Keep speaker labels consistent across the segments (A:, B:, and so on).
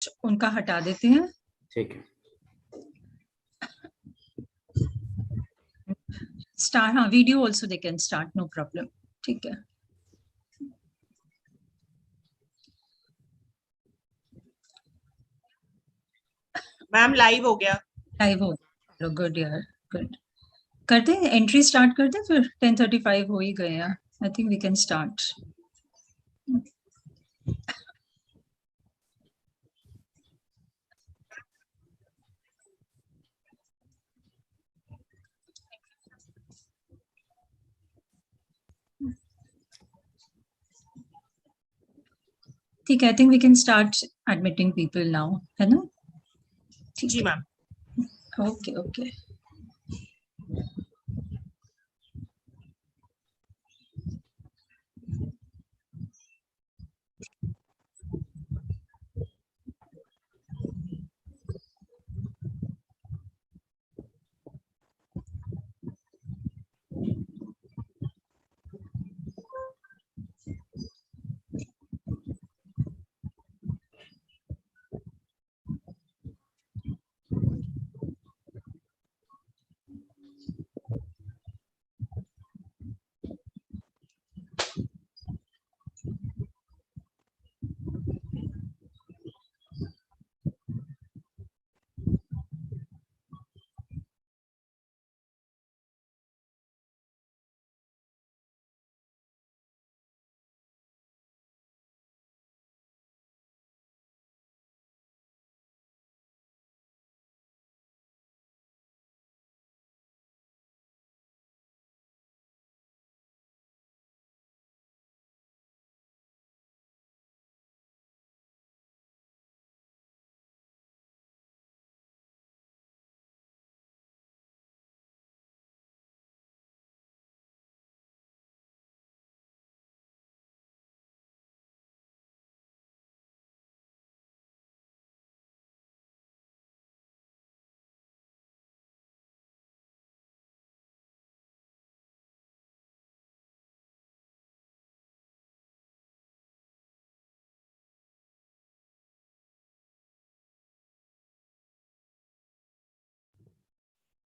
A: Just उनका हटा देते हैं।
B: ठीक है,
A: स्टार्ट, हाँ video also they can start, no problem. ठीक है,
C: मैम लाइव हो गया।
A: लाइव हो गया, गुड यार, गुड। करते हैं एंट्री स्टार्ट करते हैं, फिर 10:35 हो ही गए हैं। I think we can start. ठीक है, I think we can start admitting people now, है ना?
C: जी मैम।
A: Okay okay.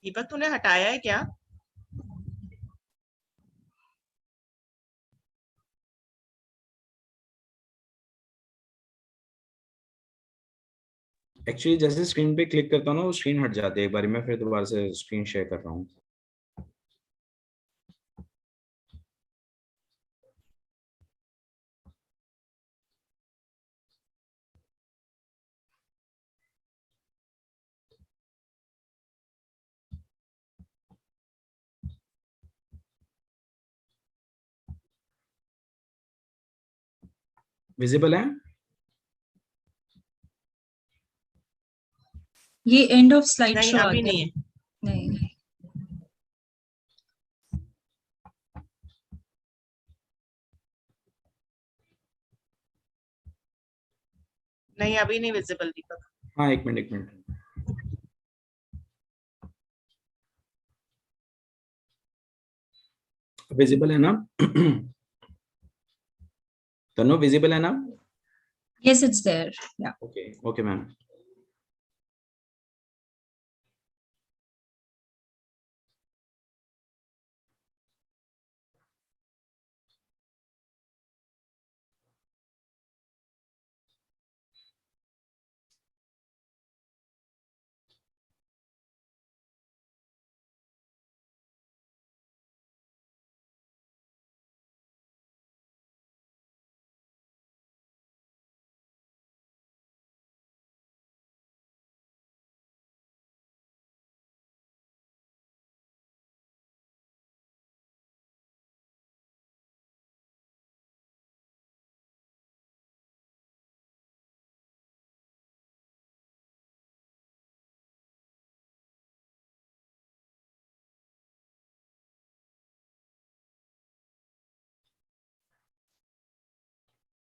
C: दीपक तूने हटाया है क्या?
B: एक्चुअली जैसे स्क्रीन पे क्लिक करता हूँ ना, वो स्क्रीन हट जाती है एक बार। मैं फिर दोबारा से स्क्रीन शेयर कर रहा हूँ। विजिबल है?
A: ये एंड ऑफ स्लाइड
C: नहीं
A: शो आ
C: अभी
A: गया।
C: नहीं है।
A: नहीं,
C: नहीं अभी नहीं विजिबल दीपक।
B: हाँ, एक मिनट एक मिनट। विजिबल है ना? तनु विजिबल है ना?
A: yes it's there, yeah.
B: Okay okay ma'am.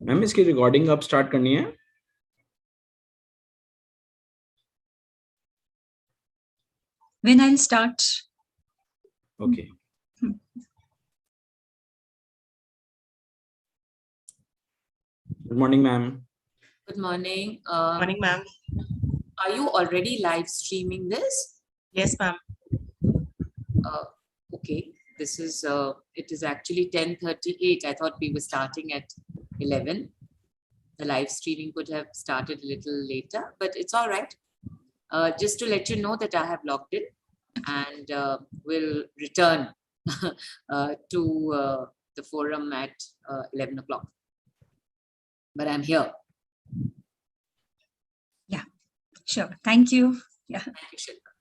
B: Ma'am इसकी रिकॉर्डिंग अब स्टार्ट करनी है?
A: When I'll start.
B: Okay. Good morning ma'am.
D: Good morning.
C: Morning, ma'am.
D: Are you already live streaming this?
C: Yes, ma'am.
D: Okay. This is it is actually 10:38. I thought we were starting at 11. The live streaming could have started a little later, but it's all right. Just to let you know that I have logged in and will return to the forum at 11 o'clock. But I'm here.
A: Yeah, sure. Thank you. Yeah.
D: Thank you, Shilpa.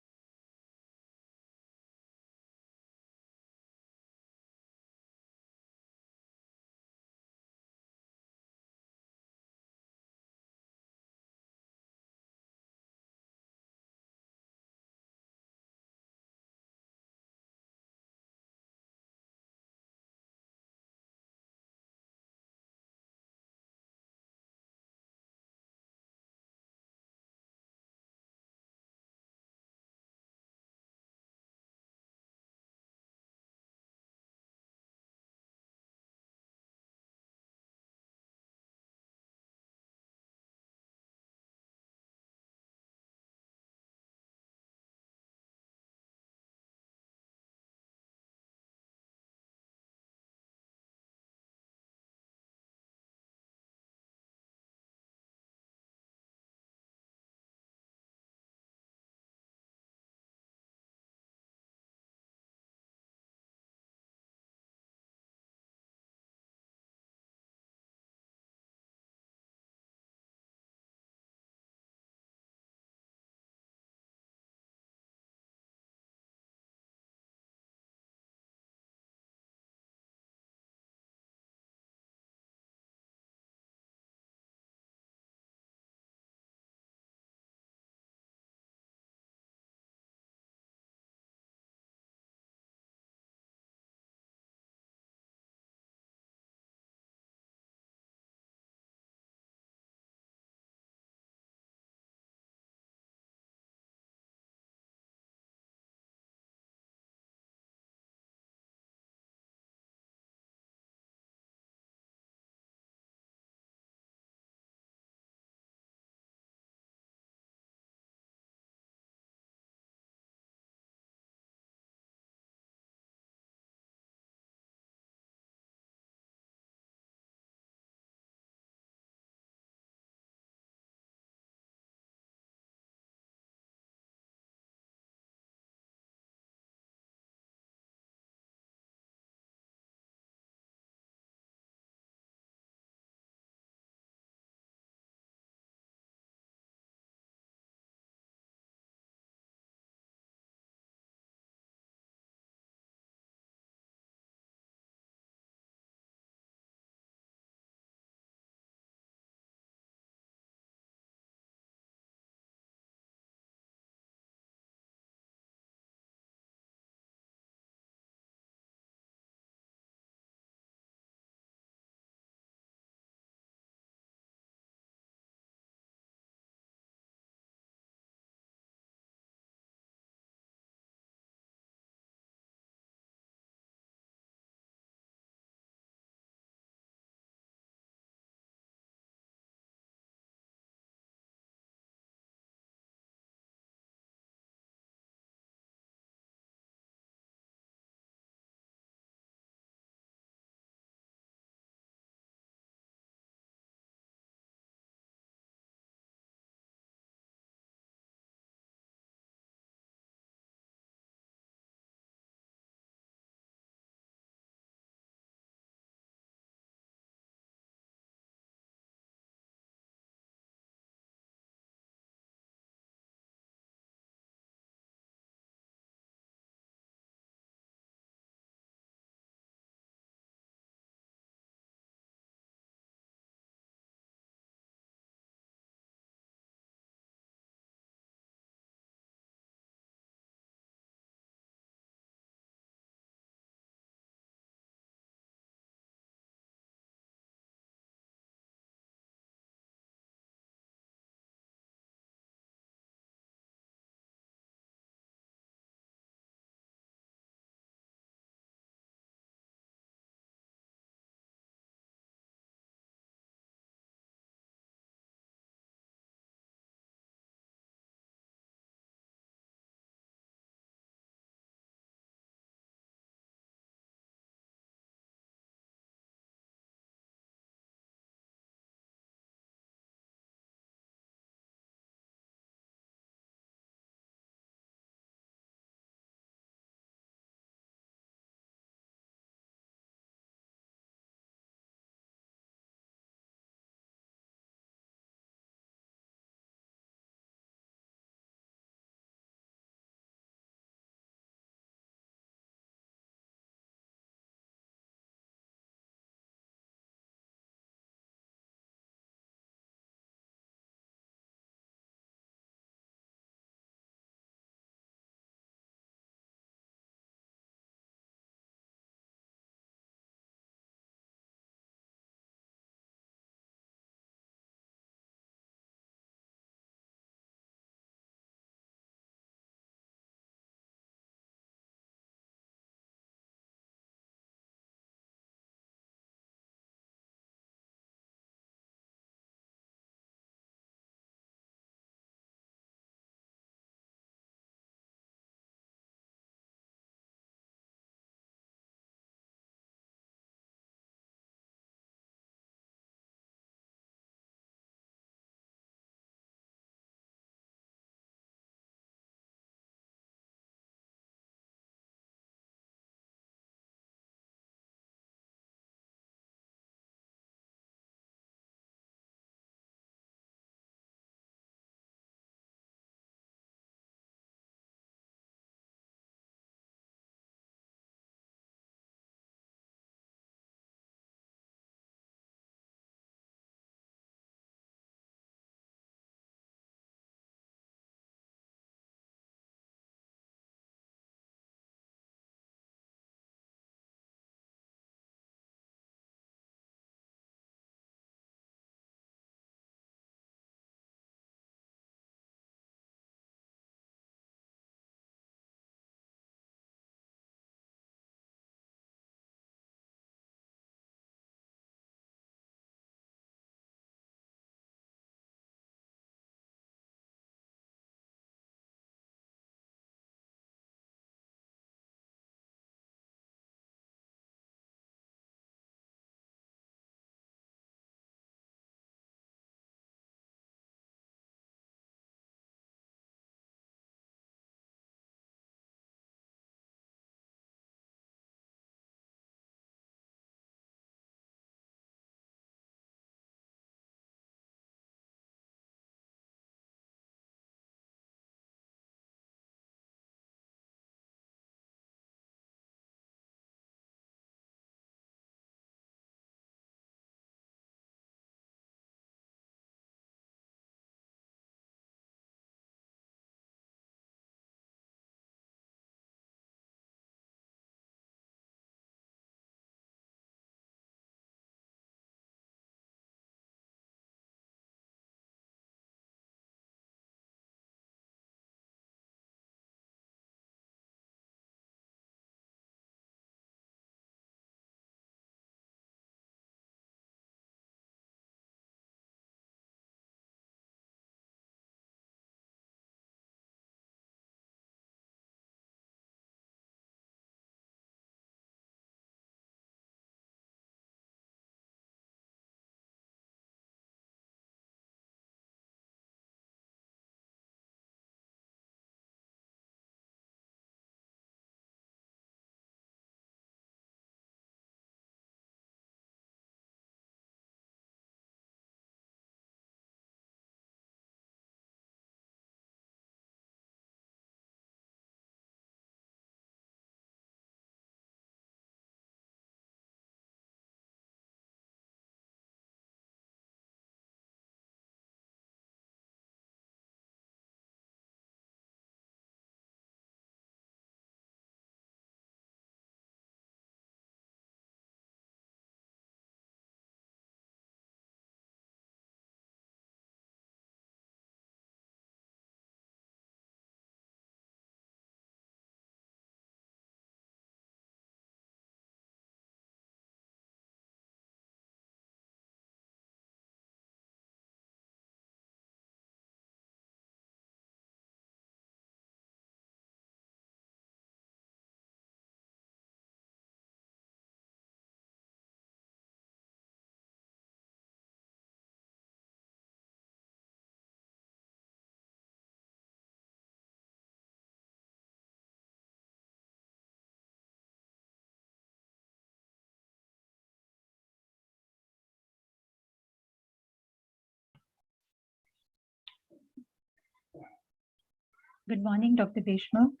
A: Good morning, Dr. Deshmukh.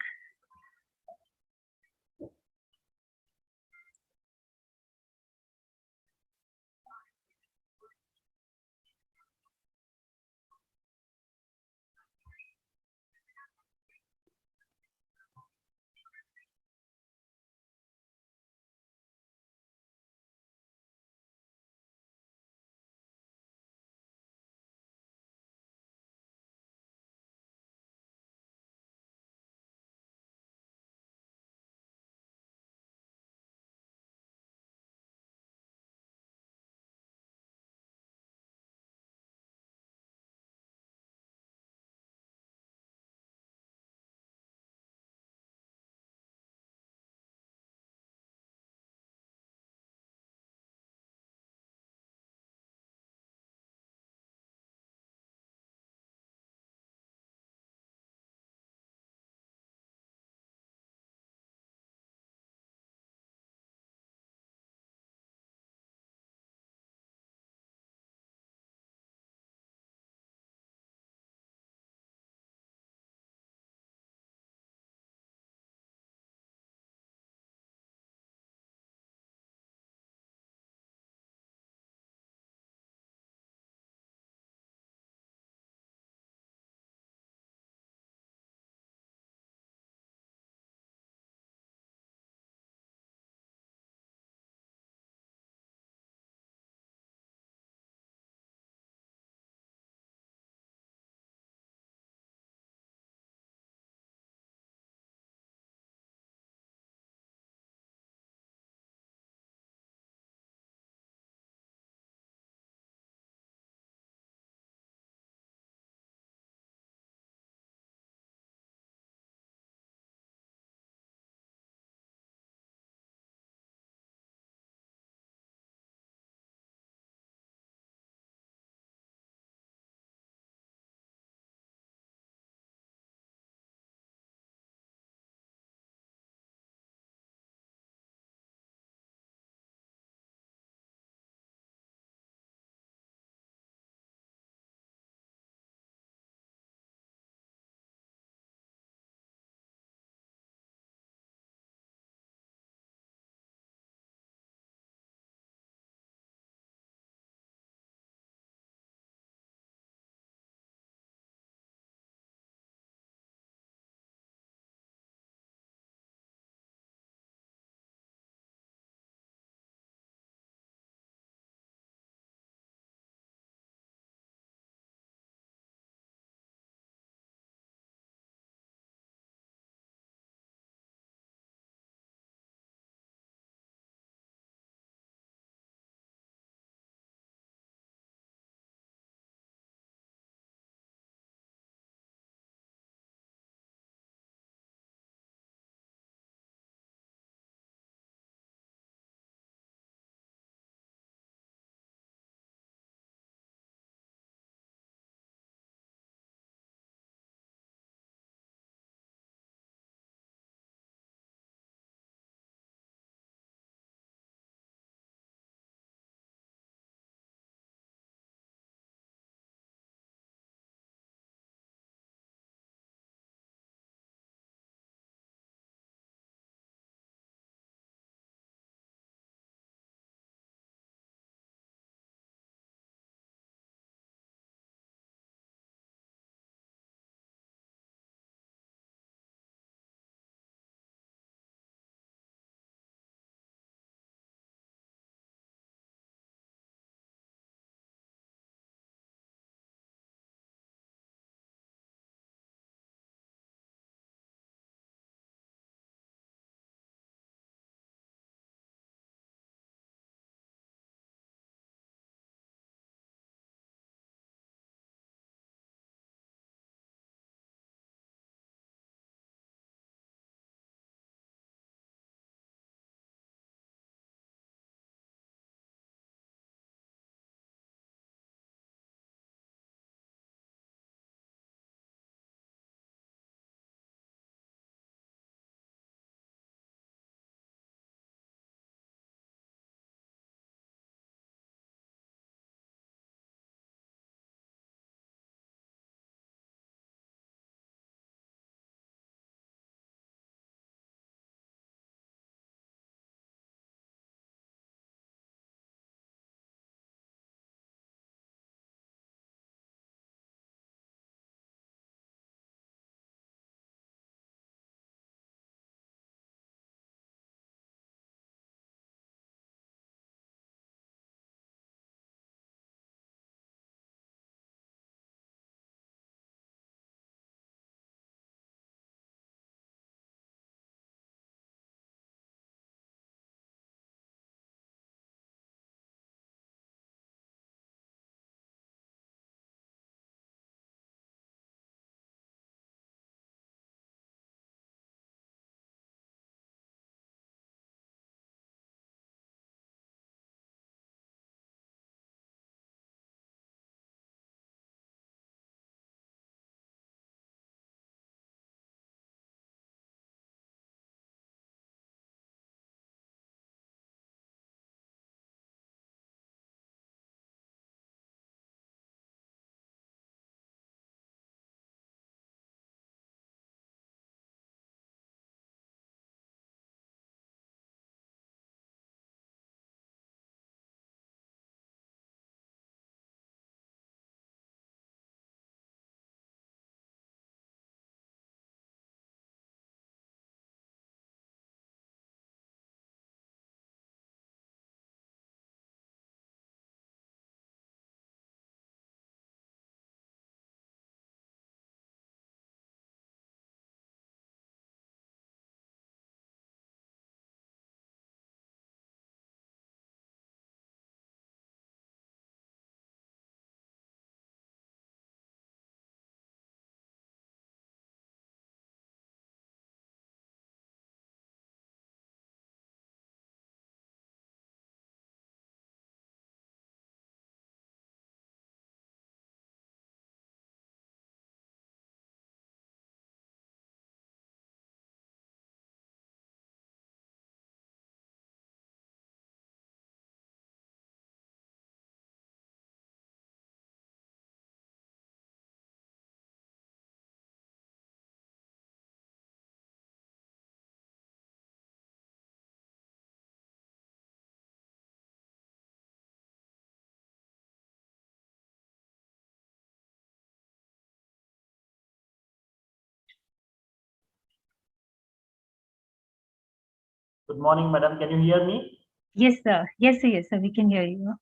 E: Good morning, madam. Can you hear me?
A: Yes, sir. Yes, sir. Yes, sir. We can hear you.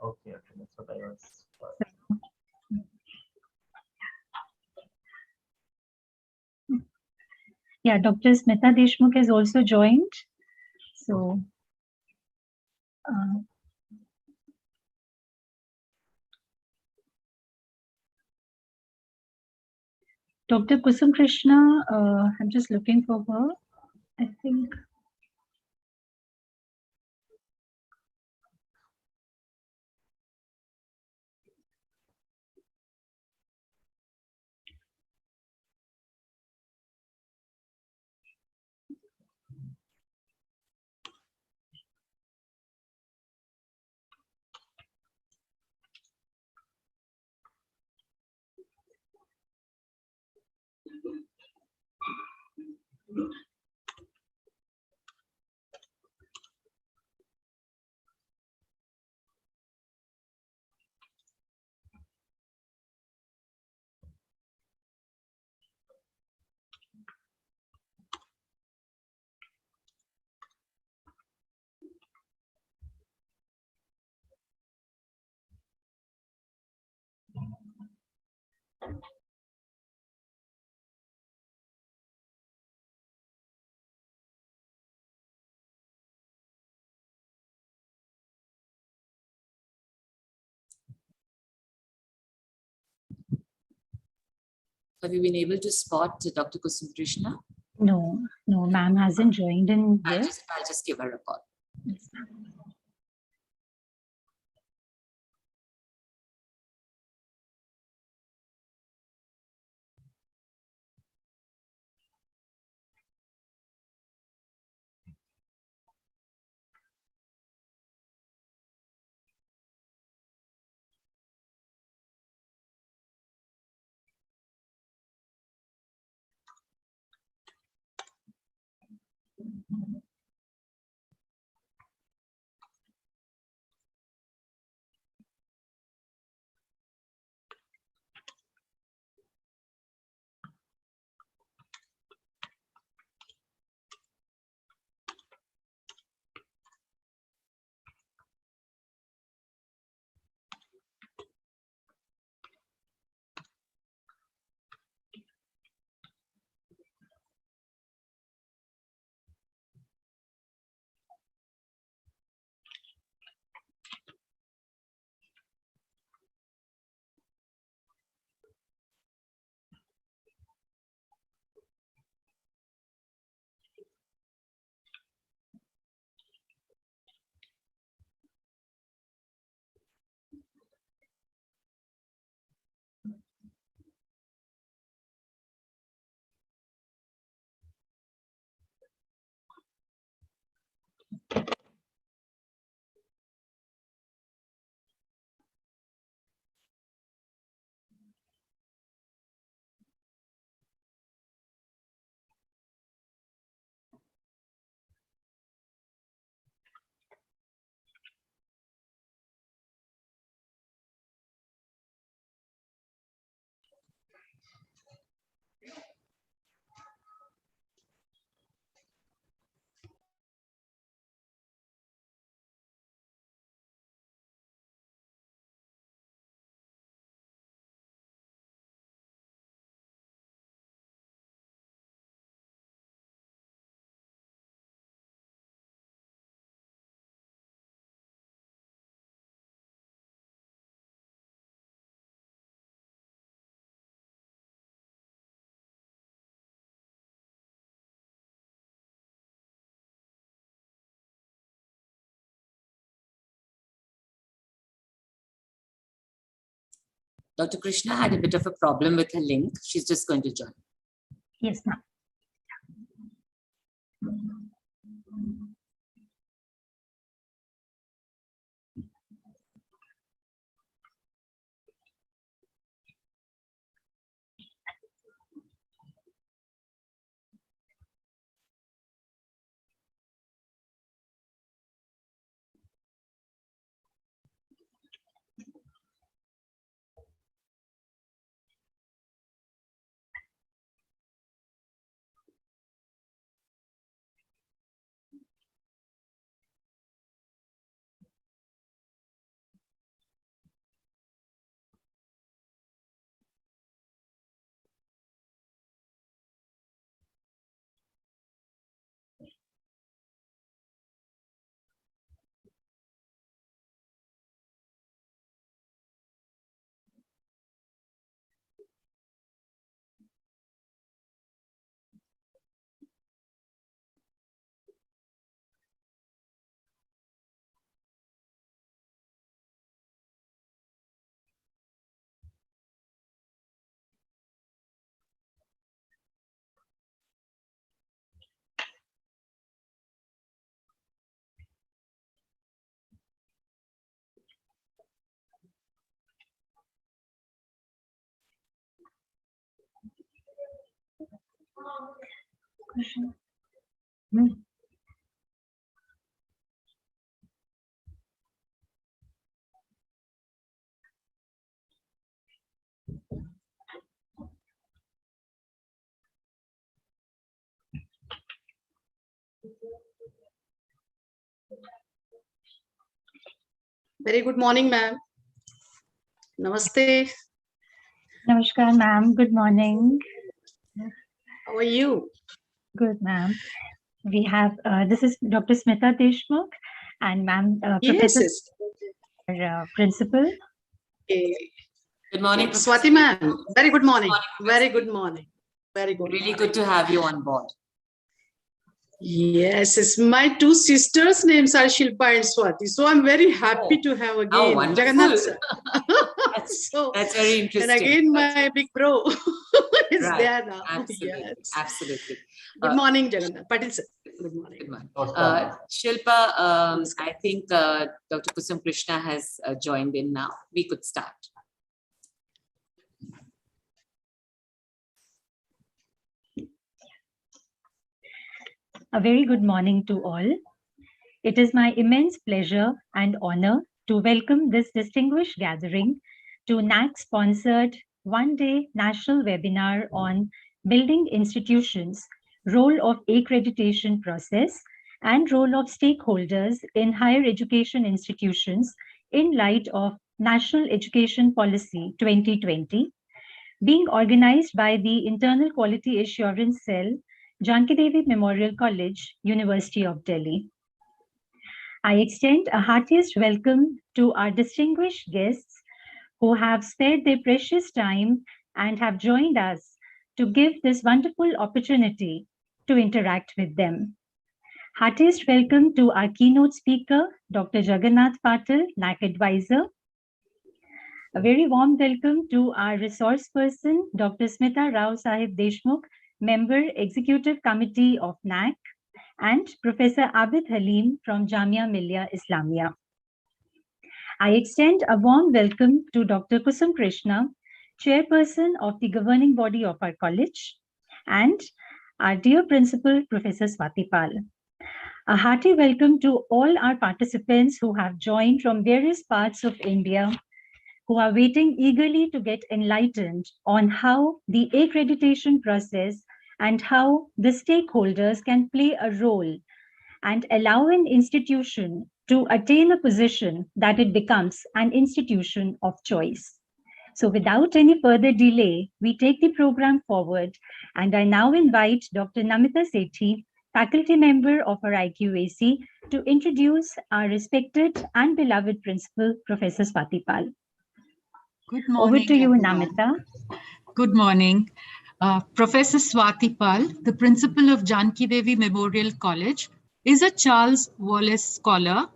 E: Okay, that's what I was.
A: Yeah, Dr. Smita Deshmukh has also joined. So, Dr. Kusum Krishna, I'm just looking for her. I think.
D: Have you been able to spot Dr. Kusum Krishna?
A: No, ma'am hasn't joined in yet.
D: I'll just give her a call.
A: Yes.
D: Dr. Krishna had a bit of a problem with her link. She's just going to join.
A: Yes, ma'am.
F: Very good morning, ma'am. Namaste.
A: Namaskar, ma'am. Good morning.
F: How are you?
A: Good, ma'am. We have, this is Dr. Smita Deshmukh and ma'am,
F: Yes,
A: Professor
F: yes.
A: Principal.
F: Okay.
D: Good morning,
F: Yes,
D: Professor.
F: Swati ma'am. Very good morning.
D: Good morning,
F: Very
D: Professor.
F: good morning. Very good.
D: Really good to have you on board.
F: Yes, it's my two sisters' names are Shilpa and Swati. So I'm very happy to have again
D: wonderful.
F: Jagannath sir. So,
D: That's very
F: and
D: interesting.
F: again, my big bro is
D: Right.
F: there now.
D: Absolutely.
F: Yes.
D: Absolutely.
F: Good morning, Jagannath. Patil sir. Good morning.
D: Good morning.
E: Namaskar.
D: Shilpa,
F: Namaskar.
D: I think Dr. Kusum Krishna has joined in now. We could start.
A: A very good morning to all. It is my immense pleasure and honor to welcome this distinguished gathering to NAAC-sponsored one-day national webinar on building institutions, role of accreditation process, and role of stakeholders in higher education institutions in light of National Education Policy 2020, being organized by the Internal Quality Assurance Cell, Janki Devi Memorial College, University of Delhi. I extend a heartiest welcome to our distinguished guests who have spared their precious time and have joined us to give this wonderful opportunity to interact with them. Heartiest welcome to our keynote speaker, Dr. Jagannath Patil, NAAC advisor. A very warm welcome to our resource person, Dr. Smita Rao Sahib Deshmukh, member, Executive Committee of NAAC, and Professor Abid Halim from Jamia Millia Islamia. I extend a warm welcome to Dr. Kusum Krishna, chairperson of the governing body of our college, and our dear principal, Professor Swati Pal. A hearty welcome to all our participants who have joined from various parts of India, who are waiting eagerly to get enlightened on how the accreditation process and how the stakeholders can play a role and allow an institution to attain a position that it becomes an institution of choice. So without any further delay, we take the program forward, and I now invite Dr. Namita Sethi, faculty member of our IQAC, to introduce our respected and beloved principal, Professor Swati Pal.
G: Good morning.
A: Over to you,
G: everyone.
A: Namita.
G: Good morning. Professor Swati Pal, the principal of Janki Devi Memorial College, is a Charles Wallace Scholar,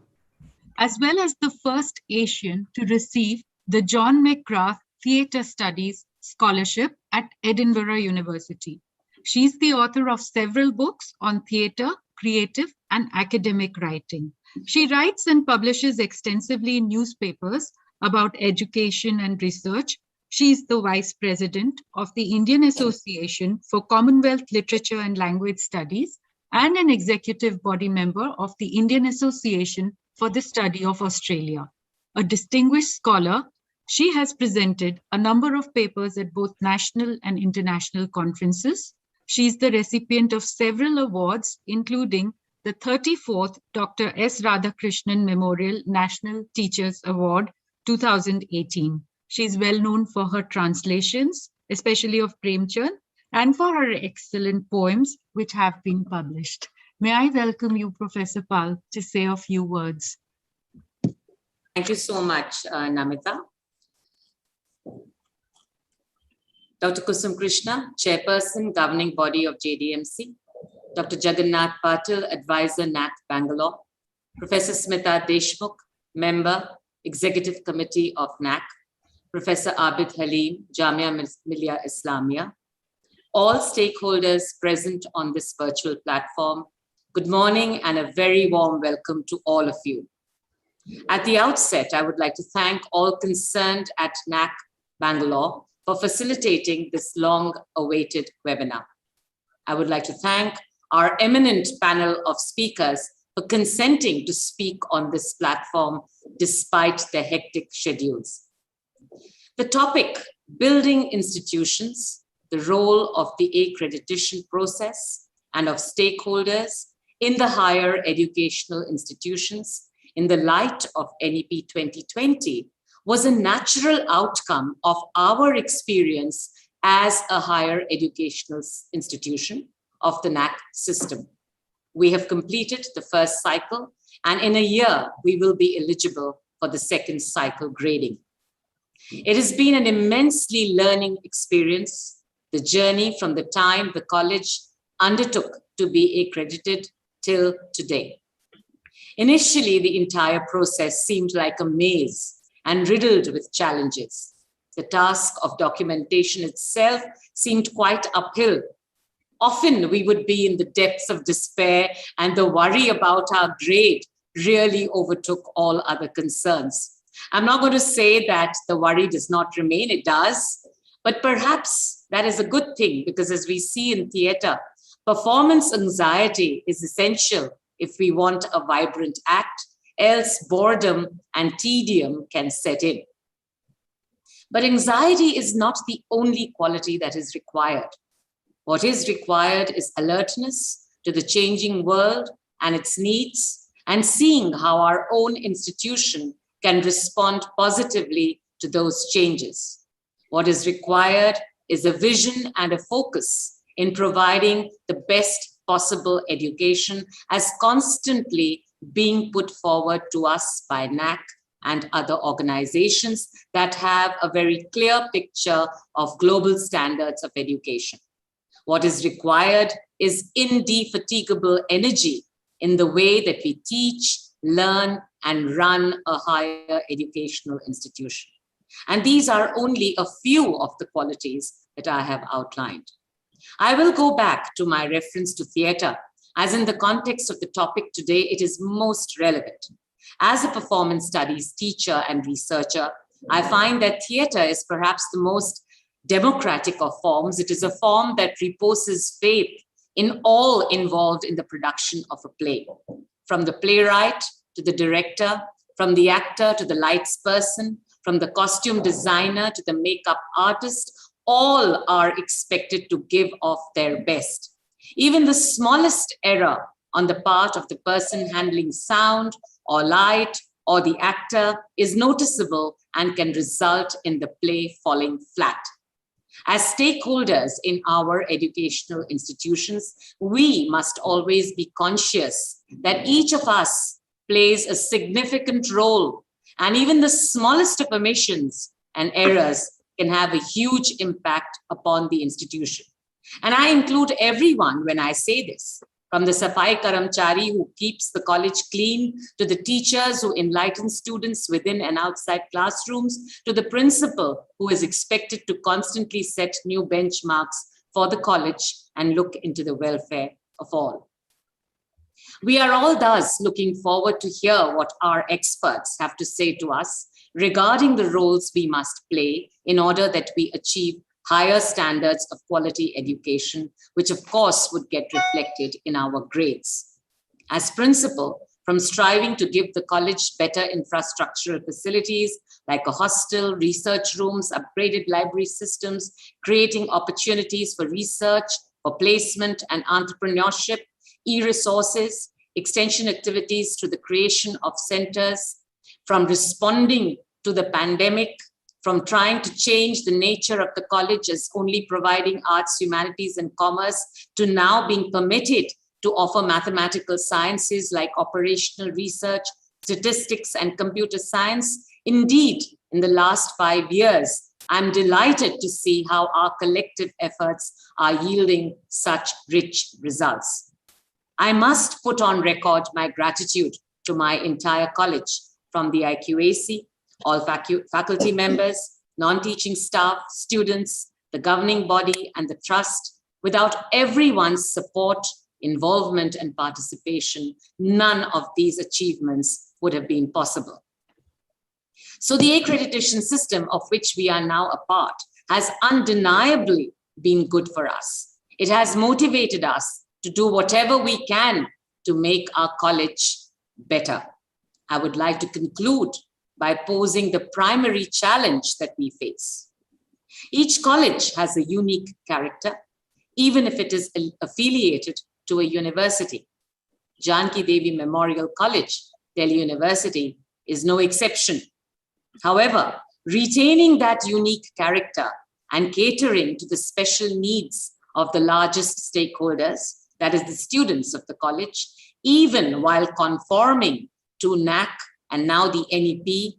G: as well as the first Asian to receive the John McGrath Theatre Studies Scholarship at Edinburgh University. She's the author of several books on theatre, creative, and academic writing. She writes and publishes extensively in newspapers about education and research. She is the Vice President of the Indian Association for Commonwealth Literature and Language Studies and an executive body member of the Indian Association for the Study of Australia. A distinguished scholar, she has presented a number of papers at both national and international conferences. She is the recipient of several awards, including the 34th Dr. S. Radhakrishnan Memorial National Teachers Award 2018. She is well known for her translations, especially of Premchand, and for her excellent poems, which have been published. May I welcome you, Professor Pal, to say a few words.
D: Thank you so much, Namita. Dr. Kusum Krishna, chairperson, governing body of JDMC. Dr. Jagannath Patil, advisor, NAAC Bangalore. Professor Smita Deshmukh, member, executive committee of NAAC. Professor Abid Halim, Jamia Millia Islamia. All stakeholders present on this virtual platform, good morning and a very warm welcome to all of you. At the outset, I would like to thank all concerned at NAAC Bangalore for facilitating this long-awaited webinar. I would like to thank our eminent panel of speakers for consenting to speak on this platform despite their hectic schedules. The topic, building institutions, the role of the accreditation process and of stakeholders in the higher educational institutions in the light of NEP 2020 was a natural outcome of our experience as a higher educational institution of the NAAC system. We have completed the first cycle, and in a year, we will be eligible for the second cycle grading. It has been an immensely learning experience, the journey from the time the college undertook to be accredited till today. Initially, the entire process seemed like a maze and riddled with challenges. The task of documentation itself seemed quite uphill. Often we would be in the depths of despair, and the worry about our grade really overtook all other concerns. I'm not going to say that the worry does not remain, it does, but perhaps that is a good thing, because as we see in theatre, performance anxiety is essential if we want a vibrant act, else boredom and tedium can set in. But anxiety is not the only quality that is required. What is required is alertness to the changing world and its needs, and seeing how our own institution can respond positively to those changes. What is required is a vision and a focus in providing the best possible education as constantly being put forward to us by NAAC and other organizations that have a very clear picture of global standards of education. What is required is indefatigable energy in the way that we teach, learn, and run a higher educational institution. And these are only a few of the qualities that I have outlined. I will go back to my reference to theatre, as in the context of the topic today, it is most relevant. As a performance studies teacher and researcher, I find that theatre is perhaps the most democratic of forms. It is a form that reposes faith in all involved in the production of a play, from the playwright to the director, from the actor to the lights person, from the costume designer to the makeup artist. All are expected to give off their best. Even the smallest error on the part of the person handling sound or light or the actor is noticeable and can result in the play falling flat. As stakeholders in our educational institutions, we must always be conscious that each of us plays a significant role, and even the smallest of omissions and errors can have a huge impact upon the institution. And I include everyone when I say this, from the Safai Karamchari who keeps the college clean, to the teachers who enlighten students within and outside classrooms, to the principal who is expected to constantly set new benchmarks for the college and look into the welfare of all. We are all thus looking forward to hear what our experts have to say to us regarding the roles we must play in order that we achieve higher standards of quality education, which of course would get reflected in our grades. As principal, from striving to give the college better infrastructural facilities like a hostel, research rooms, upgraded library systems, creating opportunities for research, for placement and entrepreneurship, e-resources, extension activities to the creation of centers, from responding to the pandemic, from trying to change the nature of the college as only providing arts, humanities, and commerce, to now being permitted to offer mathematical sciences like operational research, statistics, and computer science. Indeed, in the last 5 years, I'm delighted to see how our collective efforts are yielding such rich results. I must put on record my gratitude to my entire college, from the IQAC, all faculty members, non-teaching staff, students, the governing body, and the trust. Without everyone's support, involvement, and participation, none of these achievements would have been possible. So the accreditation system of which we are now a part has undeniably been good for us. It has motivated us to do whatever we can to make our college better. I would like to conclude by posing the primary challenge that we face. Each college has a unique character, even if it is affiliated to a university. Janki Devi Memorial College, Delhi University, is no exception. However, retaining that unique character and catering to the special needs of the largest stakeholders, that is the students of the college, even while conforming to NAAC and now the NEP,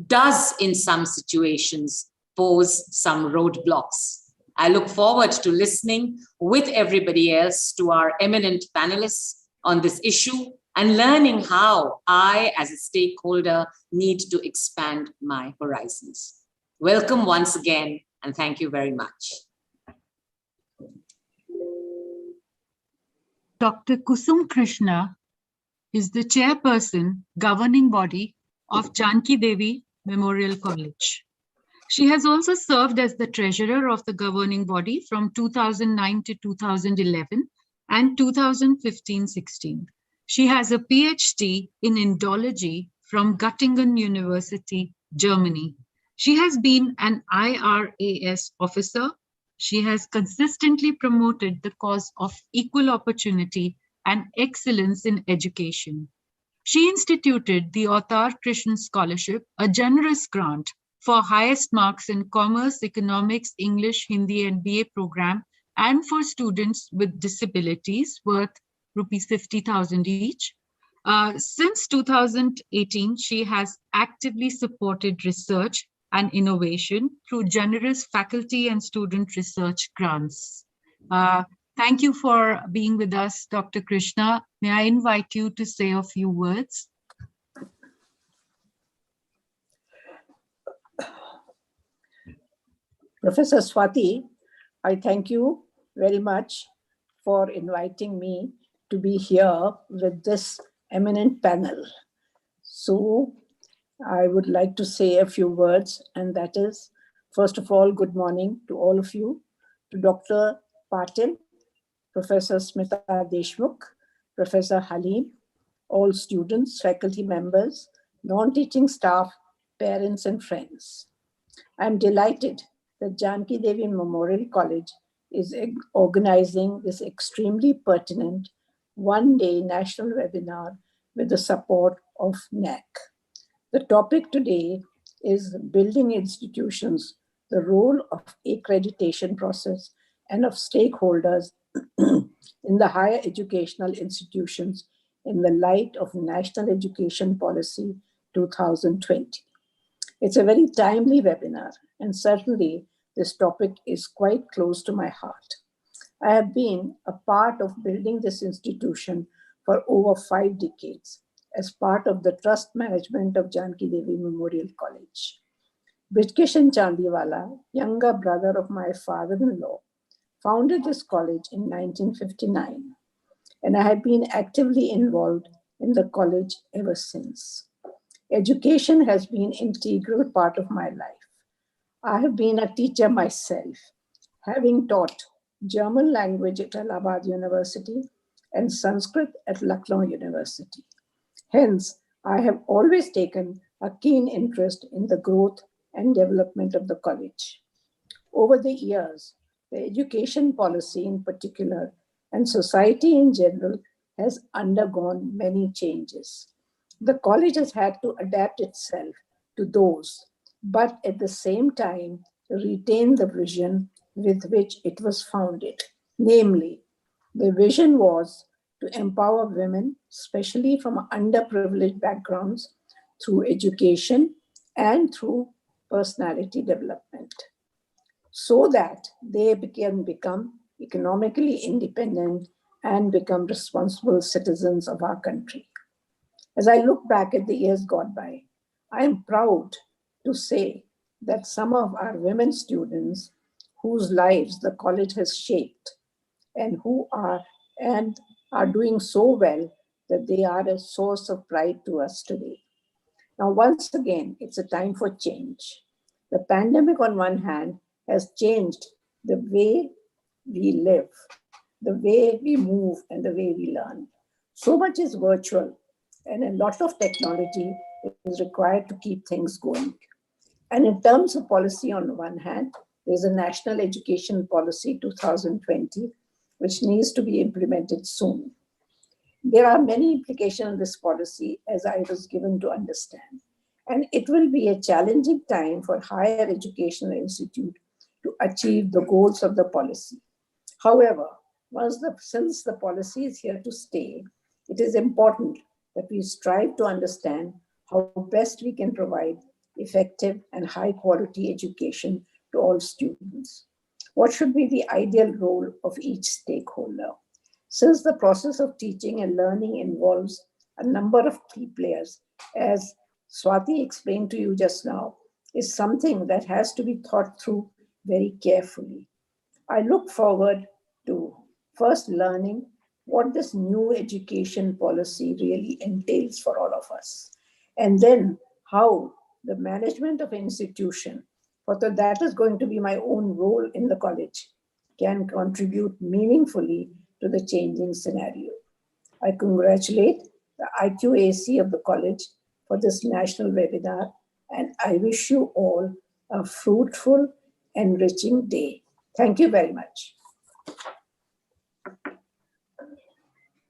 D: does in some situations pose some roadblocks. I look forward to listening with everybody else to our eminent panelists on this issue and learning how I, as a stakeholder, need to expand my horizons. Welcome once again, and thank you very much.
G: Dr. Kusum Krishna is the chairperson, governing body of Janki Devi Memorial College. She has also served as the treasurer of the governing body from 2009 to 2011 and 2015-16. She has a PhD in Indology from Göttingen University, Germany. She has been an IRAS officer. She has consistently promoted the cause of equal opportunity and excellence in education. She instituted the Avatar Krishna Scholarship, a generous grant for highest marks in Commerce, Economics, English, Hindi, and BA program, and for students with disabilities worth rupees 50,000 each. Since 2018, she has actively supported research and innovation through generous faculty and student research grants. Thank you for being with us, Dr. Krishna. May I invite you to say a few words?
H: Professor Swati, I thank you very much for inviting me to be here with this eminent panel. So I would like to say a few words, and that is, first of all, good morning to all of you, to Dr. Patil, Professor Smita Deshmukh, Professor Halim, all students, faculty members, non-teaching staff, parents and friends. I'm delighted that Janki Devi Memorial College is organizing this extremely pertinent one-day national webinar with the support of NAAC. The topic today is building institutions, the role of accreditation process and of stakeholders in the higher educational institutions in the light of National Education Policy 2020. It's a very timely webinar, and certainly this topic is quite close to my heart. I have been a part of building this institution for over 5 decades as part of the trust management of Janki Devi Memorial College. Brij Chandiwala, younger brother of my father-in-law, founded this college in 1959, and I have been actively involved in the college ever since. Education has been an integral part of my life. I have been a teacher myself, having taught German language at Allahabad University and Sanskrit at Lucknow University. Hence, I have always taken a keen interest in the growth and development of the college. Over the years, the education policy in particular and society in general has undergone many changes. The college has had to adapt itself to those, but at the same time retain the vision with which it was founded. Namely, the vision was to empower women, especially from underprivileged backgrounds, through education and through personality development, so that they can become economically independent and become responsible citizens of our country. As I look back at the years gone by, I am proud to say that some of our women students whose lives the college has shaped and who are doing so well that they are a source of pride to us today. Now, once again, it's a time for change. The pandemic on one hand has changed the way we live the way we move and the way we learn. So much is virtual, and a lot of technology is required to keep things going. And in terms of policy, on one hand, there's a National Education Policy 2020, which needs to be implemented soon. There are many implications of this policy, as I was given to understand. And it will be a challenging time for higher educational institute to achieve the goals of the policy. However, since the policy is here to stay, it is important that we strive to understand how best we can provide effective and high quality education to all students. What should be the ideal role of each stakeholder? Since the process of teaching and learning involves a number of key players, as Swati explained to you just now, is something that has to be thought through very carefully. I look forward to first learning what this new education policy really entails for all of us, and then how the management of institution, for that is going to be my own role in the college, can contribute meaningfully to the changing scenario. I congratulate the IQAC of the college for this national webinar, and I wish you all a fruitful, enriching day. Thank you very much.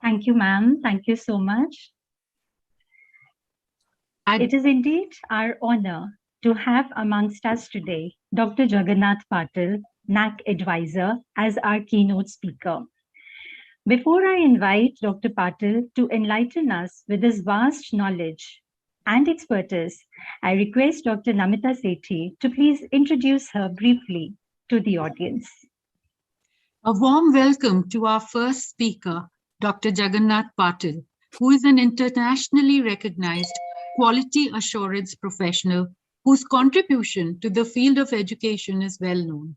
A: Thank you, ma'am. Thank you so much. It is indeed our honor to have amongst us today Dr. Jagannath Patil, NAAC advisor, as our keynote speaker. Before I invite Dr. Patil to enlighten us with his vast knowledge and expertise, I request Dr. Namita Sethi to please introduce her briefly to the audience.
G: A warm welcome to our first speaker, Dr. Jagannath Patil, who is an internationally recognized quality assurance professional whose contribution to the field of education is well known.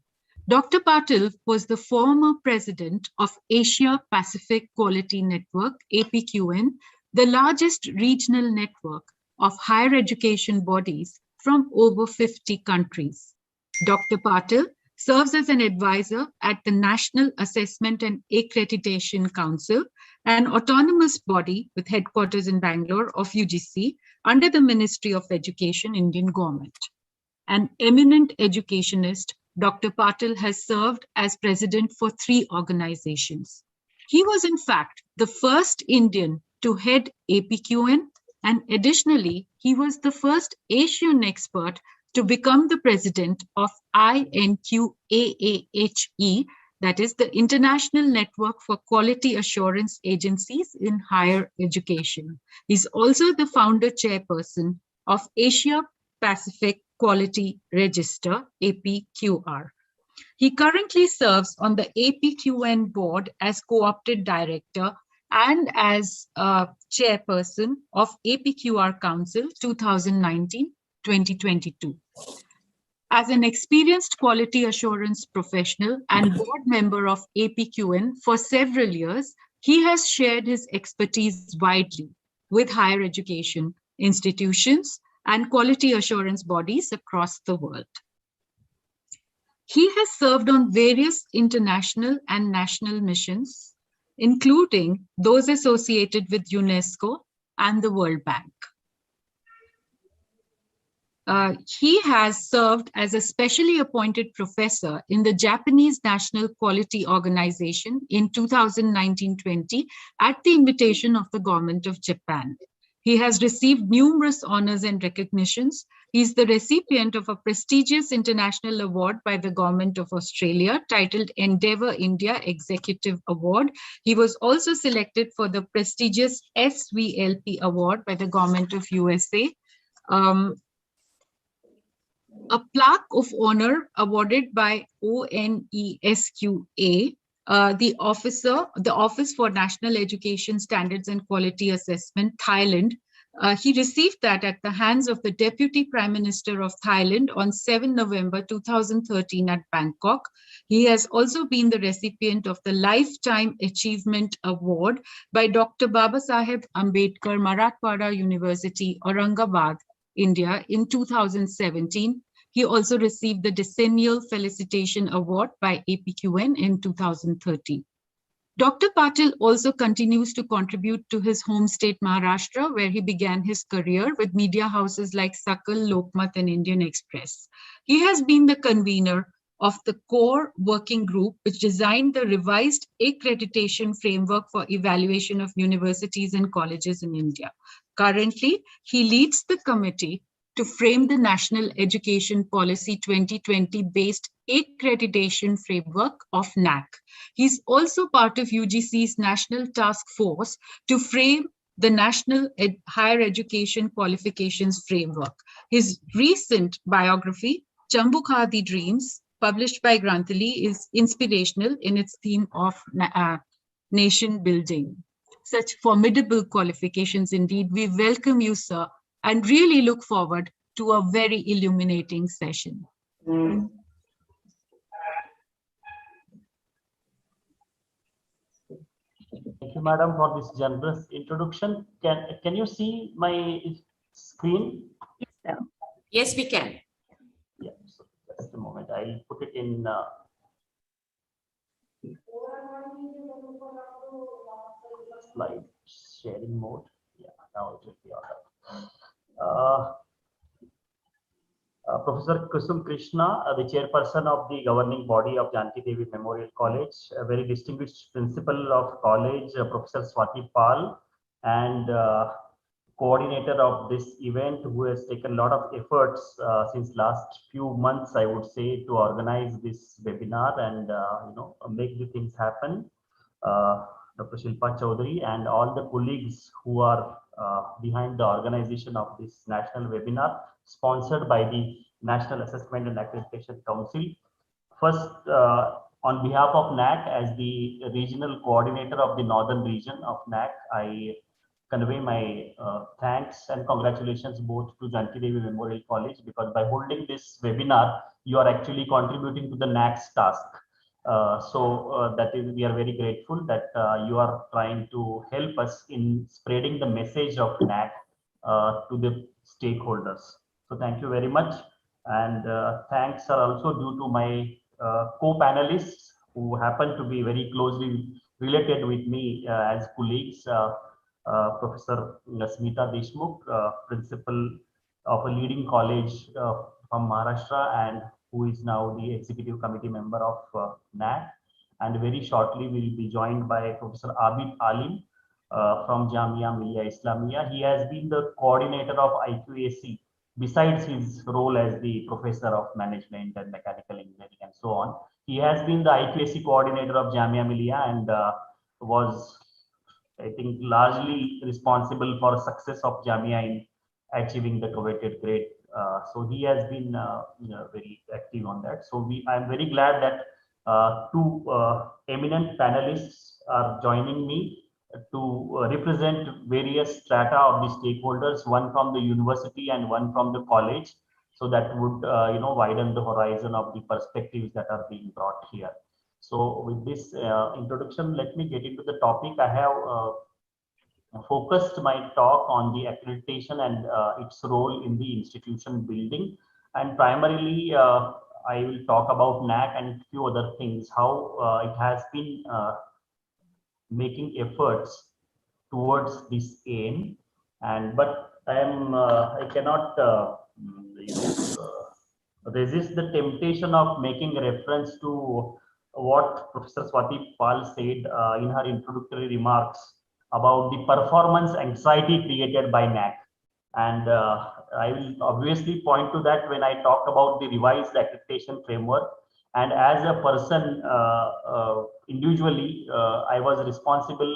G: Dr. Patil was the former president of Asia Pacific Quality Network, APQN, the largest regional network of higher education bodies from over 50 countries. Dr. Patil serves as an advisor at the National Assessment and Accreditation Council, an autonomous body with headquarters in Bangalore of UGC under the Ministry of Education, Indian government. An eminent educationist, Dr. Patil has served as president for 3 organizations. He was in fact the first Indian to head APQN, and additionally, he was the first Asian expert to become the president of INQAAHE, that is the International Network for Quality Assurance Agencies in Higher Education. He's also the founder chairperson of Asia Pacific Quality Register, APQR. He currently serves on the APQN board as co-opted director and as chairperson of APQR Council 2019-2022. As an experienced quality assurance professional and board member of APQN for several years, he has shared his expertise widely with higher education institutions and quality assurance bodies across the world. He has served on various international and national missions, including those associated with UNESCO and the World Bank. He has served as a specially appointed professor in the Japanese National Quality Organization in 2019-20 at the invitation of the government of Japan. He has received numerous honors and recognitions. He is the recipient of a prestigious international award by the government of Australia titled Endeavour India Executive Award. He was also selected for the prestigious SVLP Award by the government of USA. A plaque of honor awarded by ONESQA, the Office for National Education Standards and Quality Assessment, Thailand. He received that at the hands of the Deputy Prime Minister of Thailand on 7 November 2013 at Bangkok. He has also been the recipient of the Lifetime Achievement Award by Dr. Babasaheb Ambedkar, Marathwada University, Aurangabad, India in 2017. He also received the Decennial Felicitation Award by APQN in 2013. Dr. Patil also continues to contribute to his home state Maharashtra, where he began his career with media houses like Sakal, Lokmat, and Indian Express. He has been the convener of the core working group which designed the revised accreditation framework for evaluation of universities and colleges in India. Currently, he leads the committee to frame the National Education Policy 2020 based accreditation framework of NAAC. He's also part of UGC's National Task Force to frame the National Higher Education Qualifications Framework. His recent biography, Chambukhadi Dreams, published by Granthali, is inspirational in its theme of nation building. Such formidable qualifications indeed. We welcome you, sir, and really look forward to a very illuminating session.
E: Thank you, madam, for this generous introduction. Can you see my screen?
D: Yes, we can.
E: Yeah, so just a moment. I'll put it in. Slide sharing mode. Yeah, now it will be all right. Professor Kusum Krishna, the chairperson of the governing body of Janki Devi Memorial College, a very distinguished principal of college, Professor Swati Pal, and coordinator of this event, who has taken a lot of efforts since last few months, I would say, to organize this webinar and make the things happen. Dr. Shilpa Chaudhary and all the colleagues who are behind the organization of this national webinar sponsored by the National Assessment and Accreditation Council. First, on behalf of NAAC, as the regional coordinator of the northern region of NAAC, I convey my thanks and congratulations both to Janki Devi Memorial College, because by holding this webinar, you are actually contributing to the NAAC's task. That is, we are very grateful that you are trying to help us in spreading the message of NAAC to the stakeholders. So thank you very much. And thanks are also due to my co-panelists who happen to be very closely related with me as colleagues. Professor Smita Deshmukh, principal of a leading college from Maharashtra, and who is now the executive committee member of NAAC. And very shortly, we will be joined by Professor Abid Alim from Jamia Millia Islamia. He has been the coordinator of IQAC, besides his role as the professor of management and mechanical engineering and so on. He has been the IQAC coordinator of Jamia Millia and was, I think, largely responsible for success of Jamia in achieving the coveted grade. So he has been very active on that. So I'm very glad that two eminent panelists are joining me to represent various strata of the stakeholders, one from the university and one from the college, so that would widen the horizon of the perspectives that are being brought here. So with this introduction, let me get into the topic. I have focused my talk on the accreditation and its role in the institution building, and primarily I will talk about NAAC and a few other things, how it has been making efforts towards this aim. And but I cannot resist the temptation of making reference to what Professor Swati Pal said in her introductory remarks about the performance anxiety created by NAAC. And I will obviously point to that when I talk about the revised accreditation framework. And as a person, individually, I was responsible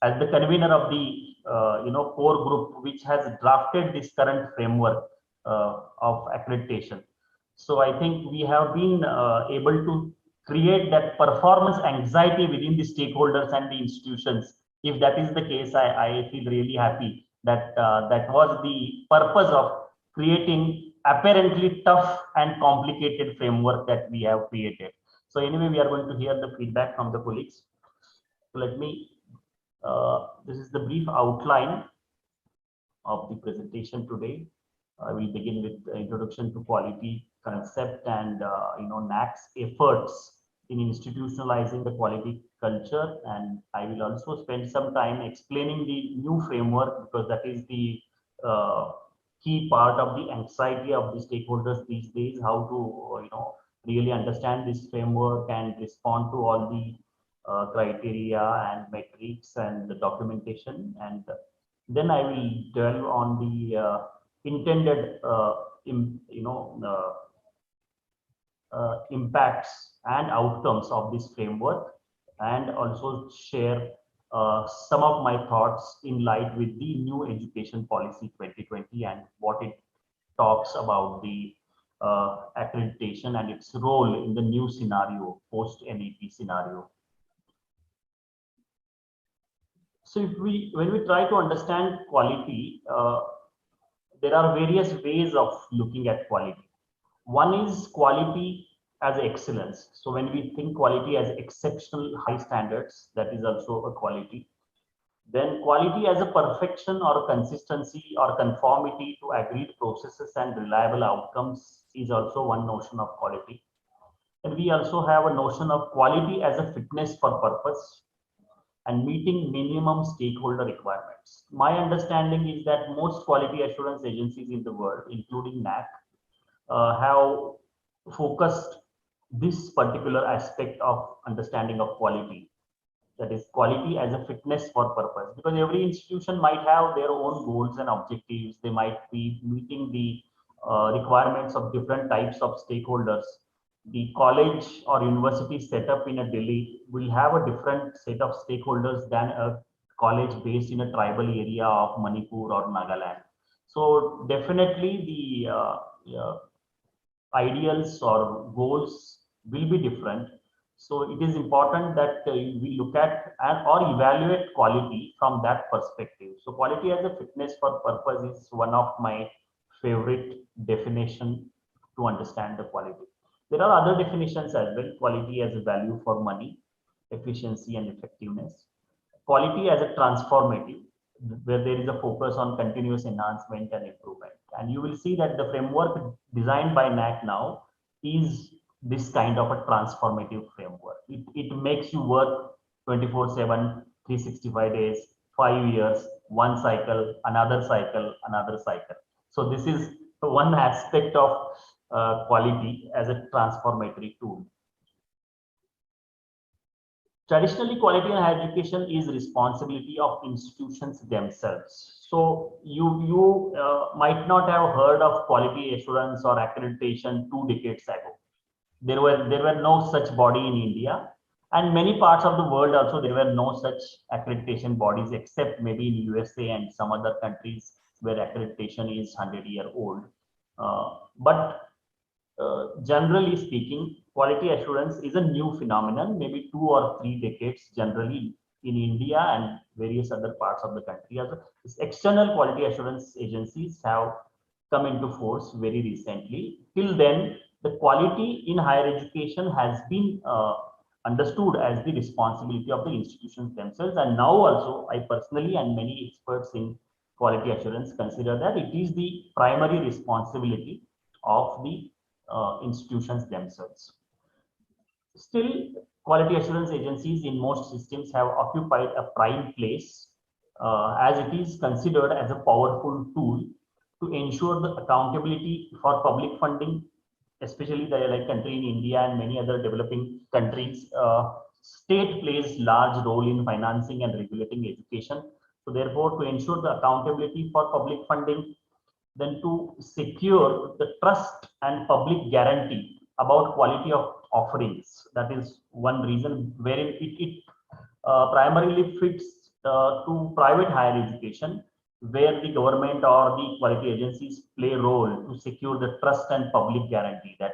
E: as the convener of the core group which has drafted this current framework of accreditation. So I think we have been able to create that performance anxiety within the stakeholders and the institutions. If that is the case, I feel really happy that that was the purpose of creating apparently tough and complicated framework that we have created. So anyway, we are going to hear the feedback from the colleagues. So let me, this is the brief outline of the presentation today. I will begin with the introduction to quality concept and NAAC's efforts in institutionalizing the quality culture, and I will also spend some time explaining the new framework, because that is the key part of the anxiety of the stakeholders these days, how to really understand this framework and respond to all the criteria and metrics and the documentation. And then I will delve on the intended impacts and outcomes of this framework, and also share some of my thoughts in light with the new education policy 2020 and what it talks about the accreditation and its role in the new scenario, post NEP scenario. So when we try to understand quality, there are various ways of looking at quality. One is quality as excellence. So when we think quality as exceptional high standards, that is also a quality. Then quality as a perfection or consistency or conformity to agreed processes and reliable outcomes is also one notion of quality. And we also have a notion of quality as a fitness for purpose and meeting minimum stakeholder requirements. My understanding is that most quality assurance agencies in the world, including NAAC, have focused this particular aspect of understanding of quality, that is quality as a fitness for purpose, because every institution might have their own goals and objectives. They might be meeting the requirements of different types of stakeholders. The college or university set up in a Delhi will have a different set of stakeholders than a college based in a tribal area of Manipur or Nagaland. So definitely the ideals or goals will be different. So it is important that we look at and or evaluate quality from that perspective. So quality as a fitness for purpose is one of my favorite definition to understand the quality. There are other definitions as well. Quality as a value for money, efficiency and effectiveness. Quality as a transformative, where there is a focus on continuous enhancement and improvement. And you will see that the framework designed by NAAC now is this kind of a transformative framework. It makes you work 24/7, 365 days, 5 years, one cycle, another cycle, another cycle. So this is one aspect of quality as a transformatory tool. Traditionally, quality in higher education is responsibility of institutions themselves. So you might not have heard of quality assurance or accreditation 2 decades ago. There were no such body in India, and many parts of the world also there were no such accreditation bodies, except maybe in USA and some other countries where accreditation is 100-year-old. But generally speaking, quality assurance is a new phenomenon, maybe 2 or 3 decades generally in India and various other parts of the country. Also, external quality assurance agencies have come into force very recently. Till then, the quality in higher education has been understood as the responsibility of the institutions themselves. And now also, I personally and many experts in quality assurance consider that it is the primary responsibility of the institutions themselves. Still, quality assurance agencies in most systems have occupied a prime place as it is considered as a powerful tool to ensure the accountability for public funding, especially the like country in India and many other developing countries. State plays large role in financing and regulating education. So therefore, to ensure the accountability for public funding, then to secure the trust and public guarantee about quality of offerings. That is one reason wherein it primarily fits to private higher education, where the government or the quality agencies play a role to secure the trust and public guarantee that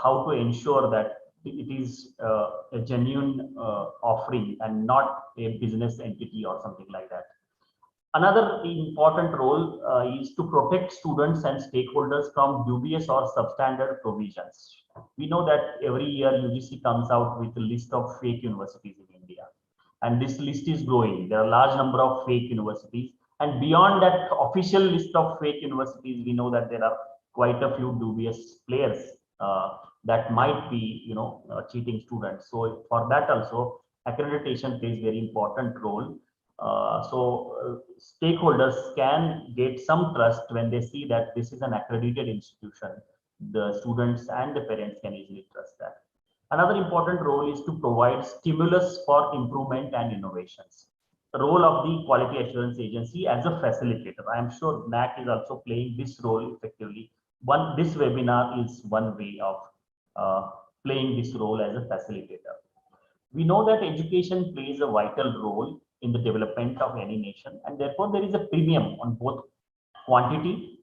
E: how to ensure that it is a genuine offering and not a business entity or something like that. Another important role is to protect students and stakeholders from dubious or substandard provisions. We know that every year UGC comes out with a list of fake universities in India, and this list is growing. There are a large number of fake universities, and beyond that official list of fake universities, we know that there are quite a few dubious players that might be, cheating students. So for that also, accreditation plays very important role. Stakeholders can get some trust when they see that this is an accredited institution. The students and the parents can easily trust that. Another important role is to provide stimulus for improvement and innovations. The role of the quality assurance agency as a facilitator. I am sure NAAC is also playing this role effectively. This webinar is one way of playing this role as a facilitator. We know that education plays a vital role in the development of any nation, and therefore there is a premium on both quantity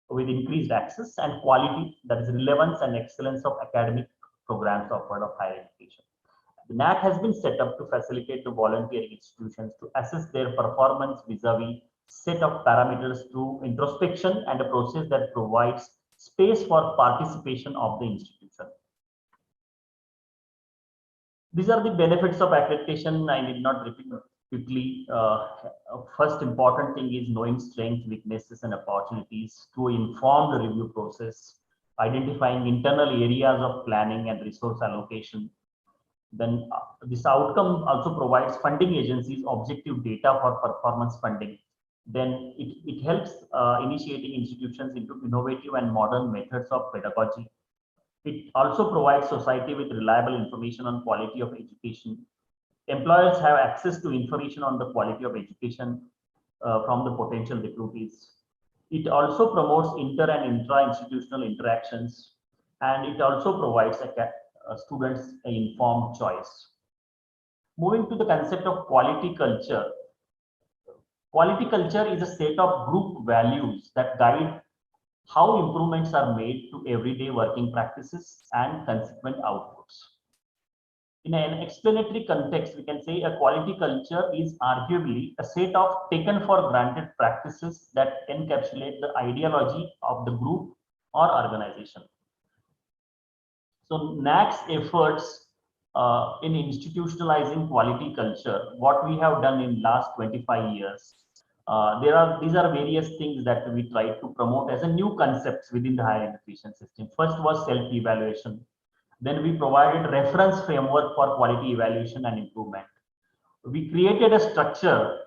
E: with increased access and quality, that is relevance and excellence of academic programs offered of higher education. The NAAC has been set up to facilitate the volunteering institutions to assess their performance vis-a-vis set of parameters through introspection and a process that provides space for participation of the institution. These are the benefits of accreditation. I need not repeat quickly. First important thing is knowing strengths, weaknesses, and opportunities to inform the review process, identifying internal areas of planning and resource allocation. Then this outcome also provides funding agencies objective data for performance funding. Then it helps initiating institutions into innovative and modern methods of pedagogy. It also provides society with reliable information on quality of education. Employers have access to information on the quality of education from the potential recruitees. It also promotes inter and intra-institutional interactions, and it also provides students an informed choice. Moving to the concept of quality culture. Quality culture is a set of group values that guide how improvements are made to everyday working practices and consequent outputs. In an explanatory context, we can say a quality culture is arguably a set of taken for granted practices that encapsulate the ideology of the group or organization. So NAAC's efforts in institutionalizing quality culture, what we have done in last 25 years, these are various things that we try to promote as a new concepts within the higher education system. First was self-evaluation. Then we provided reference framework for quality evaluation and improvement. We created a structure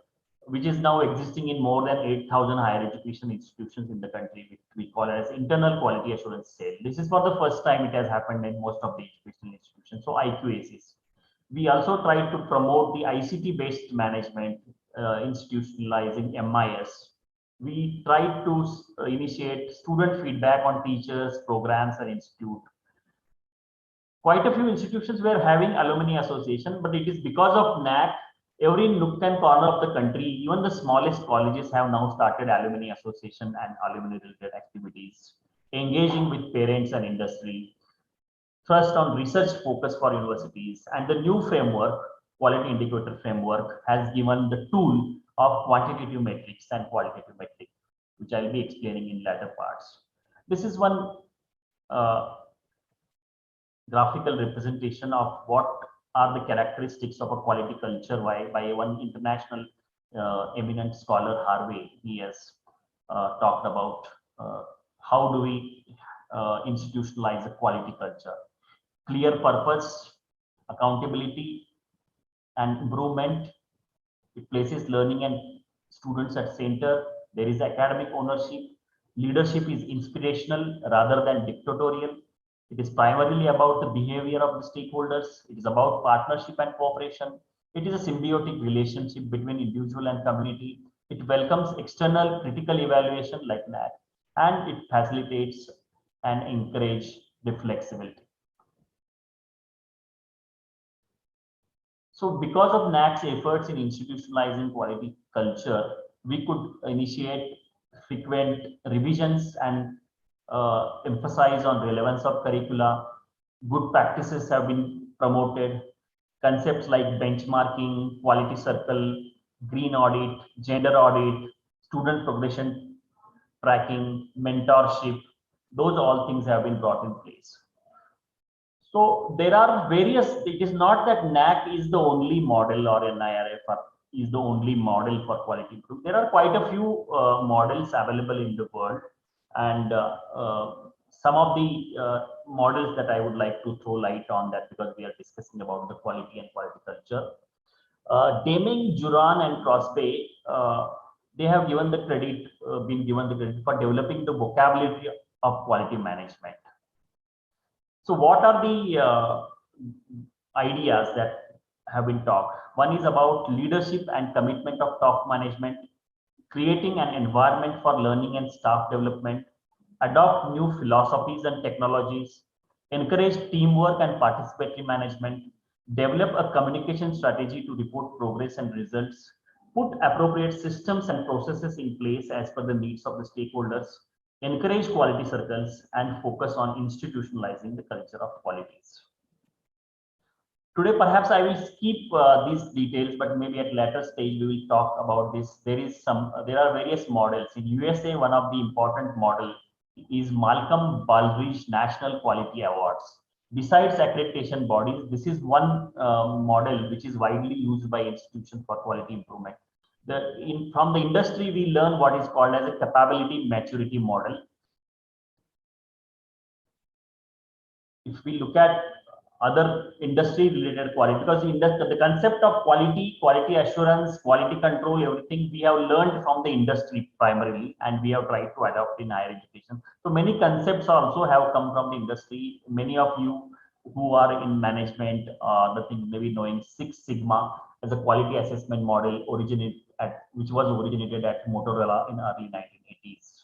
E: which is now existing in more than 8,000 higher education institutions in the country, which we call as internal quality assurance cell. This is for the first time it has happened in most of the educational institutions. So IQACs. We also tried to promote the ICT based management, institutionalizing MIS. We tried to initiate student feedback on teachers, programs, and institute. Quite a few institutions were having alumni association, but it is because of NAAC, every nook and corner of the country, even the smallest colleges have now started alumni association and alumni related activities, engaging with parents and industry. First on research focus for universities, and the new framework, quality indicator framework, has given the tool of quantitative metrics and qualitative metrics, which I'll be explaining in later parts. This is one graphical representation of what are the characteristics of a quality culture by one international eminent scholar, Harvey. He has talked about how do we institutionalize a quality culture. Clear purpose, accountability, and improvement. It places learning and students at center. There is academic ownership. Leadership is inspirational rather than dictatorial. It is primarily about the behavior of the stakeholders. It is about partnership and cooperation. It is a symbiotic relationship between individual and community. It welcomes external critical evaluation like NAAC, and it facilitates and encourages the flexibility. So because of NAAC's efforts in institutionalizing quality culture, we could initiate frequent revisions and emphasize on relevance of curricula. Good practices have been promoted. Concepts like benchmarking, quality circle, green audit, gender audit, student progression tracking, mentorship, those all things have been brought in place. So there are various, it is not that NAAC is the only model or NIRF is the only model for quality improvement. There are quite a few models available in the world, and some of the models that I would like to throw light on that, because we are discussing about the quality and quality culture. Deming, Juran, and Crosby, they have given the credit, been given the credit for developing the vocabulary of quality management. So what are the ideas that have been talked? One is about leadership and commitment of top management, creating an environment for learning and staff development, adopt new philosophies and technologies, encourage teamwork and participatory management, develop a communication strategy to report progress and results, put appropriate systems and processes in place as per the needs of the stakeholders, encourage quality circles, and focus on institutionalizing the culture of qualities. Today, perhaps I will skip these details, but maybe at later stage we will talk about this. There are various models in USA. One of the important model is Malcolm Baldrige National Quality Awards. Besides accreditation bodies, this is one model which is widely used by institutions for quality improvement. From the industry, we learn what is called as a capability maturity model. If we look at other industry related quality, because the concept of quality assurance, quality control, everything we have learned from the industry primarily, and we have tried to adopt in higher education. So many concepts also have come from the industry. Many of you who are in management, the thing maybe knowing Six Sigma as a quality assessment model which was originated at Motorola in early 1980s.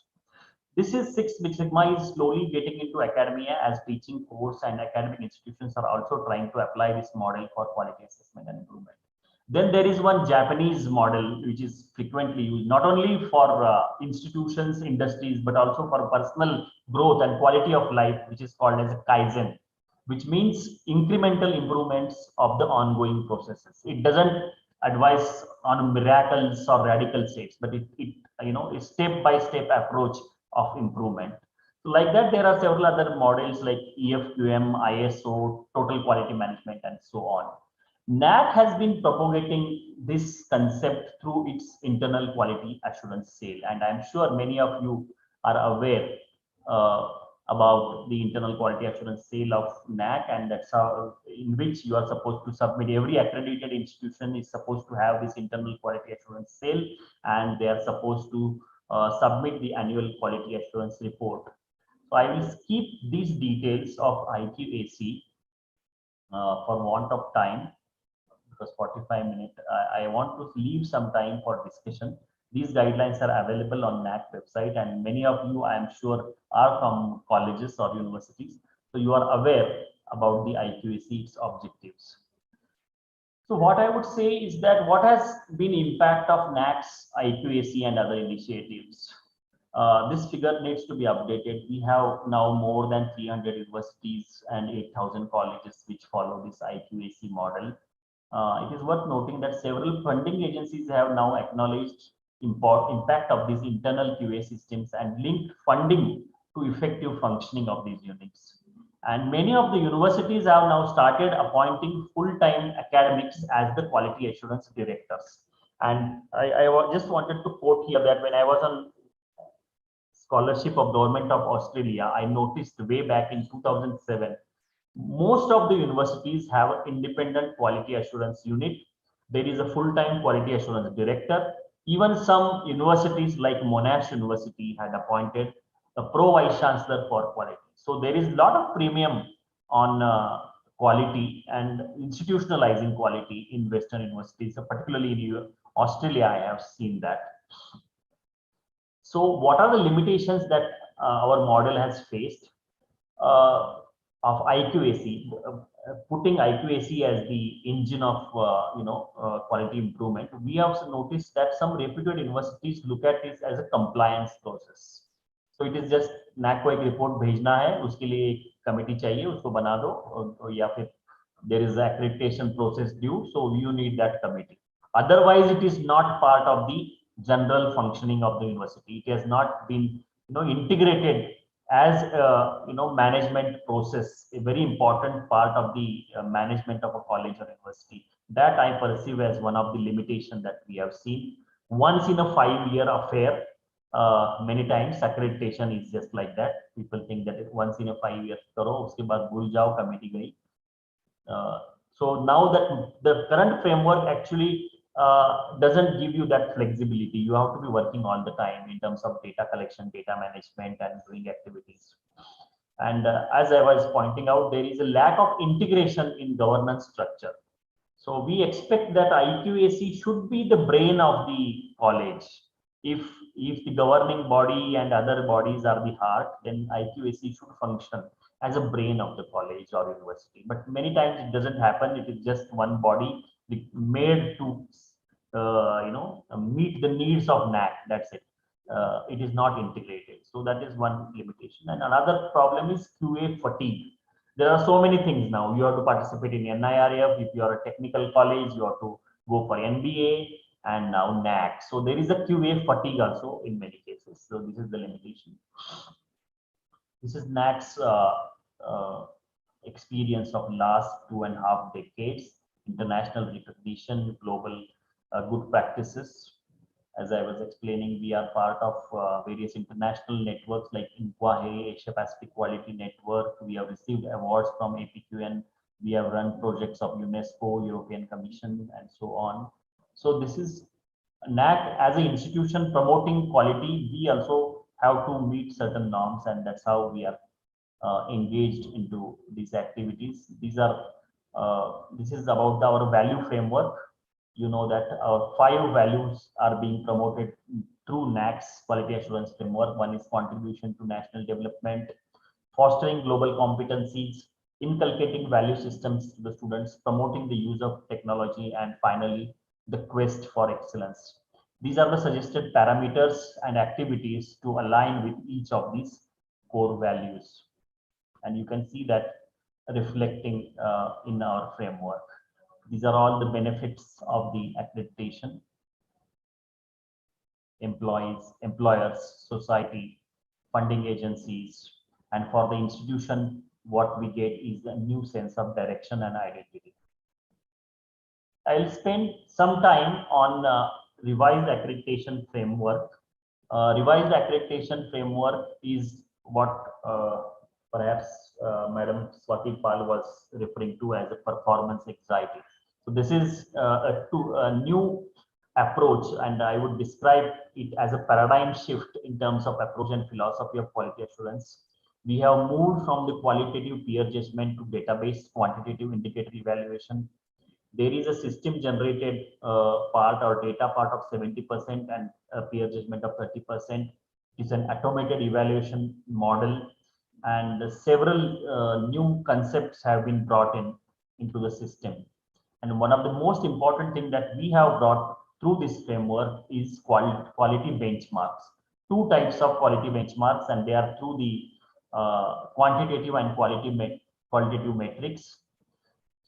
E: This is Six Sigma is slowly getting into academia as teaching course, and academic institutions are also trying to apply this model for quality assessment and improvement. Then there is one Japanese model which is frequently used not only for institutions, industries, but also for personal growth and quality of life, which is called as a Kaizen, which means incremental improvements of the ongoing processes. It doesn't advise on miracles or radical states, but it is step-by-step approach of improvement. So like that, there are several other models like EFQM, ISO, total quality management, and so on. NAAC has been propagating this concept through its internal quality assurance cell, and I'm sure many of you are aware about the internal quality assurance cell of NAAC, and that's how in which you are supposed to submit. Every accredited institution is supposed to have this internal quality assurance cell, and they are supposed to submit the annual quality assurance report. So I will skip these details of IQAC for want of time, because 45 minutes, I want to leave some time for discussion. These guidelines are available on NAAC website, and many of you, I am sure, are from colleges or universities. So you are aware about the IQAC, its objectives. So what I would say is that what has been impact of NAAC's IQAC and other initiatives? This figure needs to be updated. We have now more than 300 universities and 8,000 colleges which follow this IQAC model. It is worth noting that several funding agencies have now acknowledged impact of these internal QA systems and linked funding to effective functioning of these units. And many of the universities have now started appointing full-time academics as the quality assurance directors. And I just wanted to quote here that when I was on scholarship of Government of Australia, I noticed way back in 2007, most of the universities have an independent quality assurance unit. There is a full-time quality assurance director. Even some universities like Monash University had appointed a pro vice chancellor for quality. So there is a lot of premium on quality and institutionalizing quality in Western universities, particularly in Australia. I have seen that. So what are the limitations that our model has faced of IQAC? Putting IQAC as the engine of quality improvement, we have noticed that some reputed universities look at this as a compliance process. So it is just NAAC को एक report भेजना है, उसके लिए एक committee चाहिए, उसको बना दो, या फिर there is accreditation process due, so you need that committee. Otherwise, it is not part of the general functioning of the university. It has not been integrated as management process, a very important part of the management of a college or university. That I perceive as one of the limitations that we have seen. Once in a 5-year affair, Many times accreditation is just like that. People think that once in a 5 years karo, uske baad bhul jao, committee gayi. So now that the current framework actually doesn't give you that flexibility. You have to be working all the time in terms of data collection, data management, and doing activities. And as I was pointing out, there is a lack of integration in governance structure. So we expect that IQAC should be the brain of the college. If the governing body and other bodies are the heart, then IQAC should function as a brain of the college or university. But many times it doesn't happen. It is just one body made to meet the needs of NAAC. That's it. It is not integrated. So that is one limitation. And another problem is QA fatigue. There are so many things now. You have to participate in NIRF. If you are a technical college, you have to go for NBA and now NAAC. So there is a QA fatigue also in many cases. So this is the limitation. This is NAAC's experience of last 2.5 decades, international recognition, global good practices. As I was explaining, we are part of various international networks like INQUAHE, Asia Pacific Quality Network. We have received awards from APQN. We have run projects of UNESCO, European Commission, and so on. So this is NAAC as an institution promoting quality. We also have to meet certain norms, and that's how we are engaged into these activities. These are this is about our value framework. You know that our 5 values are being promoted through NAAC's quality assurance framework. One is contribution to national development, fostering global competencies, inculcating value systems to the students, promoting the use of technology, and finally, the quest for excellence. These are the suggested parameters and activities to align with each of these core values. And you can see that reflecting in our framework. These are all the benefits of the accreditation. Employees, employers, society, funding agencies, and for the institution, what we get is a new sense of direction and identity. I'll spend some time on revised accreditation framework. Revised accreditation framework is what perhaps Madam Swati Pal was referring to as a performance anxiety. So this is a new approach, and I would describe it as a paradigm shift in terms of approach and philosophy of quality assurance. We have moved from the qualitative peer judgment to database quantitative indicator evaluation. There is a system generated part or data part of 70% and a peer judgment of 30%. It's an automated evaluation model, and several new concepts have been brought into the system. And one of the most important things that we have brought through this framework is quality benchmarks. 2 types of quality benchmarks, and they are through the quantitative and qualitative metrics.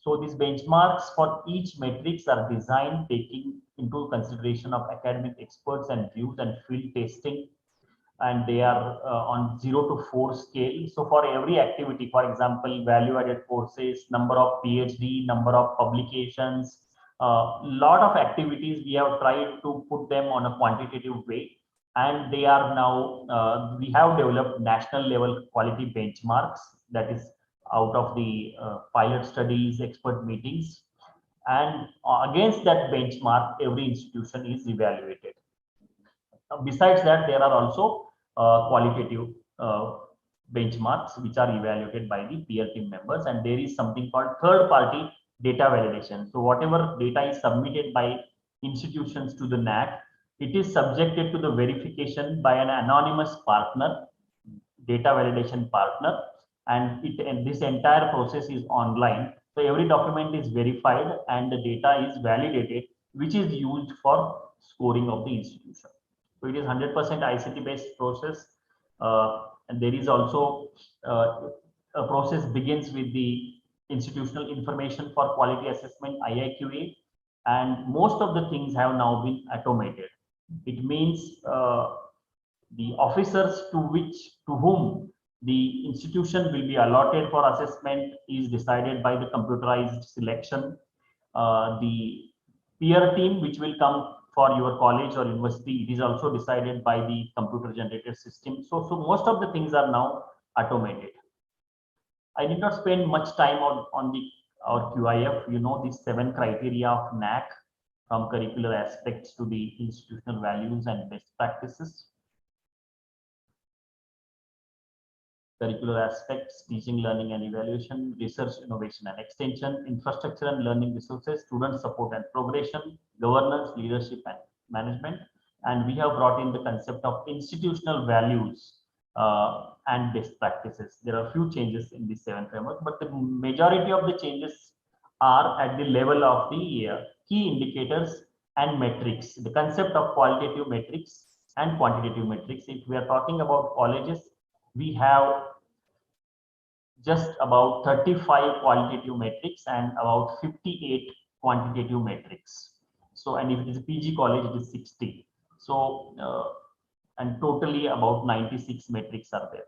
E: So these benchmarks for each metrics are designed taking into consideration of academic experts and views and field testing, and they are on 0 to 4 scale. So for every activity, for example, value-added courses, number of PhD, number of publications, lot of activities, we have tried to put them on a quantitative way, and they are now we have developed national level quality benchmarks, that is out of the pilot studies, expert meetings, and against that benchmark, every institution is evaluated. Besides that, there are also qualitative benchmarks which are evaluated by the peer team members, and there is something called third party data validation. So whatever data is submitted by institutions to the NAAC, it is subjected to the verification by an anonymous partner, data validation partner, and this entire process is online. So every document is verified and the data is validated, which is used for scoring of the institution. So it is 100% ICT based process, and there is also a process begins with the institutional information for quality assessment, IIQA, and most of the things have now been automated. It means the officers to whom the institution will be allotted for assessment is decided by the computerized selection. The peer team which will come for your college or university, it is also decided by the computer generated system. So most of the things are now automated. I did not spend much time on the our QIF. You know, these 7 criteria of NAAC, from curricular aspects to the institutional values and best practices. Curricular aspects, teaching, learning and evaluation, research, innovation and extension, infrastructure and learning resources, student support and progression, governance, leadership and management. And we have brought in the concept of institutional values and best practices. There are a few changes in this 7 framework, but the majority of the changes are at the level of the key indicators and metrics. The concept of qualitative metrics and quantitative metrics. If we are talking about colleges, we have just about 35 qualitative metrics and about 58 quantitative metrics. So, and if it is a PG college, it is 60. So, and totally about 96 metrics are there.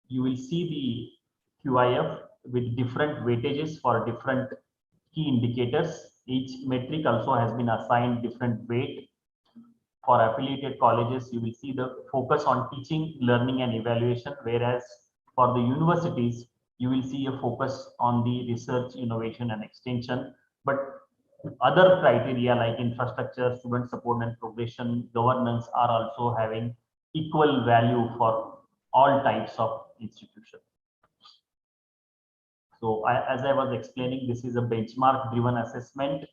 E: You will see the QIF with different weightages for different key indicators. Each metric also has been assigned different weight. For affiliated colleges, you will see the focus on teaching, learning and evaluation, whereas for the universities, you will see a focus on the research, innovation and extension. But other criteria like infrastructure, student support and progression, governance are also having equal value for all types of institution. So as I was explaining, this is a benchmark driven assessment.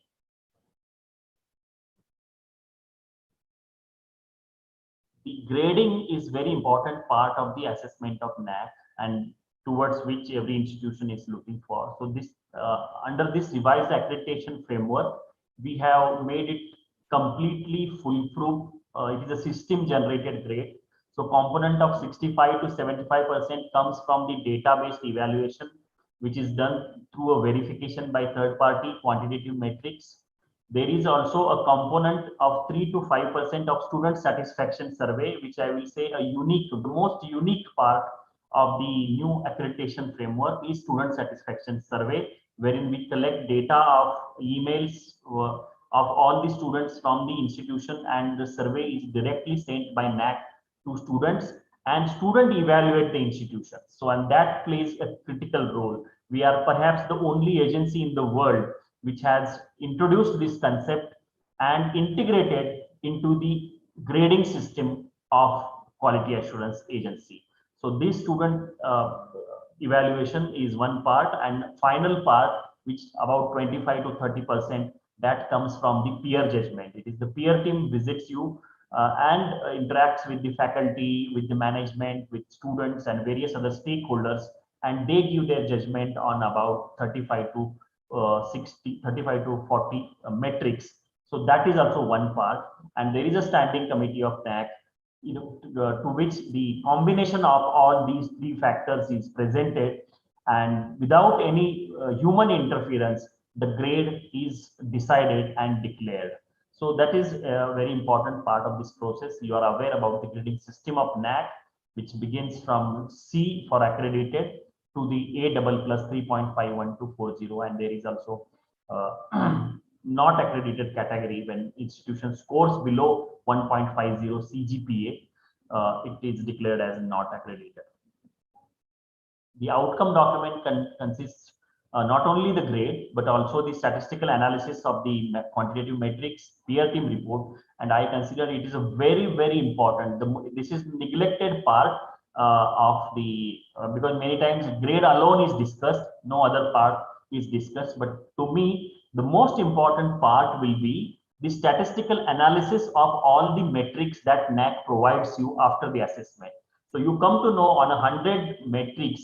E: The grading is very important part of the assessment of NAAC and towards which every institution is looking for. So this under this revised accreditation framework, we have made it completely foolproof. It is a system generated grade. So component of 65 to 75% comes from the database evaluation, which is done through a verification by third party quantitative metrics. There is also a component of 3 to 5% of student satisfaction survey, which I will say the most unique part of the new accreditation framework is student satisfaction survey, wherein we collect data of emails of all the students from the institution, and the survey is directly sent by NAAC to students, and student evaluate the institution. So, and that plays a critical role. We are perhaps the only agency in the world which has introduced this concept and integrated into the grading system of quality assurance agency. So this student evaluation is one part, and final part, which about 25 to 30%, that comes from the peer judgment. It is the peer team visits you and interacts with the faculty, with the management, with students and various other stakeholders, and they give their judgment on about 35 to 35 to 40 metrics. So that is also one part, and there is a standing committee of NAAC, to which the combination of all these 3 factors is presented, and without any human interference, the grade is decided and declared. So that is a very important part of this process. You are aware about the grading system of NAAC, which begins from C for accredited to the A++ 3.51240, and there is also not accredited category. When institution scores below 1.50 CGPA, it is declared as not accredited. The outcome document consists not only the grade, but also the statistical analysis of the quantitative metrics, peer team report, and I consider it is a very, very important. This is neglected part of the because many times grade alone is discussed, no other part is discussed. But to me, the most important part will be the statistical analysis of all the metrics that NAAC provides you after the assessment. So you come to know on 100 metrics,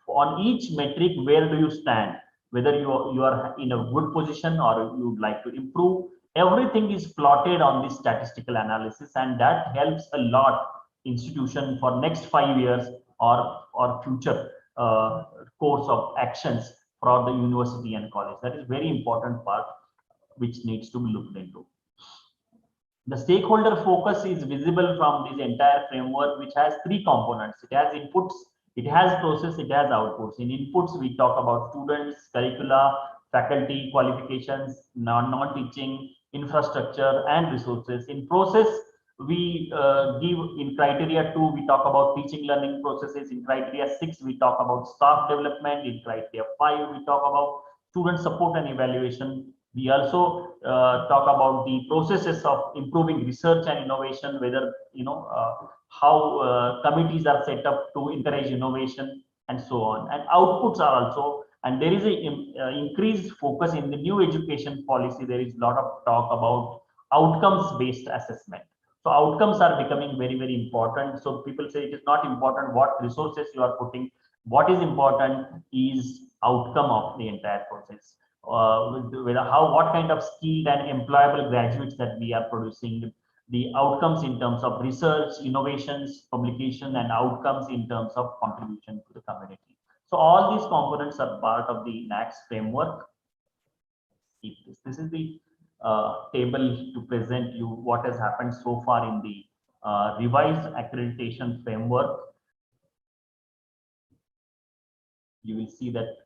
E: on each metric, where do you stand, whether you are in a good position or you would like to improve. Everything is plotted on this statistical analysis, and that helps a lot institution for next 5 years or future course of actions for the university and college. That is very important part which needs to be looked into. The stakeholder focus is visible from this entire framework, which has 3 components. It has inputs, it has process, it has outputs. In inputs, we talk about students, curricula, faculty qualifications, non-teaching, infrastructure and resources. In process, we give in criteria 2, we talk about teaching learning processes. In criteria 6, we talk about staff development. In criteria 5, we talk about student support and evaluation. We also talk about the processes of improving research and innovation, whether how committees are set up to encourage innovation and so on. And outputs are also, and there is a increased focus in the new education policy. There is a lot of talk about outcomes based assessment. So outcomes are becoming very, very important. So people say it is not important what resources you are putting. What is important is outcome of the entire process. What kind of skilled and employable graduates that we are producing, the outcomes in terms of research, innovations, publication, and outcomes in terms of contribution to the community. So all these components are part of the NAAC framework. This is the table to present you what has happened so far in the revised accreditation framework. You will see that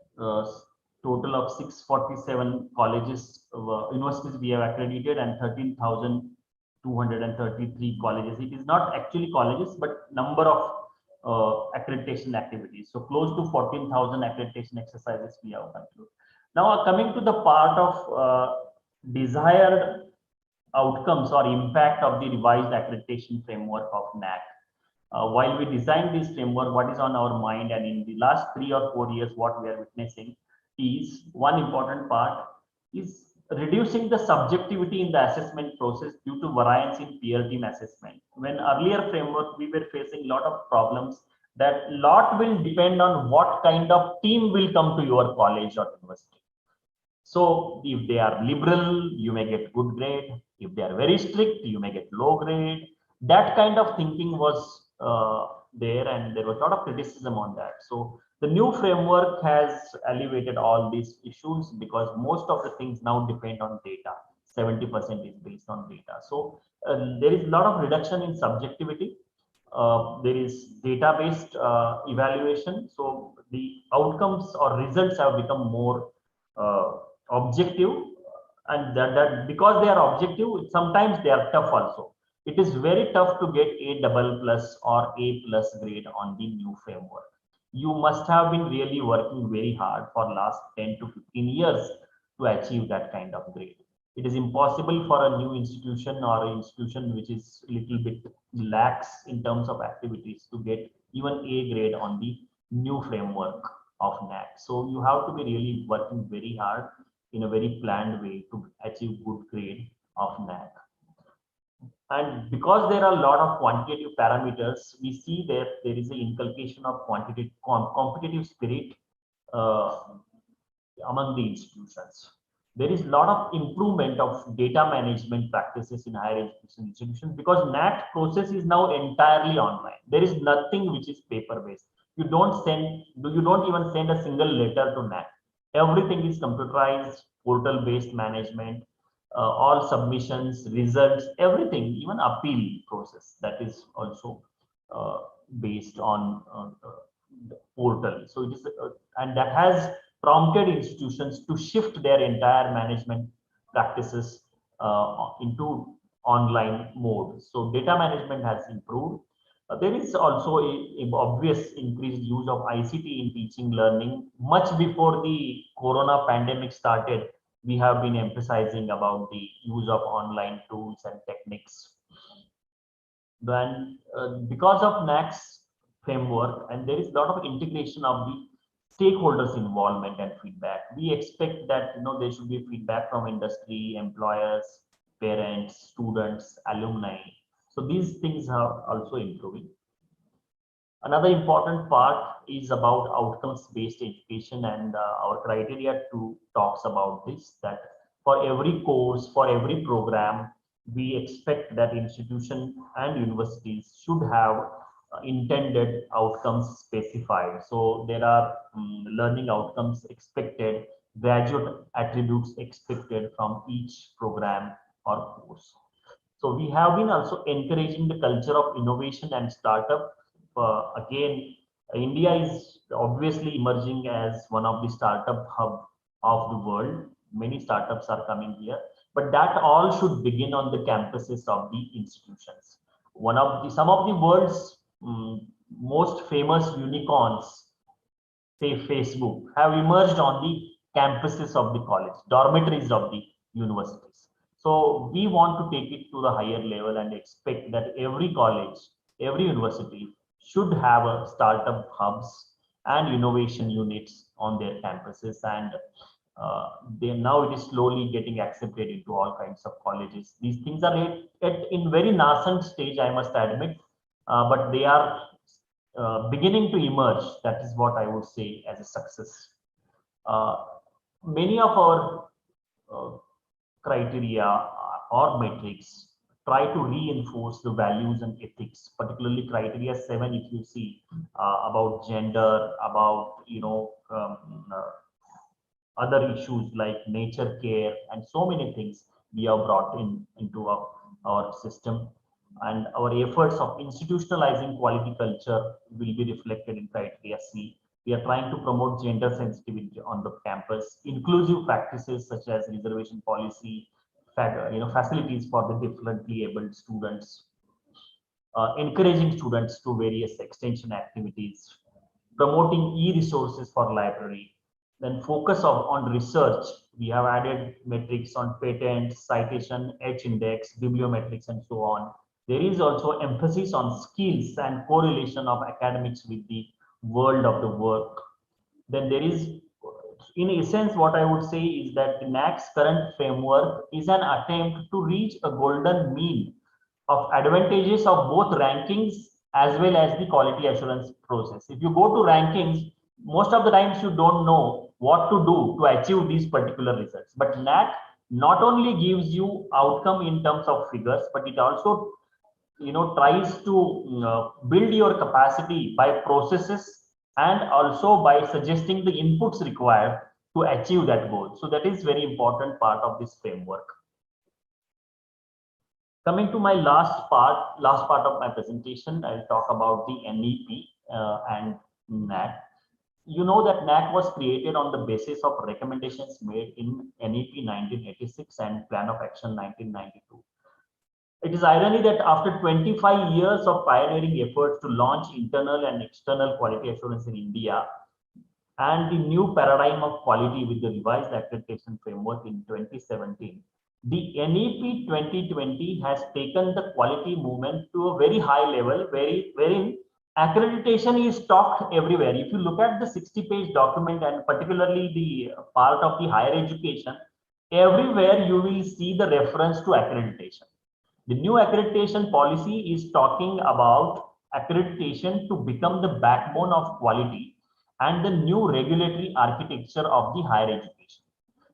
E: total of 647 colleges, universities we have accredited, and 13,233 colleges. It is not actually colleges, but number of accreditation activities. So close to 14,000 accreditation exercises we have concluded. Now coming to the part of desired outcomes or impact of the revised accreditation framework of NAAC. While we designed this framework, what is on our mind, and in the last 3 or 4 years, what we are witnessing is one important part is reducing the subjectivity in the assessment process due to variance in peer team assessment. When earlier framework, we were facing a lot of problems that lot will depend on what kind of team will come to your college or university. So if they are liberal, you may get good grade. If they are very strict, you may get low grade. That kind of thinking was there, and there was a lot of criticism on that. So the new framework has alleviated all these issues because most of the things now depend on data. 70% is based on data. So there is a lot of reduction in subjectivity. There is data-based evaluation. So the outcomes or results have become more objective, and that because they are objective, sometimes they are tough also. It is very tough to get A++ or A+ grade on the new framework. You must have been really working very hard for last 10 to 15 years to achieve that kind of grade. It is impossible for a new institution or an institution which is a little bit lax in terms of activities to get even A grade on the new framework of NAAC. So you have to be really working very hard in a very planned way to achieve good grade of NAAC. And because there are a lot of quantitative parameters, we see that there is an inculcation of competitive spirit among the institutions. There is a lot of improvement of data management practices in higher education institutions because NAAC process is now entirely online. There is nothing which is paper-based. You don't even send a single letter to NAAC. Everything is computerized, portal-based management. All submissions, results, everything, even appeal process, that is also based on the portal. So it is, and that has prompted institutions to shift their entire management practices into online mode. So data management has improved. There is also an obvious increased use of ICT in teaching learning. Much before the corona pandemic started, we have been emphasizing about the use of online tools and techniques. Then because of NAAC's framework, and there is a lot of integration of the stakeholders involvement and feedback. We expect that there should be feedback from industry, employers, parents, students, alumni. So these things are also improving. Another important part is about outcomes-based education, and our criteria 2 talks about this, that for every course, for every program, we expect that institution and universities should have intended outcomes specified. So there are learning outcomes expected, graduate attributes expected from each program or course. So we have been also encouraging the culture of innovation and startup. Again, India is obviously emerging as one of the startup hub of the world. Many startups are coming here, but that all should begin on the campuses of the institutions. Some of the world's most famous unicorns, say Facebook, have emerged on the campuses of the college, dormitories of the universities. So we want to take it to the higher level and expect that every college, every university should have a startup hubs and innovation units on their campuses. And now it is slowly getting accepted into all kinds of colleges. These things are in very nascent stage, I must admit, but they are beginning to emerge. That is what I would say as a success. Many of our criteria or metrics try to reinforce the values and ethics, particularly criteria 7, if you see, about gender, about other issues like nature care, and so many things we have brought into our system. And our efforts of institutionalizing quality culture will be reflected in criteria C. We are trying to promote gender sensitivity on the campus, inclusive practices such as reservation policy, facilities for the differently abled students, encouraging students to various extension activities, promoting e-resources for library, then focus on research. We have added metrics on patents, citation, H-index, bibliometrics, and so on. There is also emphasis on skills and correlation of academics with the world of the work. Then there is, in essence, what I would say is that the NAAC's current framework is an attempt to reach a golden mean of advantages of both rankings as well as the quality assurance process. If you go to rankings, most of the times you don't know what to do to achieve these particular results. But NAAC not only gives you outcome in terms of figures, but it also tries to build your capacity by processes and also by suggesting the inputs required to achieve that goal. So that is very important part of this framework. Coming to my last part of my presentation, I'll talk about the NEP and NAAC. You know that NAAC was created on the basis of recommendations made in NEP 1986 and Plan of Action 1992. It is irony that after 25 years of pioneering efforts to launch internal and external quality assurance in India and the new paradigm of quality with the revised accreditation framework in 2017, the NEP 2020 has taken the quality movement to a very high level, wherein accreditation is talked everywhere. If you look at the 60-page document and particularly the part of the higher education, everywhere you will see the reference to accreditation. The new accreditation policy is talking about accreditation to become the backbone of quality and the new regulatory architecture of the higher education.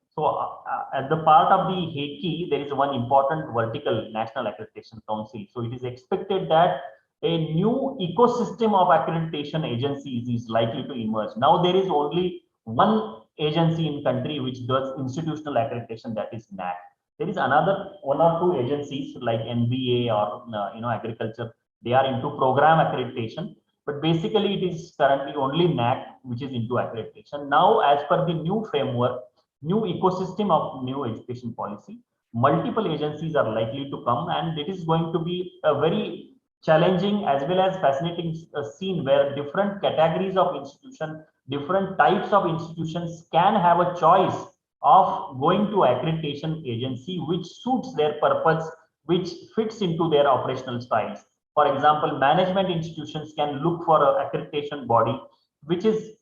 E: So at the part of the HACI, there is one important vertical, National Accreditation Council. So it is expected that a new ecosystem of accreditation agencies is likely to emerge. Now there is only one agency in country which does institutional accreditation, that is NAAC. There is another one or two agencies like NBA or agriculture. They are into program accreditation, but basically it is currently only NAAC which is into accreditation. Now, as per the new framework, new ecosystem of new education policy, multiple agencies are likely to come, and it is going to be a very challenging as well as fascinating scene where different categories of institution, different types of institutions can have a choice of going to accreditation agency which suits their purpose, which fits into their operational styles. For example, management institutions can look for an accreditation body which is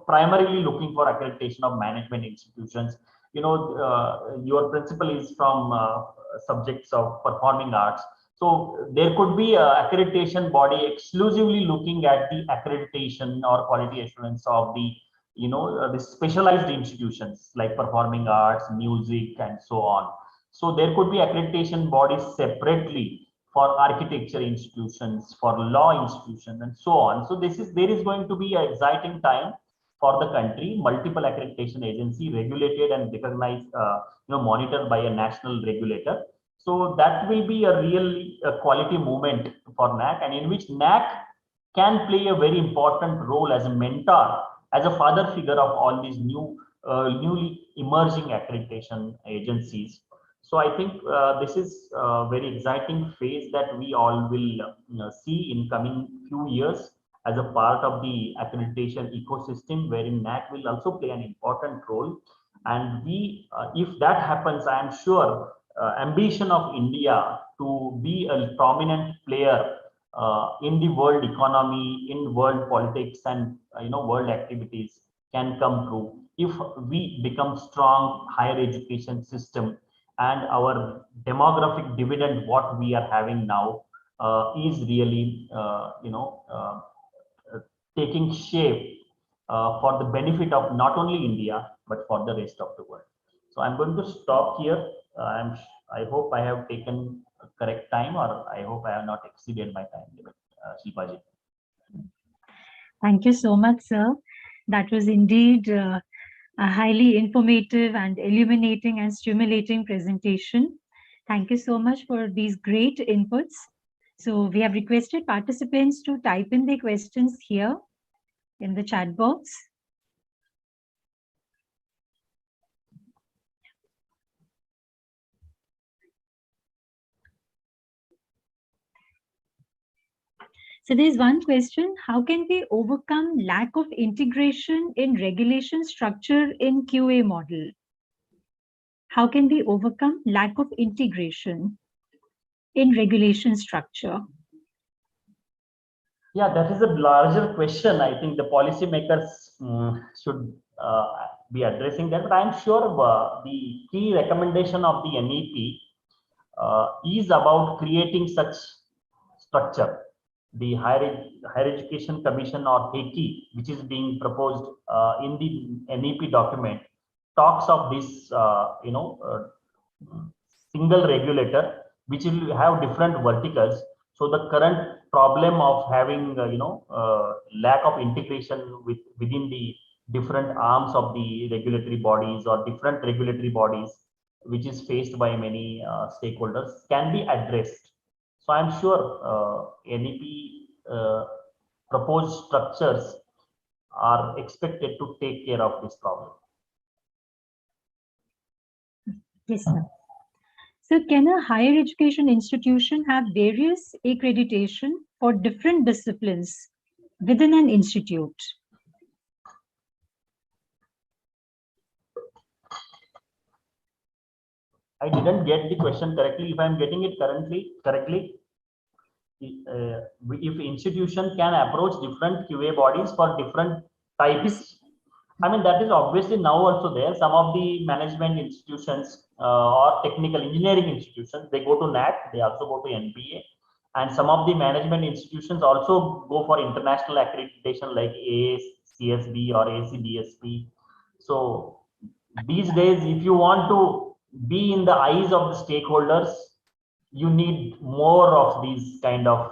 E: primarily looking for accreditation of management institutions. Your principal is from subjects of performing arts, so there could be an accreditation body exclusively looking at the accreditation or quality assurance of the the specialized institutions like performing arts, music, and so on. So there could be accreditation bodies separately for architecture institutions, for law institutions, and so on. So there is going to be an exciting time for the country. Multiple accreditation agency regulated and recognized, monitored by a national regulator. So that will be a real quality movement for NAAC, and in which NAAC can play a very important role as a mentor, as a father figure of all these new newly emerging accreditation agencies. So I think this is a very exciting phase that we all will see in coming few years as a part of the accreditation ecosystem, wherein NAAC will also play an important role. And we, if that happens, I am sure ambition of India to be a prominent player in the world economy, in world politics, and world activities can come true if we become strong higher education system, and our demographic dividend what we are having now is really taking shape for the benefit of not only India but for the rest of the world. So I'm going to stop here. I hope I have taken correct time, or I hope I have not exceeded my time limit. Shilpaji.
A: Thank you so much, sir. That was indeed a highly informative and illuminating and stimulating presentation. Thank you so much for these great inputs. So we have requested participants to type in their questions here in the chat box. So there's one question: how can we overcome lack of integration in regulation structure in QA model? How can we overcome lack of integration in regulation structure?
E: Yeah, that is a larger question. I think the policymakers should be addressing that. But I'm sure the key recommendation of the NEP is about creating such structure. The Higher Education Commission, or HECI, which is being proposed in the NEP document, talks of this single regulator which will have different verticals. So the current problem of having lack of integration within the different arms of the regulatory bodies or different regulatory bodies, which is faced by many stakeholders, can be addressed. So I'm sure NEP proposed structures are expected to take care of this problem.
A: Yes, sir. So can a higher education institution have various accreditation for different disciplines within an institute?
E: I didn't get the question correctly. If I'm getting it correctly, if institution can approach different QA bodies for different types, I mean, that is obviously now also there. Some of the management institutions or technical engineering institutions, they go to NAAC, they also go to NPA. And some of the management institutions also go for international accreditation like ACSB or ACDSP. So these days, if you want to be in the eyes of the stakeholders, you need more of these kind of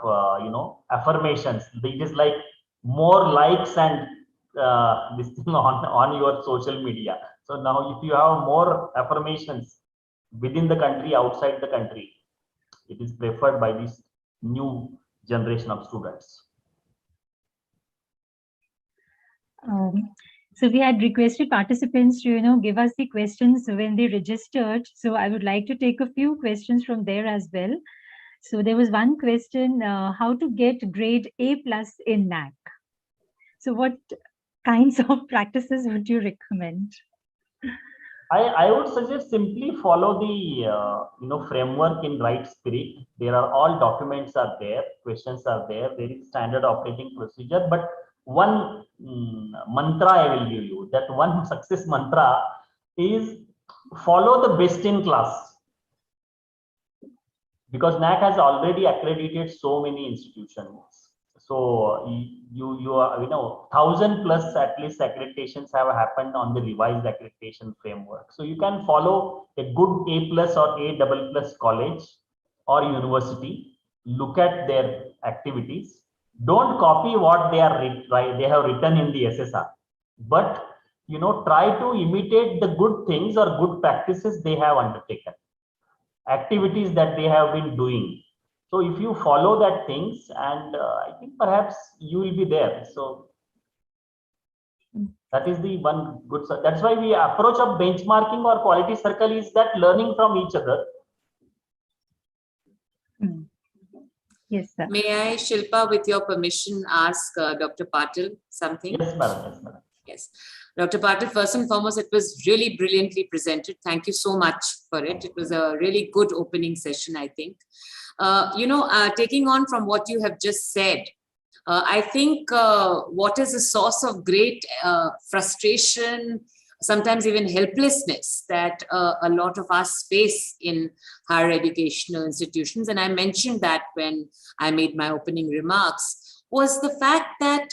E: affirmations. It is like more likes and this thing on your social media. So now if you have more affirmations within the country, outside the country, it is preferred by this new generation of students.
A: So we had requested participants to, give us the questions when they registered. So I would like to take a few questions from there as well. So there was one question, how to get grade A+ in NAAC? So what kinds of practices would you recommend?
E: I would suggest simply follow the framework in right spirit. There are all documents are there, questions are there. There is standard operating procedure, but one mantra I will give you. That one success mantra is follow the best in class, because NAAC has already accredited so many institutions. So you are 1,000+ at least accreditations have happened on the revised accreditation framework. So you can follow a good A+ or A++ college or university. Look at their activities. Don't copy what they have written in the SSR, but try to imitate the good things or good practices they have undertaken, activities that they have been doing. So if you follow that things, and I think perhaps you will be there. So That is the one good. That's why we approach of benchmarking or quality circle is that learning from each other.
A: Yes, sir.
D: May I, Shilpa, with your permission, ask Dr. Patil something?
E: Yes, madam. Yes, madam.
D: Yes. Dr. Patil, first and foremost, it was really brilliantly presented. Thank you so much for it. It was a really good opening session, I think. Taking on from what you have just said, I think what is a source of great frustration, sometimes even helplessness that a lot of us face in higher educational institutions, and I mentioned that when I made my opening remarks, was the fact that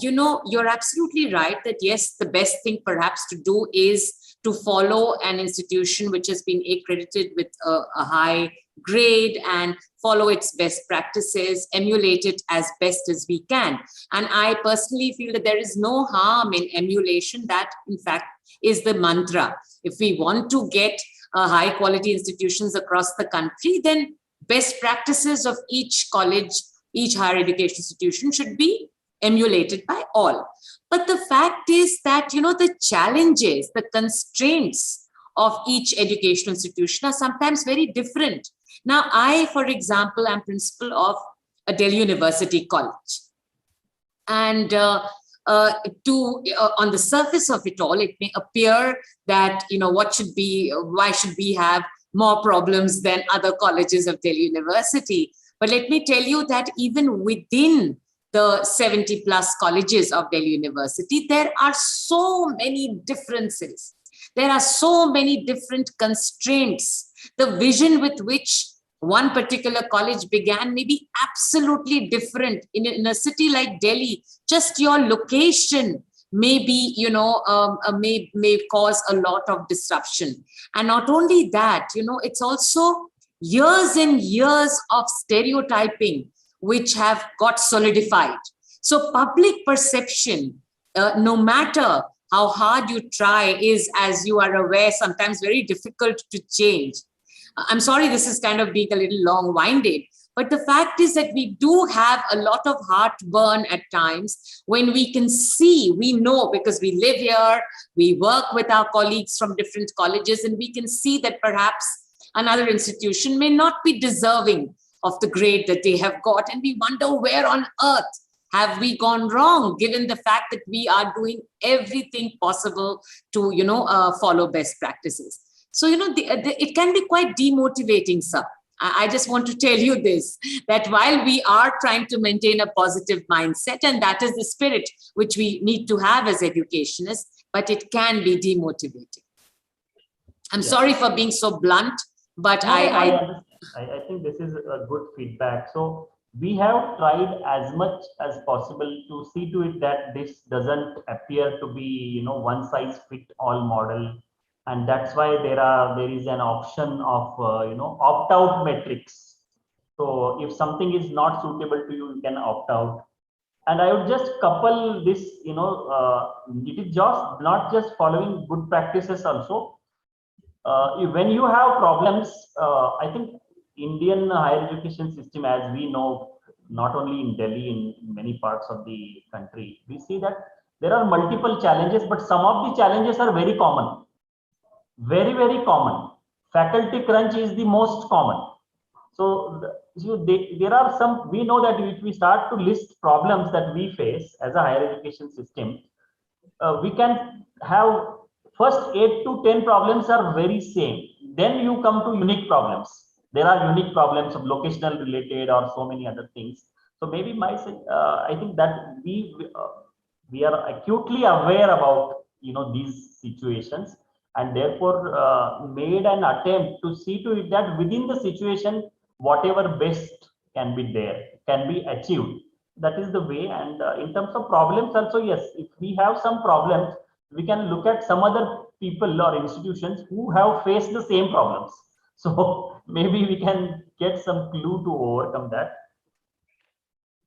D: you're absolutely right that yes, the best thing perhaps to do is to follow an institution which has been accredited with a high grade and follow its best practices, emulate it as best as we can. And I personally feel that there is no harm in emulation. That, in fact, is the mantra. If we want to get high quality institutions across the country, then best practices of each college, each higher education institution should be emulated by all. But the fact is that, the challenges, the constraints of each educational institution are sometimes very different. Now, I, for example, am principal of a Delhi University college. And on the surface of it all, it may appear that, why should we have more problems than other colleges of Delhi University? But let me tell you that even within the 70 plus colleges of Delhi University, there are so many differences. There are so many different constraints. The vision with which one particular college began may be absolutely different in a city like Delhi. Just your location may be, may cause a lot of disruption. And not only that, it's also years and years of stereotyping which have got solidified. So public perception, no matter how hard you try, is, as you are aware, sometimes very difficult to change. I'm sorry, this is kind of being a little long-winded, but the fact is that we do have a lot of heartburn at times when we can see, we know because we live here, we work with our colleagues from different colleges, and we can see that perhaps another institution may not be deserving of the grade that they have got. And we wonder, where on earth have we gone wrong, given the fact that we are doing everything possible to, follow best practices. So, it can be quite demotivating, sir. I just want to tell you this, that while we are trying to maintain a positive mindset, and that is the spirit which we need to have as educationists, but it can be demotivating. I'm sorry for being so blunt, but
E: no, I understand. I think this is a good feedback. So we have tried as much as possible to see to it that this doesn't appear to be, one size fit all model. And that's why there is an option of, opt out metrics. So if something is not suitable to you, you can opt out. And I would just couple this, it is just not just following good practices also. When you have problems, I think Indian higher education system, as we know, not only in Delhi, in many parts of the country, we see that there are multiple challenges, but some of the challenges are very common. Very, very common. Faculty crunch is the most common. So there are some, we know that if we start to list problems that we face as a higher education system, we can have first 8 to 10 problems are very same. Then you come to unique problems. There are unique problems of locational related or so many other things. So maybe I think that we are acutely aware about these situations, and therefore made an attempt to see to it that within the situation, whatever best can be there, can be achieved. That is the way. And in terms of problems also, yes, if we have some problems, we can look at some other people or institutions who have faced the same problems. So maybe we can get some clue to overcome that.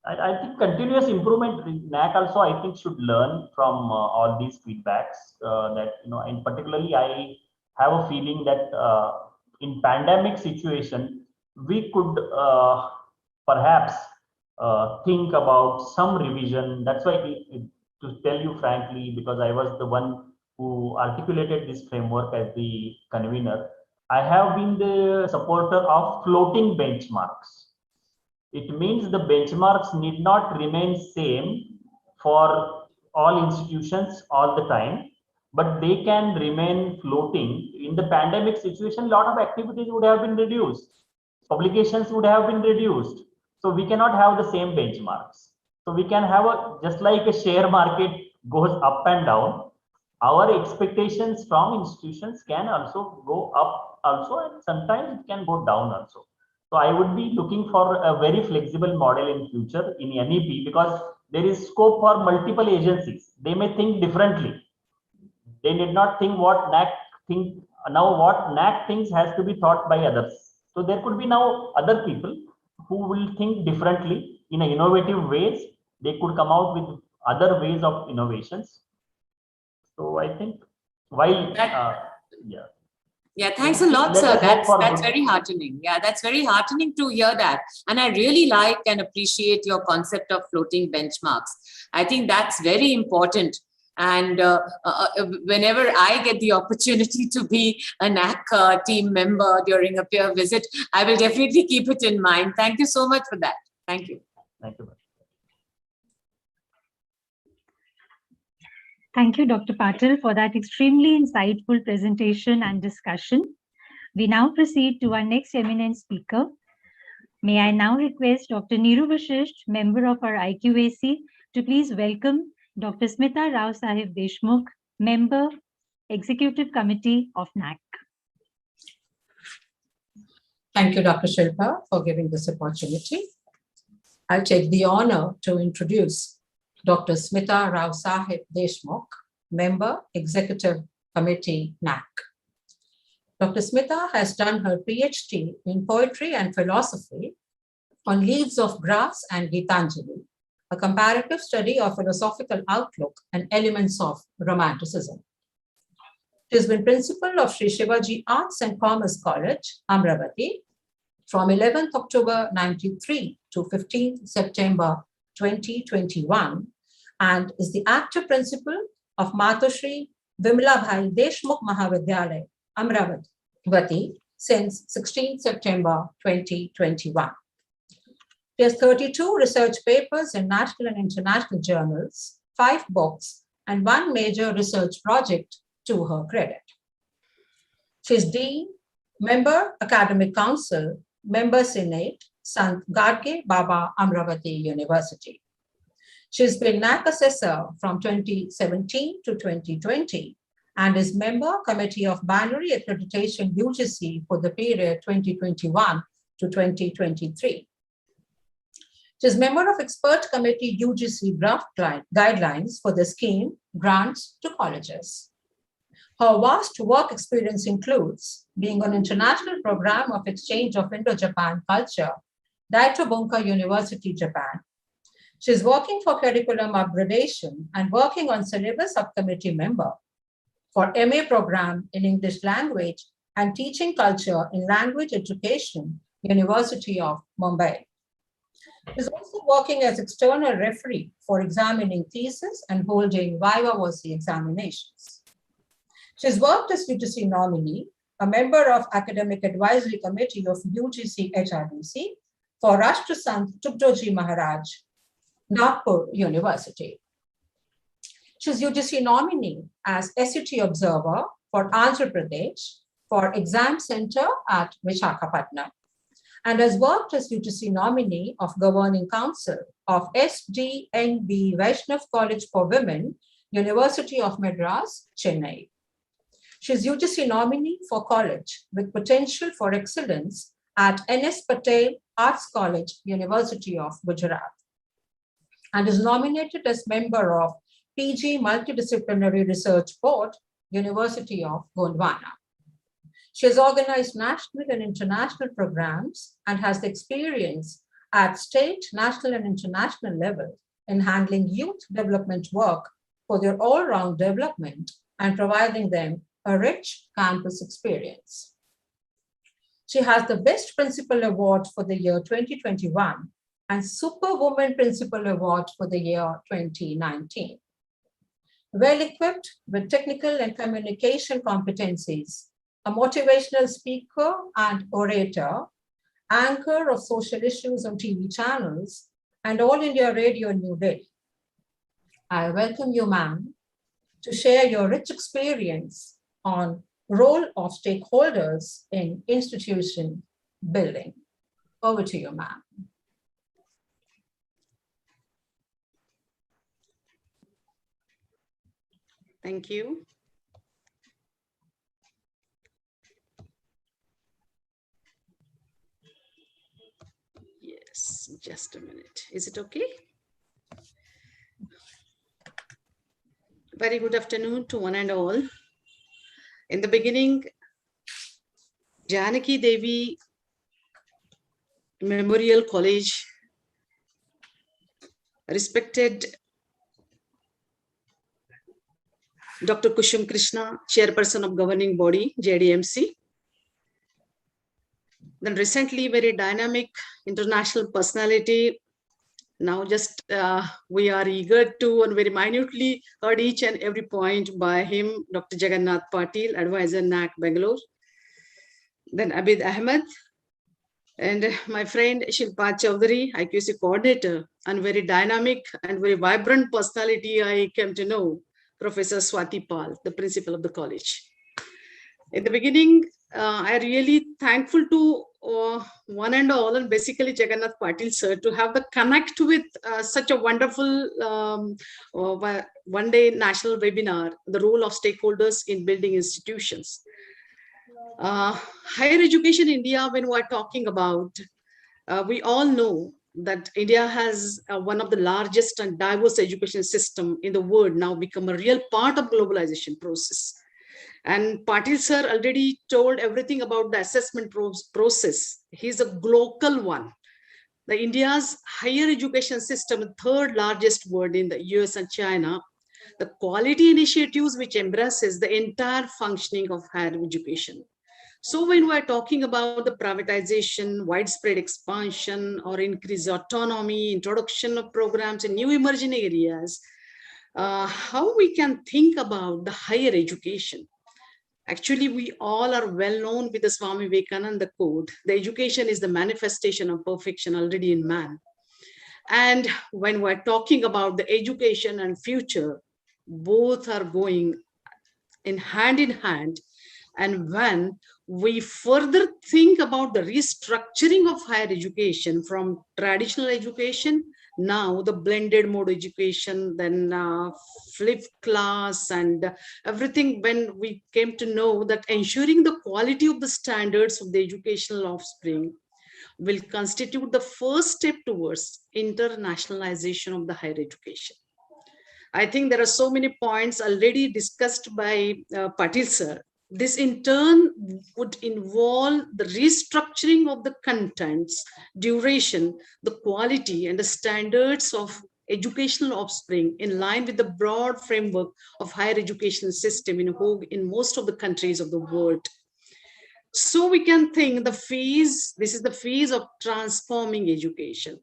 E: I think continuous improvement, NAAC also, I think, should learn from all these feedbacks that, and particularly I have a feeling that in pandemic situation, we could perhaps think about some revision. That's why to tell you frankly, because I was the one who articulated this framework as the convener, I have been the supporter of floating benchmarks. It means the benchmarks need not remain same for all institutions all the time, but they can remain floating. In the pandemic situation, a lot of activities would have been reduced, publications would have been reduced. So we cannot have the same benchmarks. So we can have just like a share market goes up and down, our expectations from institutions can also go up also, and sometimes it can go down also. So I would be looking for a very flexible model in future in NEP, because there is scope for multiple agencies. They may think differently. They did not think what NAAC think. Now what NAAC thinks has to be thought by others. So there could be now other people who will think differently in innovative ways. They could come out with other ways of innovations. So I think while yeah.
D: Yeah, thanks a lot, sir.
E: Let us hope for
D: That's
E: good.
D: very heartening. Yeah, that's very heartening to hear that. And I really like and appreciate your concept of floating benchmarks. I think that's very important. And whenever I get the opportunity to be a NAAC team member during a peer visit, I will definitely keep it in mind. Thank you so much for that. Thank you.
E: Thank you.
A: Thank you, Dr. Patil, for that extremely insightful presentation and discussion. We now proceed to our next eminent speaker. May I now request Dr. Neeru Vashisht, member of our IQAC, to please welcome Dr. Smita Rao Sahib Deshmukh, member, Executive Committee of NAAC.
I: Thank you, Dr. Shilpa, for giving this opportunity. I take the honor to introduce Dr. Smita Rao Sahib Deshmukh, member, Executive Committee, NAAC. Dr. Smita has done her PhD in poetry and philosophy on Leaves of Grass and Gitanjali, a comparative study of philosophical outlook and elements of romanticism. She has been principal of Sri Shivaji Arts and Commerce College, Amravati, from 11th October 93 to 15th September 2021, and is the active principal of Matoshri Vimlabhai Deshmukh Mahavidyalaya, Amravati, since 16th September 2021. She has 32 research papers in national and international journals, 5 books, and 1 major research project to her credit. She is Dean, Member, Academic Council, Member Senate, Sant Gadge Baba Amravati University. She has been NAAC Assessor from 2017 to 2020 and is Member, Committee of Binary Accreditation UGC for the period 2021 to 2023. She is member of Expert Committee UGC Draft Guidelines for the scheme Grants to Colleges. Her vast work experience includes being on international program of exchange of Indo-Japan culture, Daito Bunka University, Japan. She is working for curriculum upgradation and working on syllabus subcommittee member for MA program in English language and teaching culture in language education, University of Mumbai. She is also working as external referee for examining thesis and holding viva voce examinations. She has worked as UGC nominee, a member of Academic Advisory Committee of UGC HRDC for Rashtra Sant Tugdoji Maharaj, Nagpur University. She is UGC nominee as SUT observer for Andhra Pradesh for Exam Center at Visakhapatnam, and has worked as UGC nominee of Governing Council of SDNB Vaishnav College for Women, University of Madras, Chennai. She is UGC nominee for college with potential for excellence at NS Patel Arts College, University of Gujarat, and is nominated as member of PG Multidisciplinary Research Board, University of Gondwana. She has organized national and international programs and has the experience at state, national, and international level in handling youth development work for their all-round development and providing them a rich campus experience. She has the Best Principal Award for the year 2021 and Superwoman Principal Award for the year 2019. well equipped with technical and communication competencies, a motivational speaker and orator, anchor of social issues on TV channels and All India Radio New Delhi. I welcome you, ma'am, to share your rich experience on role of stakeholders in institution building. Over to you, ma'am.
J: Thank you. Yes, just a minute. Is it okay? Very good afternoon to one and all. In the beginning, Janaki Devi Memorial College, respected Dr. Kushum Krishna, Chairperson of Governing Body, JDMC. Then recently, very dynamic international personality. Now just we are eager to and very minutely heard each and every point by him, Dr. Jagannath Patil, Advisor NAAC Bangalore. Then Abid Ahmed, and my friend Shilpa Chowdhury, IQC coordinator, and very dynamic and very vibrant personality I came to know, Professor Swati Pal, the principal of the college. In the beginning, I really thankful to one and all, and basically Jagannath Patil sir, to have the connect with such a wonderful one-day national webinar, the role of stakeholders in building institutions. Higher education in India, when we're talking about, we all know that India has one of the largest and diverse education system in the world, now become a real part of globalization process. And Patil sir already told everything about the assessment process. He's a global one. The India's higher education system, the third largest world in the US and China, the quality initiatives which embraces the entire functioning of higher education. So when we're talking about the privatization, widespread expansion, or increased autonomy, introduction of programs in new emerging areas, how we can think about the higher education? Actually, we all are well known with the Swami Vivekananda quote, the education is the manifestation of perfection already in man. And when we're talking about the education and future, both are going in hand. And when we further think about the restructuring of higher education from traditional education, now the blended mode education, then flipped class and everything, when we came to know that ensuring the quality of the standards of the educational offspring will constitute the first step towards internationalization of the higher education. I think there are so many points already discussed by Patil sir. This in turn would involve the restructuring of the contents, duration, the quality and the standards of educational offspring in line with the broad framework of higher education system in most of the countries of the world. So we can think this is the phase of transforming education.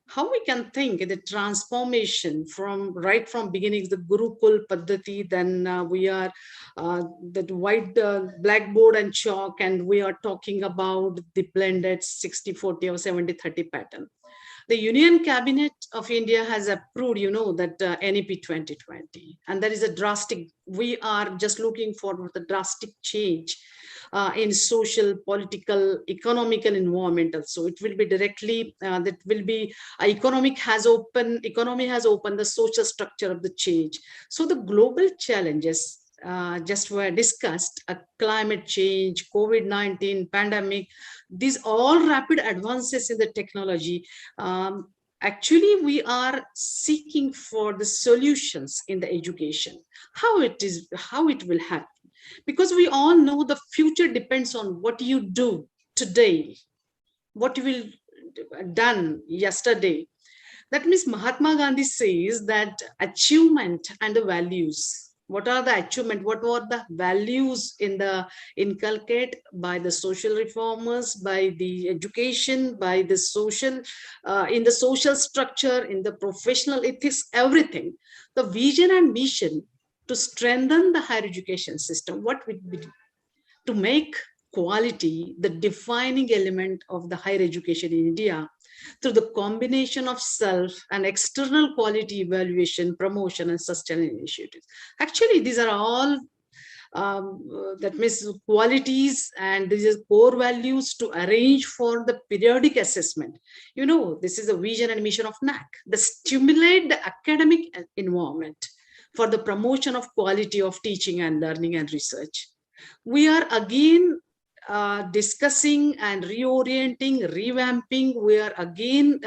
J: How we can think the transformation right from beginnings, the Gurukul Paddhati, then we are the white blackboard and chalk, and we are talking about the blended 60-40 or 70-30 pattern. The Union Cabinet of India has approved, that NEP 2020, and there is a drastic, we are just looking for the drastic change in social, political, economical, environmental. So it will be directly, that will be, economy has opened the social structure of the change. So the global challenges just were discussed, climate change, COVID-19, pandemic, these all rapid advances in the technology. Actually, we are seeking for the solutions in the education, how it will happen. Because we all know the future depends on what you do today, what you will done yesterday. That means Mahatma Gandhi says that achievement and the values What are the achievement? What were the values in the inculcate by the social reformers, by the education, by the social, in the social structure, in the professional ethics, everything. The vision and mission to strengthen the higher education system. What would be to make quality the defining element of the higher education in India through the combination of self and external quality evaluation, promotion, and sustainable initiatives. Actually, these are all that means qualities, and these are core values to arrange for the periodic assessment. You know, this is a vision and mission of NAAC, the stimulate the academic environment for the promotion of quality of teaching and learning and research. We are again discussing and reorienting, revamping. We are again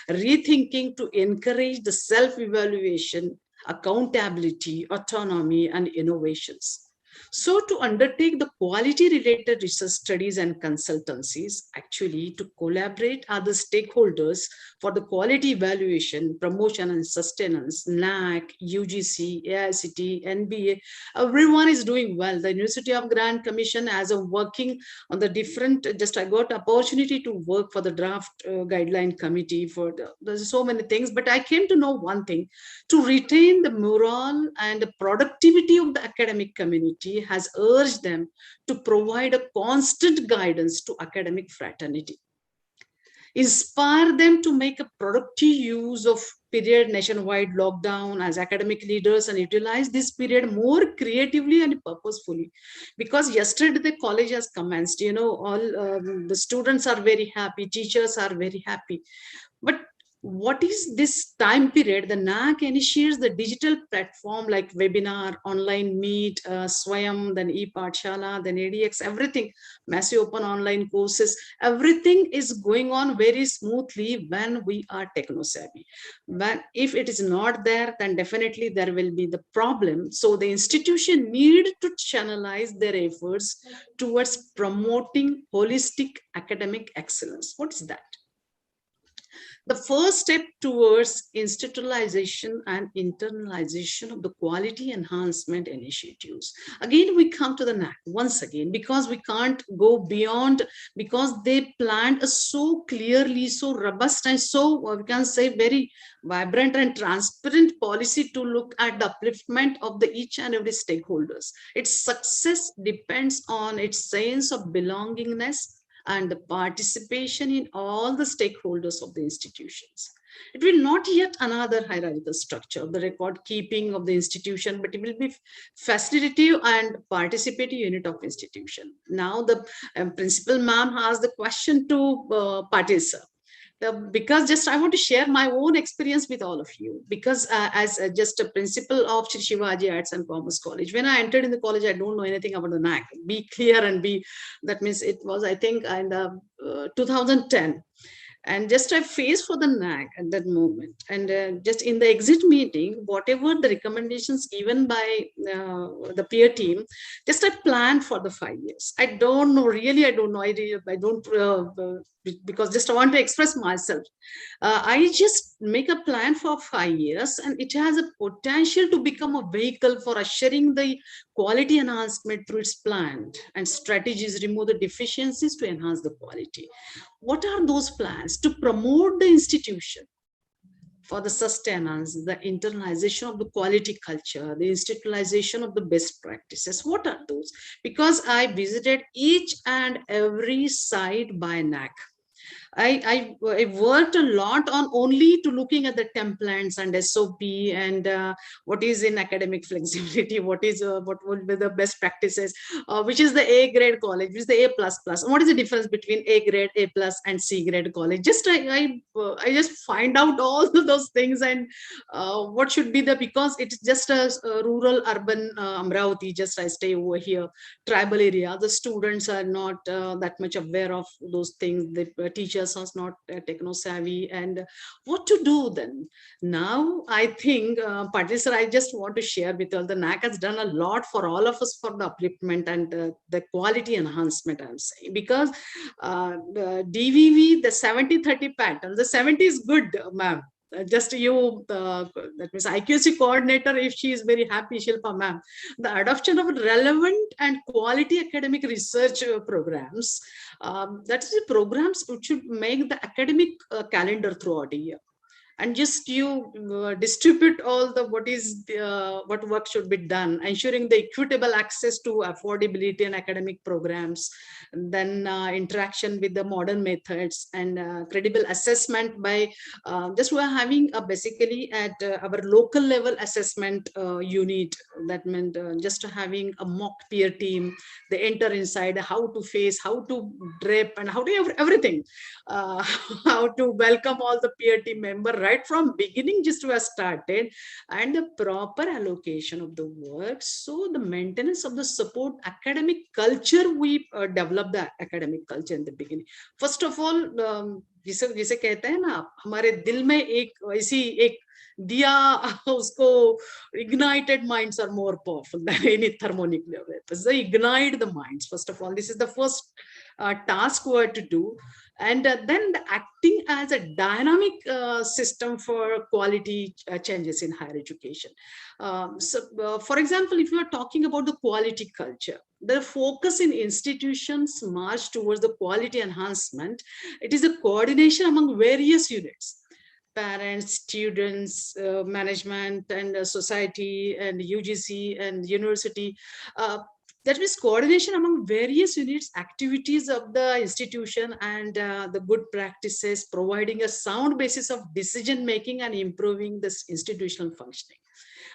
J: rethinking to encourage the self-evaluation, accountability, autonomy, and innovations. So to undertake the quality related research studies and consultancies, actually to collaborate other stakeholders for the quality evaluation, promotion and sustenance, NAAC, UGC, AICT, NBA, everyone is doing well. The University of Grand Commission, as of working on the different, just I got opportunity to work for the draft guideline committee for there's so many things, but I came to know one thing: to retain the morale and the productivity of the academic community has urged them to provide a constant guidance to academic fraternity, inspire them to make a productive use of period nationwide lockdown as academic leaders and utilize this period more creatively and purposefully. Because yesterday the college has commenced, you know, all the students are very happy, teachers are very happy. But what is this time period? The NAAC initiates the digital platform like webinar, online meet, Swayam, then e-Pathshala, then ADX, everything, massive open online courses, everything is going on very smoothly when we are techno-savvy. When if it is not there, then definitely there will be the problem. So the institution need to channelize their efforts towards promoting holistic academic excellence. What is that? The first step towards institutionalization and internalization of the quality enhancement initiatives. Again, we come to the NAAC once again, because we can't go beyond, because they planned a so clearly, so robust, and so we can say very vibrant and transparent policy to look at the upliftment of the each and every stakeholders. Its success depends on its sense of belongingness and the participation in all the stakeholders of the institutions. It will not yet another hierarchical structure of the record keeping of the institution, but it will be facilitative and participative unit of institution. Now the principal ma'am has the question to Patil sir. Because just I want to share my own experience with all of you, because as just a principal of Shri Shivaji Arts and Commerce College, when I entered in the college, I don't know anything about the NAAC. Be clear and be, that means it was, I think, in 2010. And just I faced for the NAAC at that moment. And just in the exit meeting, whatever the recommendations given by the peer team, just I planned for the 5 years. I don't know, really, I don't know. I don't, because just I want to express myself. I just make a plan for 5 years, and it has a potential to become a vehicle for assuring the quality enhancement through its plan and strategies, remove the deficiencies to enhance the quality. What are those plans? To promote the institution for the sustenance, the internalization of the quality culture, the institutionalization of the best practices. What are those? Because I visited each and every site by NAAC. I worked a lot on only to looking at the templates and SOP and what is in academic flexibility, what would be the best practices, which is the A grade college, which is the A++. What is the difference between A grade, A+, and C grade college? Just I just find out all of those things, and what should be the, because it's just a rural urban Amravati, just I stay over here, tribal area. The students are not that much aware of those things. The teachers are not techno savvy, and what to do then? Now I think Patil sir, I just want to share with you, the NAAC has done a lot for all of us for the upliftment and the quality enhancement, I'm saying, because the DVV, the 70-30 pattern, the 70 is good, ma'am. just you, that means IQC coordinator, if she is very happy, Shilpa ma'am, the adoption of relevant and quality academic research programs, that is the programs which should make the academic calendar throughout a year. And just you distribute all the what work should be done, ensuring the equitable access to affordability and academic programs, and then interaction with the modern methods, and credible assessment by just we are having basically at our local level assessment unit. That meant just having a mock peer team. They enter inside how to face, how to drape, and how to everything, how to welcome all the peer team member right from beginning, just we have started, and the proper allocation of the work. So the maintenance of the support academic culture, we develop the academic culture in the beginning. First of all, जिसे कहते हैं ना, हमारे दिल में एक ऐसी एक दिया, उसको ignited minds are more powerful than any thermonuclear weapons. They ignite the minds. First of all, this is the first task we have to do. And then the acting as a dynamic system for quality changes in higher education. For example, if you are talking about the quality culture, the focus in institutions march towards the quality enhancement. It is a coordination among various units: parents, students, management, and society, and UGC and university. That means coordination among various units, activities of the institution, and the good practices, providing a sound basis of decision making and improving this institutional functioning.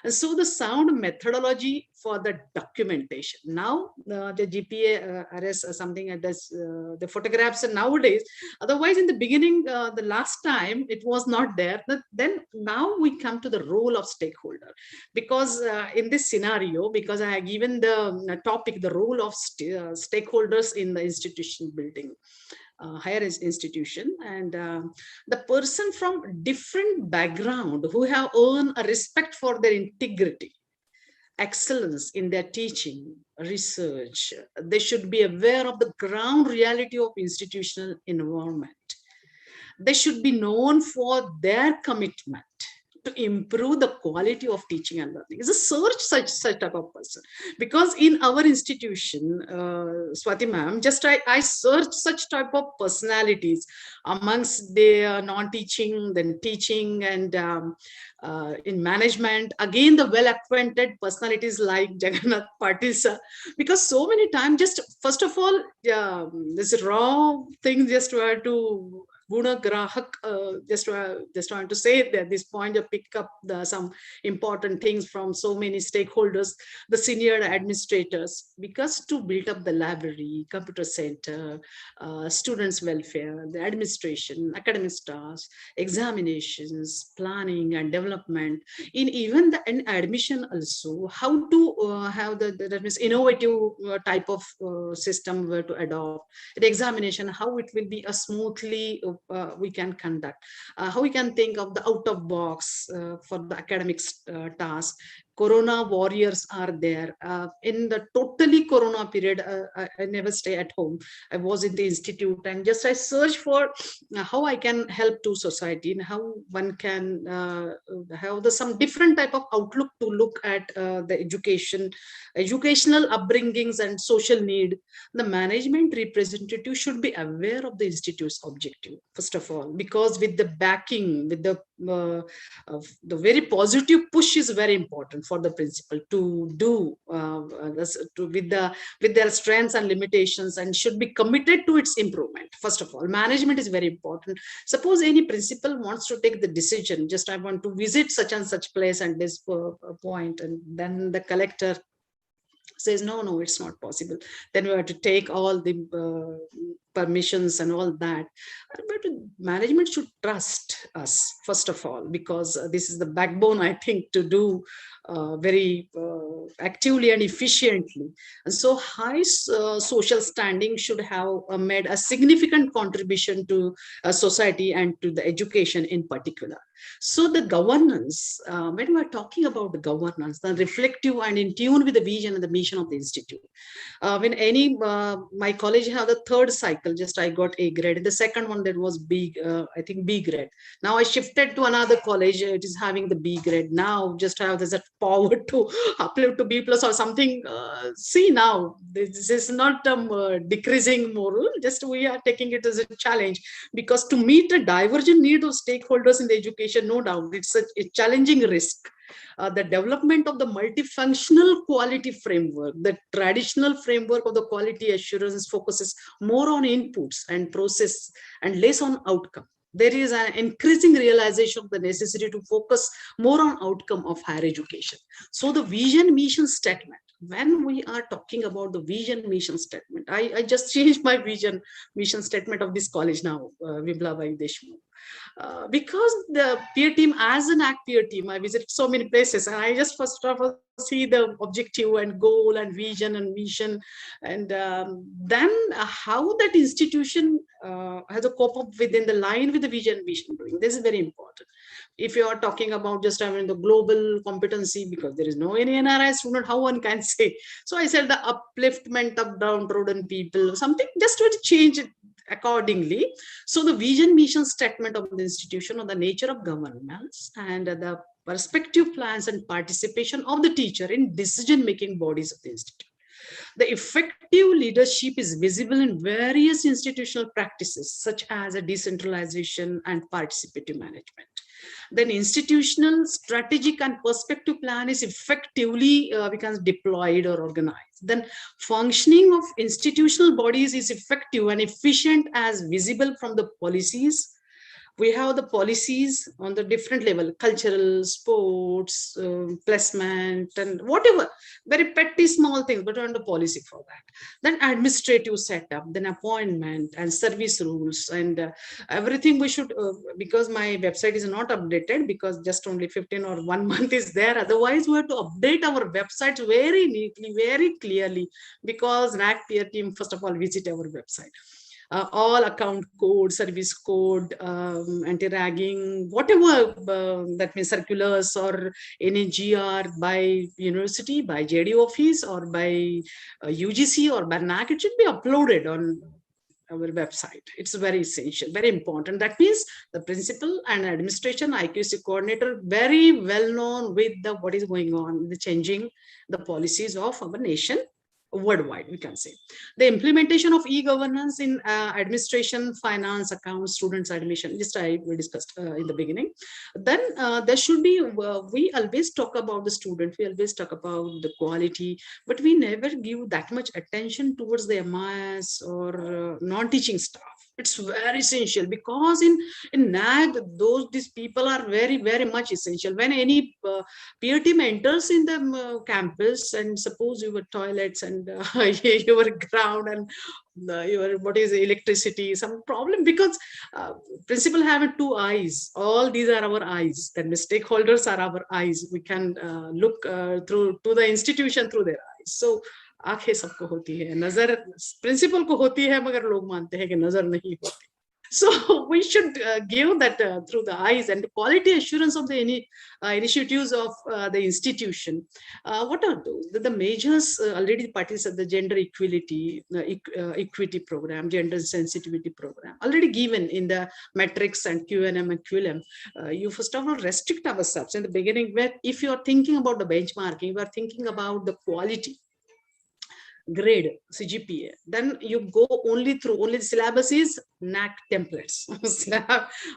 J: And so the sound methodology for the documentation. Now the GPA arrests something at this, the photographs nowadays. Otherwise, in the beginning, the last time it was not there. But then now we come to the role of stakeholder, because in this scenario, because I have given the topic, the role of stakeholders in the institution building. Higher institution, and the person from different background who have earned a respect for their integrity, excellence in their teaching, research. They should be aware of the ground reality of institutional environment. They should be known for their commitment to improve the quality of teaching and learning. It's a such type of person. Because in our institution, Swati ma'am, just I searched such type of personalities amongst the non-teaching, then teaching, and in management. Again, the well-acquainted personalities like Jagannath Patil sir. Because so many times, just first of all, this raw thing just were to Guna Grahak, just want to say that this point, pick up some important things from so many stakeholders, the senior administrators, because to build up the library, computer center, students' welfare, the administration, academic staff, examinations, planning and development, in even the admission also, how to have that means innovative type of system where to adopt, the examination, how it will be a smoothly we can conduct, how we can think of the out of box for the academics task. Corona warriors are there. In the totally Corona period, I never stay at home. I was in the institute, and just I search for how I can help to society, and how one can have some different type of outlook to look at the educational upbringings and social need. The management representative should be aware of the institute's objective, first of all, because with the backing, with the very positive push is very important for the principal to do with their strengths and limitations, and should be committed to its improvement. First of all, management is very important. Suppose any principal wants to take the decision, just I want to visit such and such place and this point, and then the collector says no, it's not possible. Then we have to take all the permissions and all that. But management should trust us, first of all, because this is the backbone, I think, to do very actively and efficiently. And so high social standing should have made a significant contribution to society and to the education in particular. So the governance, when we are talking about the governance, the reflective and in tune with the vision and the mission of the institute. When my college had the third cycle, just I got A grade. The second one that was B, I think B grade. Now I shifted to another college. It is having the B grade. Now just have this power to uplift to B plus or something. See now, this is not decreasing moral. Just we are taking it as a challenge, because to meet the divergent need of stakeholders in the education, no doubt, it's a challenging risk. The development of the multifunctional quality framework, the traditional framework of the quality assurance focuses more on inputs and process and less on outcome. There is an increasing realization of the necessity to focus more on outcome of higher education. So the vision mission statement, when we are talking about the vision mission statement, I just changed my vision mission statement of this college now, Viblabai Deshmukh. Because the peer team, as an NAAC peer team, I visit so many places, and I just first of all see the objective and goal and vision and mission, and then how that institution has a cope up within the line with the vision mission doing. This is very important. If you are talking about just having the global competency, because there is no any NRI student, how one can say. So I said the upliftment of downtrodden people, something just to change it accordingly. So the vision mission statement of the institution on the nature of governance and the perspective plans and participation of the teacher in decision-making bodies of the institute. The effective leadership is visible in various institutional practices, such as a decentralization and participative management. Then institutional, strategic, and perspective plan is effectively becomes deployed or organized. Then functioning of institutional bodies is effective and efficient as visible from the policies. We have the policies on the different level, cultural, sports, placement, and whatever, very petty small things, but on the policy for that. Then administrative setup, then appointment and service rules, and everything we should, because my website is not updated, because just only 15 or 1 month is there. Otherwise, we have to update our websites very neatly, very clearly, because NAAC peer team, first of all, visit our website. All account code, service code, anti-ragging, whatever that means circulars or any GR by university, by JD office, or by UGC or by NAAC, it should be uploaded on our website. It's very essential, very important. That means the principal and administration, IQC coordinator, very well known with the what is going on, the changing the policies of our nation worldwide, we can say. The implementation of e-governance in administration, finance, accounts, students admission, just we discussed in the beginning. Then there should be, we always talk about the student, we always talk about the quality, but we never give that much attention towards the MIS or non-teaching staff. It's very essential, because in NAAC, these people are very, very much essential. When any peer team enters in the campus, and suppose your toilets and your ground and your what is electricity, some problem, because principal have two eyes. All these are our eyes. Then the stakeholders are our eyes. We can look through to the institution through their eyes. So आंखें सबको होती है, नजर principal को होती है, मगर लोग मानते हैं कि नजर नहीं होती. So we should give that through the eyes, and the quality assurance of the initiatives of the institution. What are those? The measures already participate, the gender equality, equity program, gender sensitivity program, already given in the metrics and QNM and QLM. You first of all restrict ourselves in the beginning, where if you are thinking about the benchmarking, you are thinking about the quality, grade, CGPA, then you go only the syllabus is NAAC templates,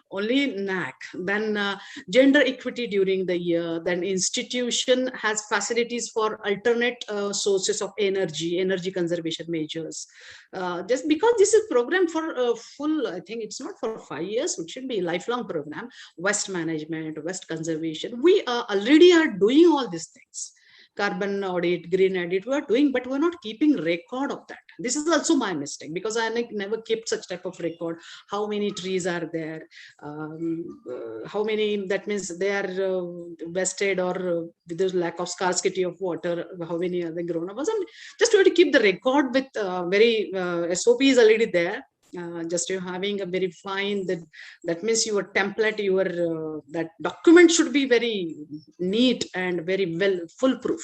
J: only NAAC. Then gender equity during the year. Then institution has facilities for alternate sources of energy conservation measures. Just because this is program for full, I think it's not for 5 years, it should be a lifelong program. Waste management, waste conservation. We already are doing all these things. Carbon audit, green audit, we are doing, but we're not keeping record of that. This is also my mistake, because I never kept such type of record. How many trees are there? How many, that means they are wasted or with the lack of scarcity of water, how many are they grown up? Just try to keep the record with very SOP is already there. Just you're having a very fine, that means your template, your that document should be very neat and very well foolproof.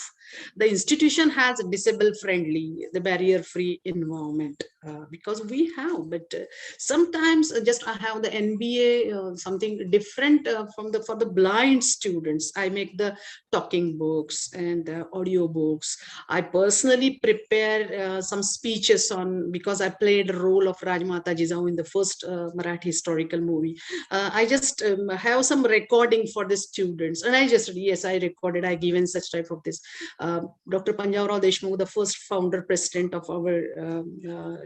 J: The institution has a disable friendly, the barrier free environment, because we have, but sometimes just I have the NBA, something different from the for the blind students. I make the talking books and audio books. I personally prepare some speeches on, because I played a role of Rajmata Jizau in the first Marathi historical movie. I just have some recording for the students, and I just, yes, I recorded, I given such type of this. Dr. Panjabrao Deshmukh, the first founder president of our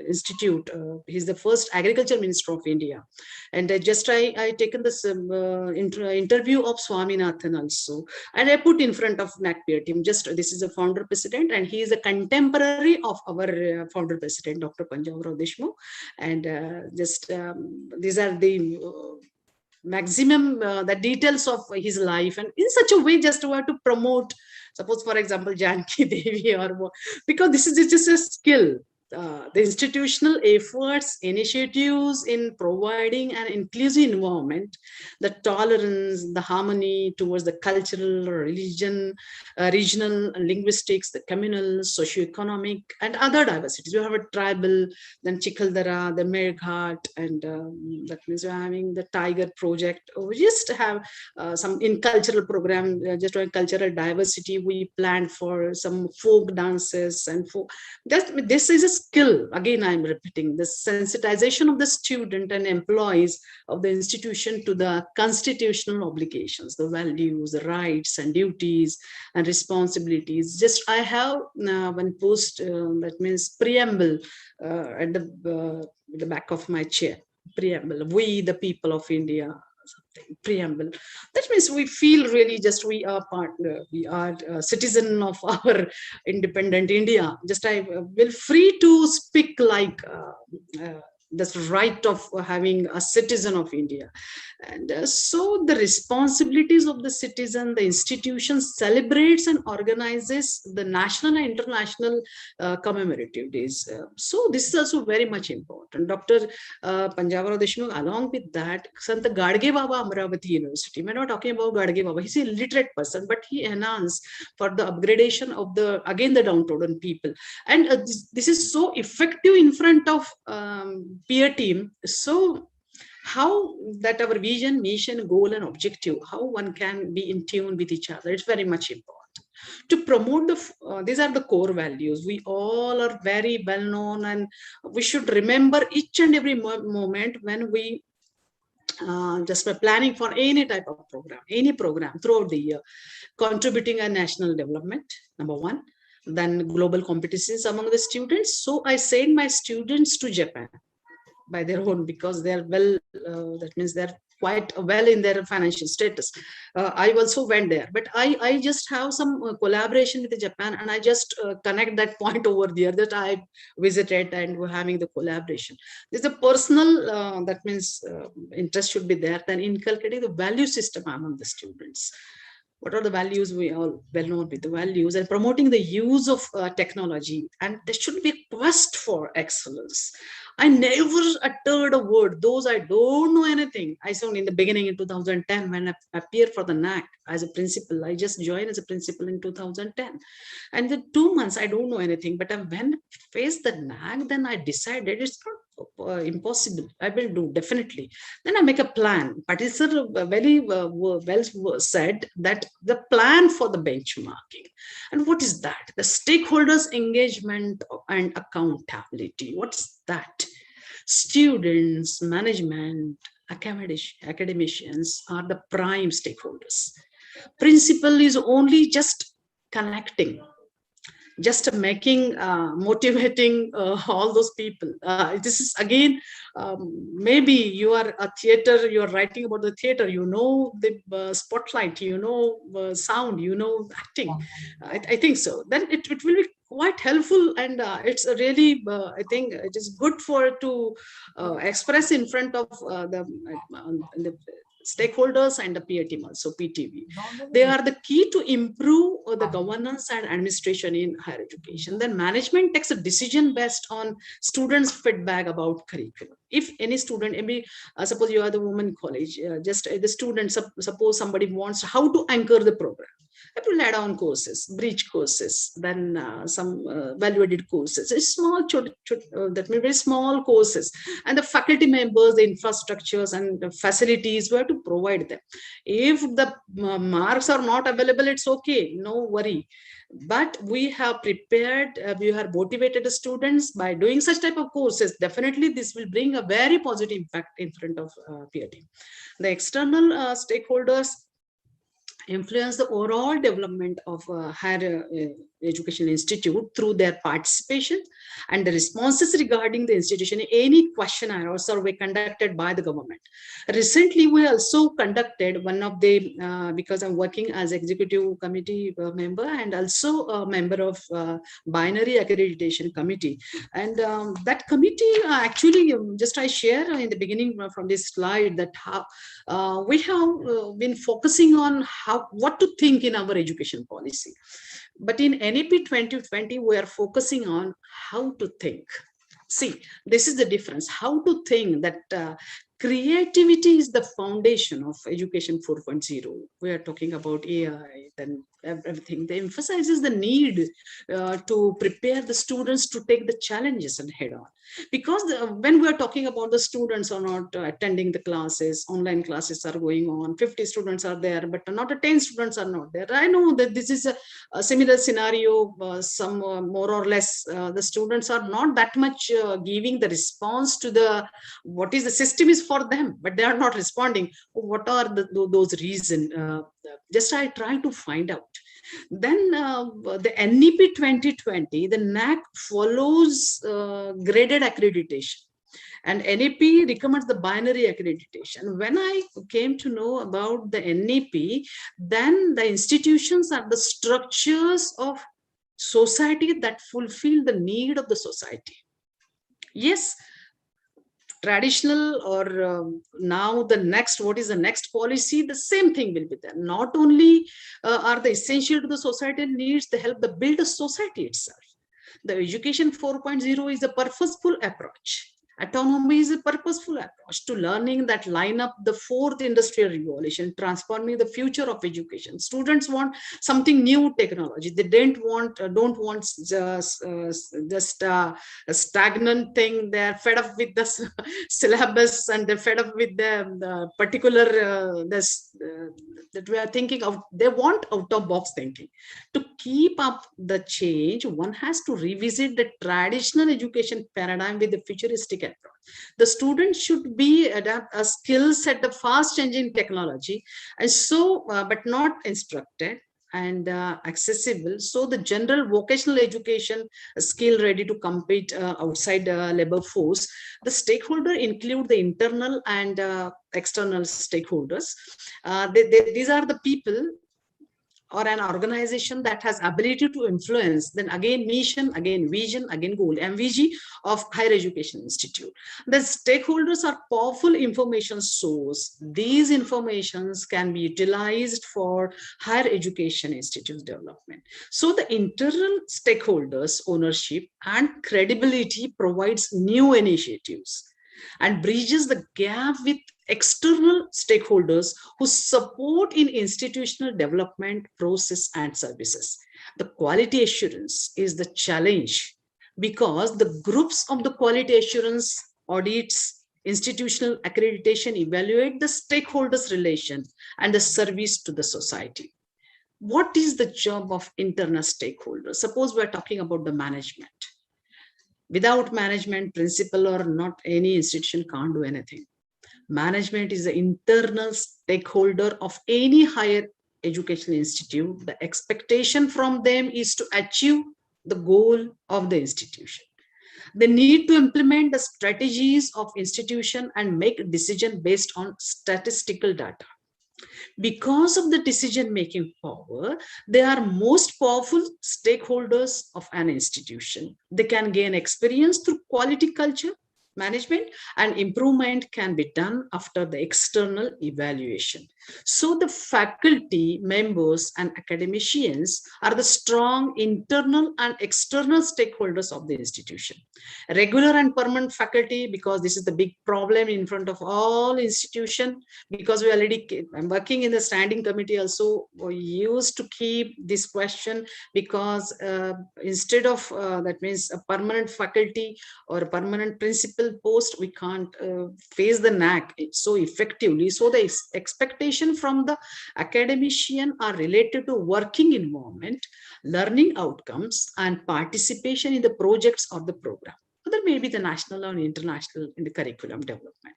J: institute, he's the first agriculture minister of India. And I taken this interview of Swaminathan also, and I put in front of NAAC peer team. Just this is a founder president, and he is a contemporary of our founder president, Dr. Panjabrao Deshmukh. And these are the maximum the details of his life, and in such a way just to promote, suppose for example Janki Devi, or because this is just a skill. The institutional efforts, initiatives in providing an inclusive environment, the tolerance, the harmony towards the cultural, religion, regional, linguistics, the communal, socioeconomic, and other diversities. You have a tribal, then Chikhaldara, the Merghat, and that means you're having the Tiger Project. We just have some in cultural program, just on cultural diversity. We planned for some folk dances and folk. This is a skill. Again, I'm repeating, the sensitization of the student and employees of the institution to the constitutional obligations, the values, the rights and duties and responsibilities. Just I have one post, that means preamble at the back of my chair. Preamble, we the people of India. Preamble. That means we feel really just we are partner, we are a citizen of our independent India. Just I will free to speak like this right of having a citizen of India. And so the responsibilities of the citizen, the institution celebrates and organizes the national and international commemorative days. So this is also very much important. Dr. Panjabrao Deshmukh, along with that, Sant Gadge Baba Amravati University, we're not talking about Gadge Baba, he's a literate person, but he enhanced for the upgradation of the, again, the downtrodden people. And this is so effective in front of peer team. So how that our vision, mission, goal and objective, how one can be in tune with each other, it's very much important. To promote the, these are the core values. We all are very well known, and we should remember each and every moment when we just by planning for any type of program, any program throughout the year, contributing a national development, number one, then global competitions among the students. So I send my students to Japan by their own, because they're well, that means they're quite well in their financial status. I also went there, but I just have some collaboration with Japan, and I just connect that point over there that I visited and we're having the collaboration. There's a personal, that means interest should be there, then inculcating the value system among the students. What are the values? We all well known with the values, and promoting the use of technology, and there should be a quest for excellence. I never uttered a word, those I don't know anything. I saw in the beginning in 2010 when I appeared for the NAAC as a principal. I just joined as a principal in 2010. And the 2 months I don't know anything, but when I faced the NAAC, then I decided it's not impossible. I will do definitely. Then I make a plan. But it's very well said that the plan for the benchmarking. And what is that? The stakeholders engagement and accountability. What's that? Students, management, academicians are the prime stakeholders. Principal is only just connecting, just making, motivating all those people. This is again, maybe you are a theater, you are writing about the theater, you know the spotlight, you know sound, you know acting. I think so. Then it will be quite helpful, and it's a really, I think it is good for to express in front of the stakeholders and the peer team also, PTV. They are the key to improve the governance and administration in higher education. Then management takes a decision based on students' feedback about curriculum. If any student, maybe suppose you are the women college, just the student, suppose somebody wants how to anchor the program. I will add on courses, bridge courses, then some value-added courses. It's small, that means very small courses. And the faculty members, the infrastructures and the facilities, we have to provide them. If the marks are not available, it's okay, no worry. But we have prepared, we have motivated the students by doing such type of courses. Definitely, this will bring a very positive impact in front of peer team. The external stakeholders influence the overall development of higher education institute through their participation and the responses regarding the institution, any questionnaire or survey conducted by the government. Recently, we also conducted one of the, because I'm working as executive committee member and also a member of binary accreditation committee. And that committee actually, just I share in the beginning from this slide that how we have been focusing on what to think in our education policy. But in NAP 2020, we are focusing on how to think. See, this is the difference. How to think that creativity is the foundation of education 4.0. We are talking about AI and everything. They emphasizes the need to prepare the students to take the challenges and head on. Because when we are talking about the students are not attending the classes, online classes are going on, 50 students are there, but not 10 students are not there. I know that this is a similar scenario, some more or less, the students are not that much giving the response to the, what is the system is for them, but they are not responding. What are those reasons? Just I try to find out. Then the NAP 2020, the NAAC follows graded accreditation. And NAP recommends the binary accreditation. When I came to know about the NAP, then the institutions are the structures of society that fulfill the need of the society. Yes, traditional or now the next, what is the next policy, the same thing will be there. Not only are they essential to the societal needs, they help to build a society itself. The education 4.0 is a purposeful approach. Autonomy is a purposeful approach to learning that line up the fourth industrial revolution, transforming the future of education. Students want something new technology. They don't want just a stagnant thing. They're fed up with the syllabus and they're fed up with the particular that we are thinking of. They want out-of-box thinking. To keep up the change, one has to revisit the traditional education paradigm with the futuristic approach. The student should be adapt a skill set, the fast changing technology, and so but not instructed and accessible. So the general vocational education skill ready to compete outside labor force. The stakeholder include the internal and external stakeholders. These are the people or an organization that has ability to influence, then again mission, again vision, again goal, MVG of higher education institute. The stakeholders are powerful information source. These informations can be utilized for higher education institute development. So the internal stakeholders ownership and credibility provides new initiatives and bridges the gap with external stakeholders who support in institutional development process and services. The quality assurance is the challenge because the groups of the quality assurance audits, institutional accreditation evaluate the stakeholders' relation and the service to the society. What is the job of internal stakeholders? Suppose we're talking about the management. Without management, principal or not, any institution can't do anything. Management is the internal stakeholder of any higher educational institute. The expectation from them is to achieve the goal of the institution. They need to implement the strategies of institution and make a decision based on statistical data. Because of the decision-making power, they are most powerful stakeholders of an institution. They can gain experience through quality culture, management, and improvement can be done after the external evaluation. So the faculty members and academicians are the strong internal and external stakeholders of the institution. Regular and permanent faculty, because this is the big problem in front of all institutions, because we already, I'm working in the standing committee also, we used to keep this question, because instead of that means a permanent faculty or a permanent principal post, we can't face the NAAC so effectively. So the expectation from the academician are related to working environment, learning outcomes, and participation in the projects or the program. There may be the national and international in the curriculum development.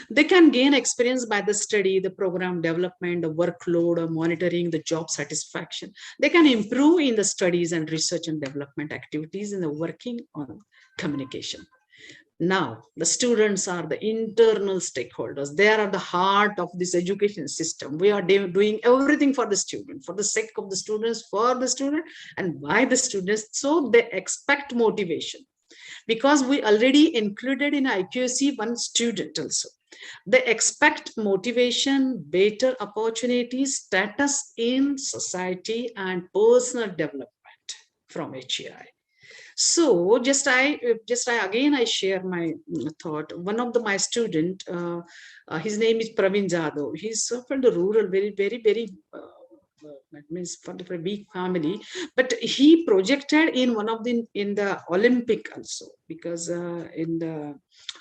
J: They can gain experience by the study, the program development, the workload, or monitoring, the job satisfaction. They can improve in the studies and research and development activities in the working on communication. Now, the students are the internal stakeholders. They are at the heart of this education system. We are doing everything for the student, for the sake of the students, for the student, and by the students. So they expect motivation, because we already included in IQAC one student also. They expect motivation, better opportunities, status in society, and personal development from HEI. So just I again I share my thought. One of my student, his name is Praveen Jadhav. He's from the rural, very that means for the weak family, but he projected in one of the in the Olympic also, because in the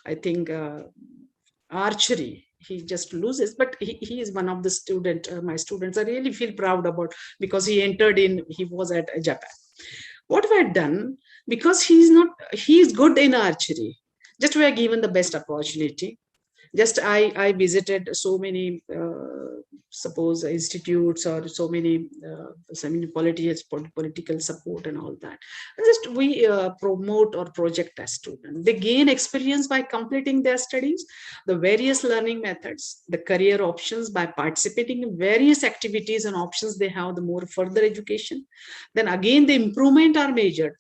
J: I think archery he just loses, but he is one of the student. My students I really feel proud about, because he was at Japan. What we had done, because he is good in archery, just we are given the best opportunity. Just I visited so many suppose institutes or so many political support and all that. And just we promote or project as students. They gain experience by completing their studies, the various learning methods, the career options by participating in various activities and options they have, the more further education. Then again, the improvement are measured.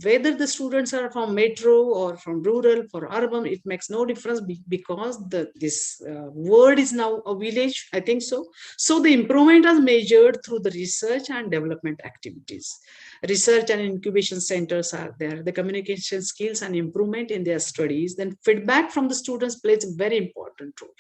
J: Whether the students are from metro or from rural, for urban, it makes no difference, because this world is now a village, I think so. So the improvement is measured through the research and development activities. Research and incubation centers are there, the communication skills and improvement in their studies. Then feedback from the students plays a very important role.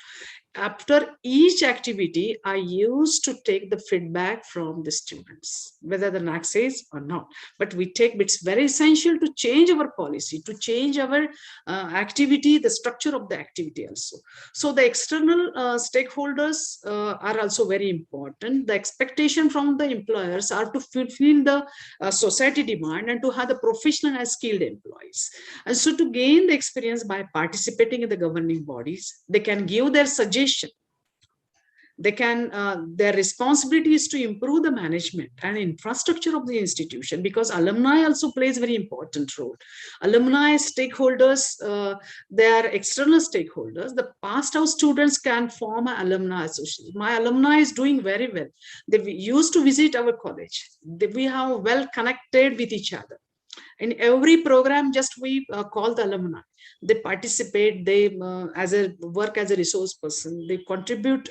J: After each activity, I used to take the feedback from the students, whether the NAAC says or not. But we take, it's very essential to change our policy, to change our activity, the structure of the activity also. So the external stakeholders are also very important. The expectation from the employers are to fulfill the society demand and to have the professional and skilled employees. And so to gain the experience by participating in the governing bodies, they can give their suggestions. They can, their responsibility is to improve the management and infrastructure of the institution, because alumni also plays a very important role. Alumni stakeholders, they are external stakeholders. The passed out students can form an alumni association. My alumni is doing very well. They used to visit our college. We have well connected with each other. In every program, just we call the alumni. They participate, they work as a resource person, they contribute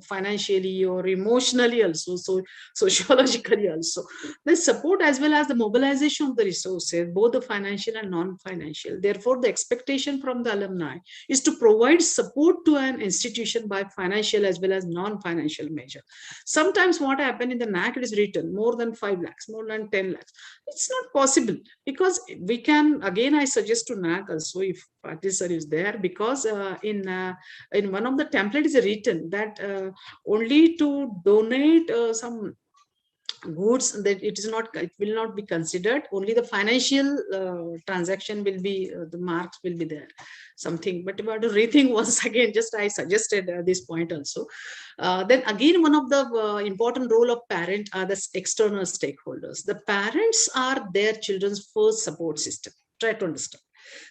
J: financially or emotionally also, so sociologically also. They support as well as the mobilization of the resources, both the financial and non-financial. Therefore, the expectation from the alumni is to provide support to an institution by financial as well as non-financial measure. Sometimes what happened in the NAAC, it is written more than 5 lakhs, more than 10 lakhs. It's not possible, because we can, again, I suggest to NAAC also, if Patil sir is there, because in one of the templates is written that only to donate some goods, that it will not be considered. Only the financial transaction will be, the marks will be there, something. But if I have to rethink once again, just I suggested this point also. Then again, one of the important role of parent are the external stakeholders. The parents are their children's first support system. Try to understand.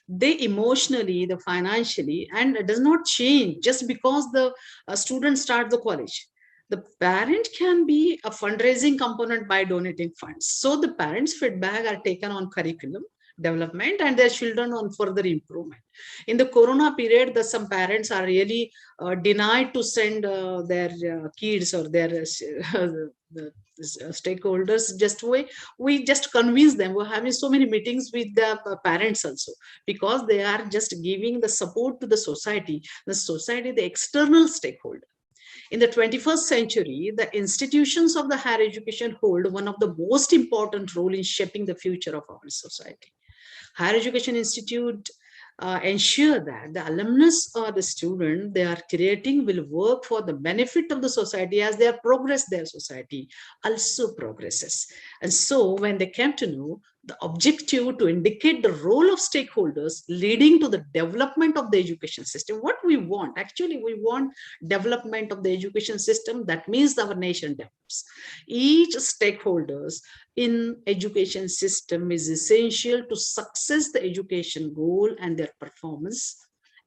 J: They emotionally, the financially, and it does not change just because the student starts the college. The parent can be a fundraising component by donating funds. So the parents' feedback are taken on curriculum, development and their children on further improvement. In the corona period, some parents are really denied to send their kids or their the stakeholders. Just we just convince them. We're having so many meetings with the parents also, because they are just giving the support to the society, the external stakeholder. In the 21st century, the institutions of the higher education hold one of the most important role in shaping the future of our society. Higher education institute ensure that the alumnus or the student they are creating will work for the benefit of the society. As they progress, their society also progresses. And so when they came to know the objective to indicate the role of stakeholders leading to the development of the education system, what we want, actually we want development of the education system. That means our nation develops. Each stakeholders in education system is essential to success the education goal and their performance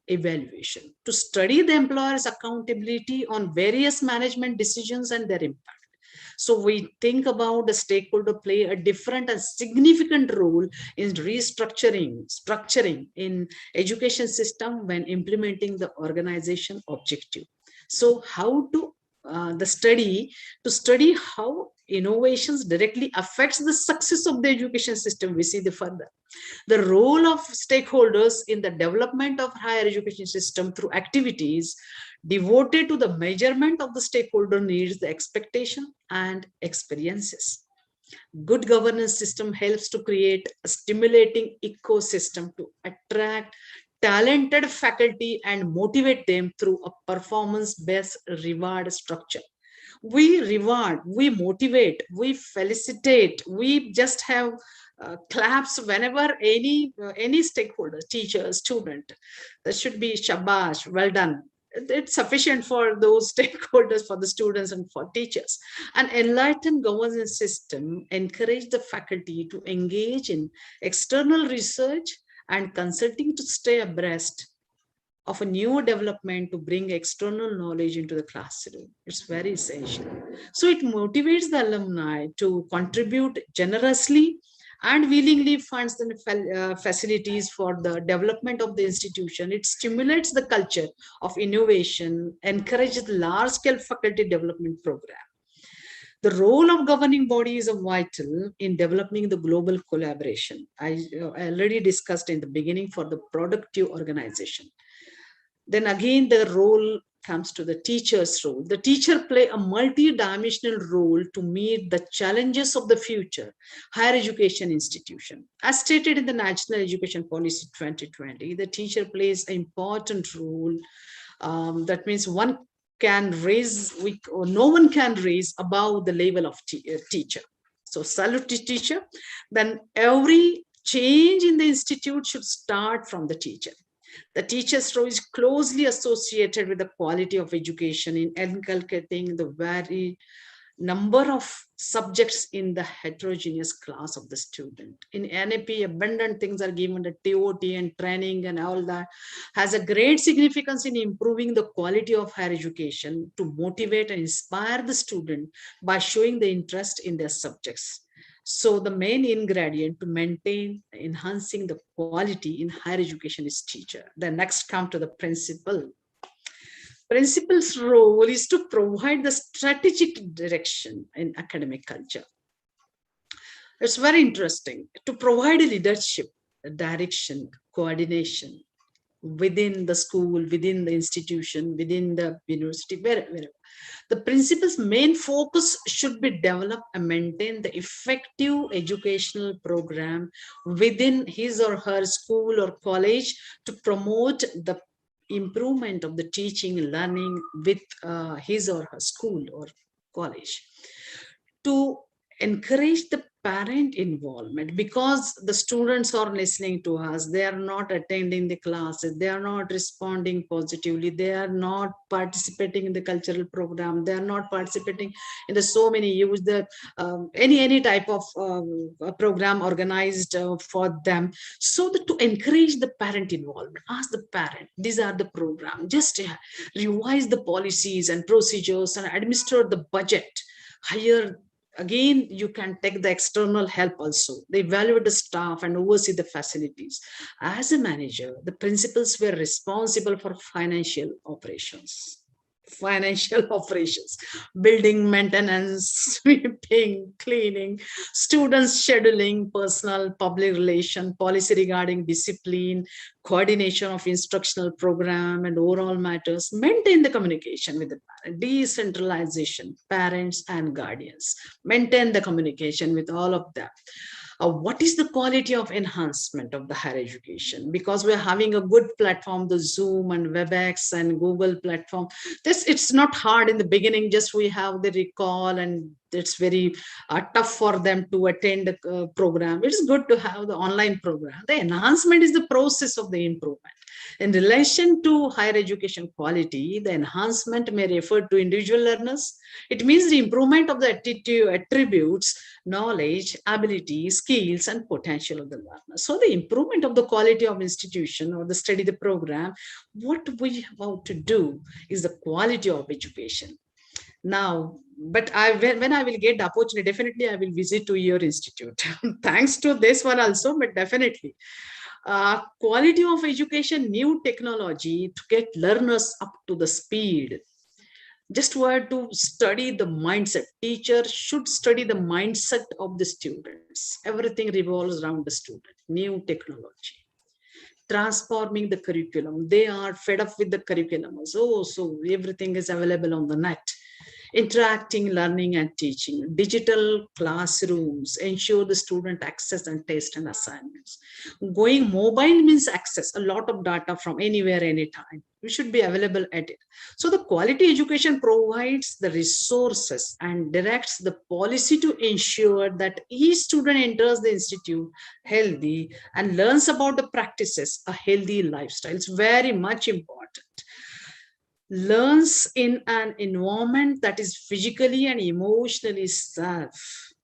J: evaluation, to study the employer's accountability on various management decisions and their impact. So we think about the stakeholder play a different and significant role in structuring in education system when implementing the organization objective. So how to study how innovations directly affects the success of the education system. We see the role of stakeholders in the development of higher education system through activities devoted to the measurement of the stakeholder needs, the expectation and experiences. Good governance system helps to create a stimulating ecosystem to attract talented faculty and motivate them through a performance-based reward structure. We reward, we motivate, we felicitate, we just have claps whenever any stakeholder, teacher, student, there should be shabash, well done. It's sufficient for those stakeholders, for the students and for teachers. An enlightened governance system encourages the faculty to engage in external research and consulting to stay abreast of a new development to bring external knowledge into the classroom. It's very essential. So it motivates the alumni to contribute generously and willingly funds the facilities for the development of the institution. It stimulates the culture of innovation, encourages the large-scale faculty development program. The role of governing bodies is vital in developing the global collaboration. I already discussed in the beginning for the productive organization. Then again, the role comes to the teacher's role. The teacher play a multi-dimensional role to meet the challenges of the future higher education institution. As stated in the National Education Policy 2020, the teacher plays an important role. That means no one can raise above the level of teacher. So salute to teacher. Then every change in the institute should start from the teacher. The teacher's role is closely associated with the quality of education in inculcating the very number of subjects in the heterogeneous class of the student. In NAP, abundant things are given, the TOT and training and all that has a great significance in improving the quality of higher education to motivate and inspire the student by showing the interest in their subjects. So the main ingredient to maintain enhancing the quality in higher education is teacher. Then next come to the principal. Principal's role is to provide the strategic direction in academic culture. It's very interesting to provide a leadership, a direction, coordination within the school, within the institution, within the university, wherever. The principal's main focus should be develop and maintain the effective educational program within his or her school or college to promote the improvement of the teaching and learning with his or her school or college. To encourage the parent involvement, because the students are listening to us, they are not attending the classes, they are not responding positively, they are not participating in the cultural program, they are not participating in the so many use the any type of program organized for them. So to encourage the parent involvement, ask the parent, these are the program, just revise the policies and procedures and administer the budget, hire Again, you can take the external help also. They evaluate the staff and oversee the facilities. As a manager, the principals were responsible for financial operations. Building maintenance, sweeping, cleaning, students scheduling, personal public relation, policy regarding discipline, coordination of instructional program and overall matters, maintain the communication with the parent, decentralization, parents and guardians, maintain the communication with all of them. What is the quality of enhancement of the higher education? Because we're having a good platform, the Zoom and WebEx and Google platform. It's not hard in the beginning, just we have the recall and it's very tough for them to attend the program. It's good to have the online program. The enhancement is the process of the improvement. In relation to higher education quality, the enhancement may refer to individual learners. It means the improvement of the attitude, attributes, knowledge, ability, skills, and potential of the learner. So the improvement of the quality of institution or the study, the program, what we want to do is the quality of education. Now, but when I will get the opportunity, definitely I will visit to your institute. Thanks to this one also, but definitely. Quality of education, new technology to get learners up to the speed. Just were to study the mindset. Teacher should study the mindset of the students. Everything revolves around the student. New technology. Transforming the curriculum. They are fed up with the curriculum. So everything is available on the net. Interacting learning and teaching, digital classrooms, ensure the student access and test and assignments. Going mobile means access a lot of data from anywhere, anytime. We should be available at it. So the quality education provides the resources and directs the policy to ensure that each student enters the institute healthy and learns about the practices, a healthy lifestyle. It's very much important. Learns in an environment that is physically and emotionally safe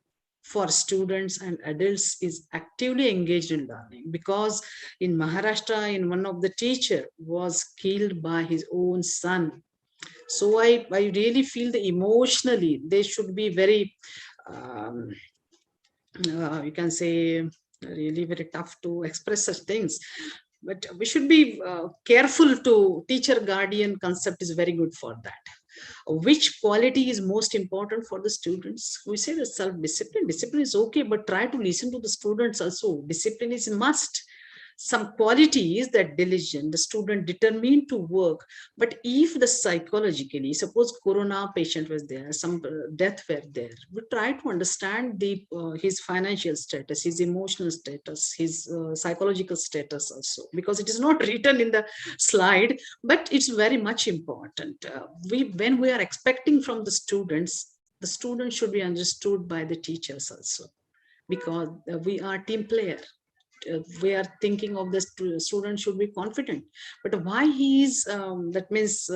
J: for students and adults is actively engaged in learning. Because in Maharashtra, in one of the teacher was killed by his own son. So I really feel that emotionally they should be very, you can say, really very tough to express such things. But we should be careful to teacher guardian concept is very good for that. Which quality is most important for the students? We say that self-discipline. Discipline is okay, but try to listen to the students also. Discipline is a must. Some qualities that diligent, the student determined to work. But if the psychologically, suppose corona patient was there, some death were there, we try to understand the his financial status, his emotional status, his psychological status also, because it is not written in the slide, but it's very much important. When we are expecting from the students should be understood by the teachers also, because we are team player. We are thinking of the student should be confident, but why he is that means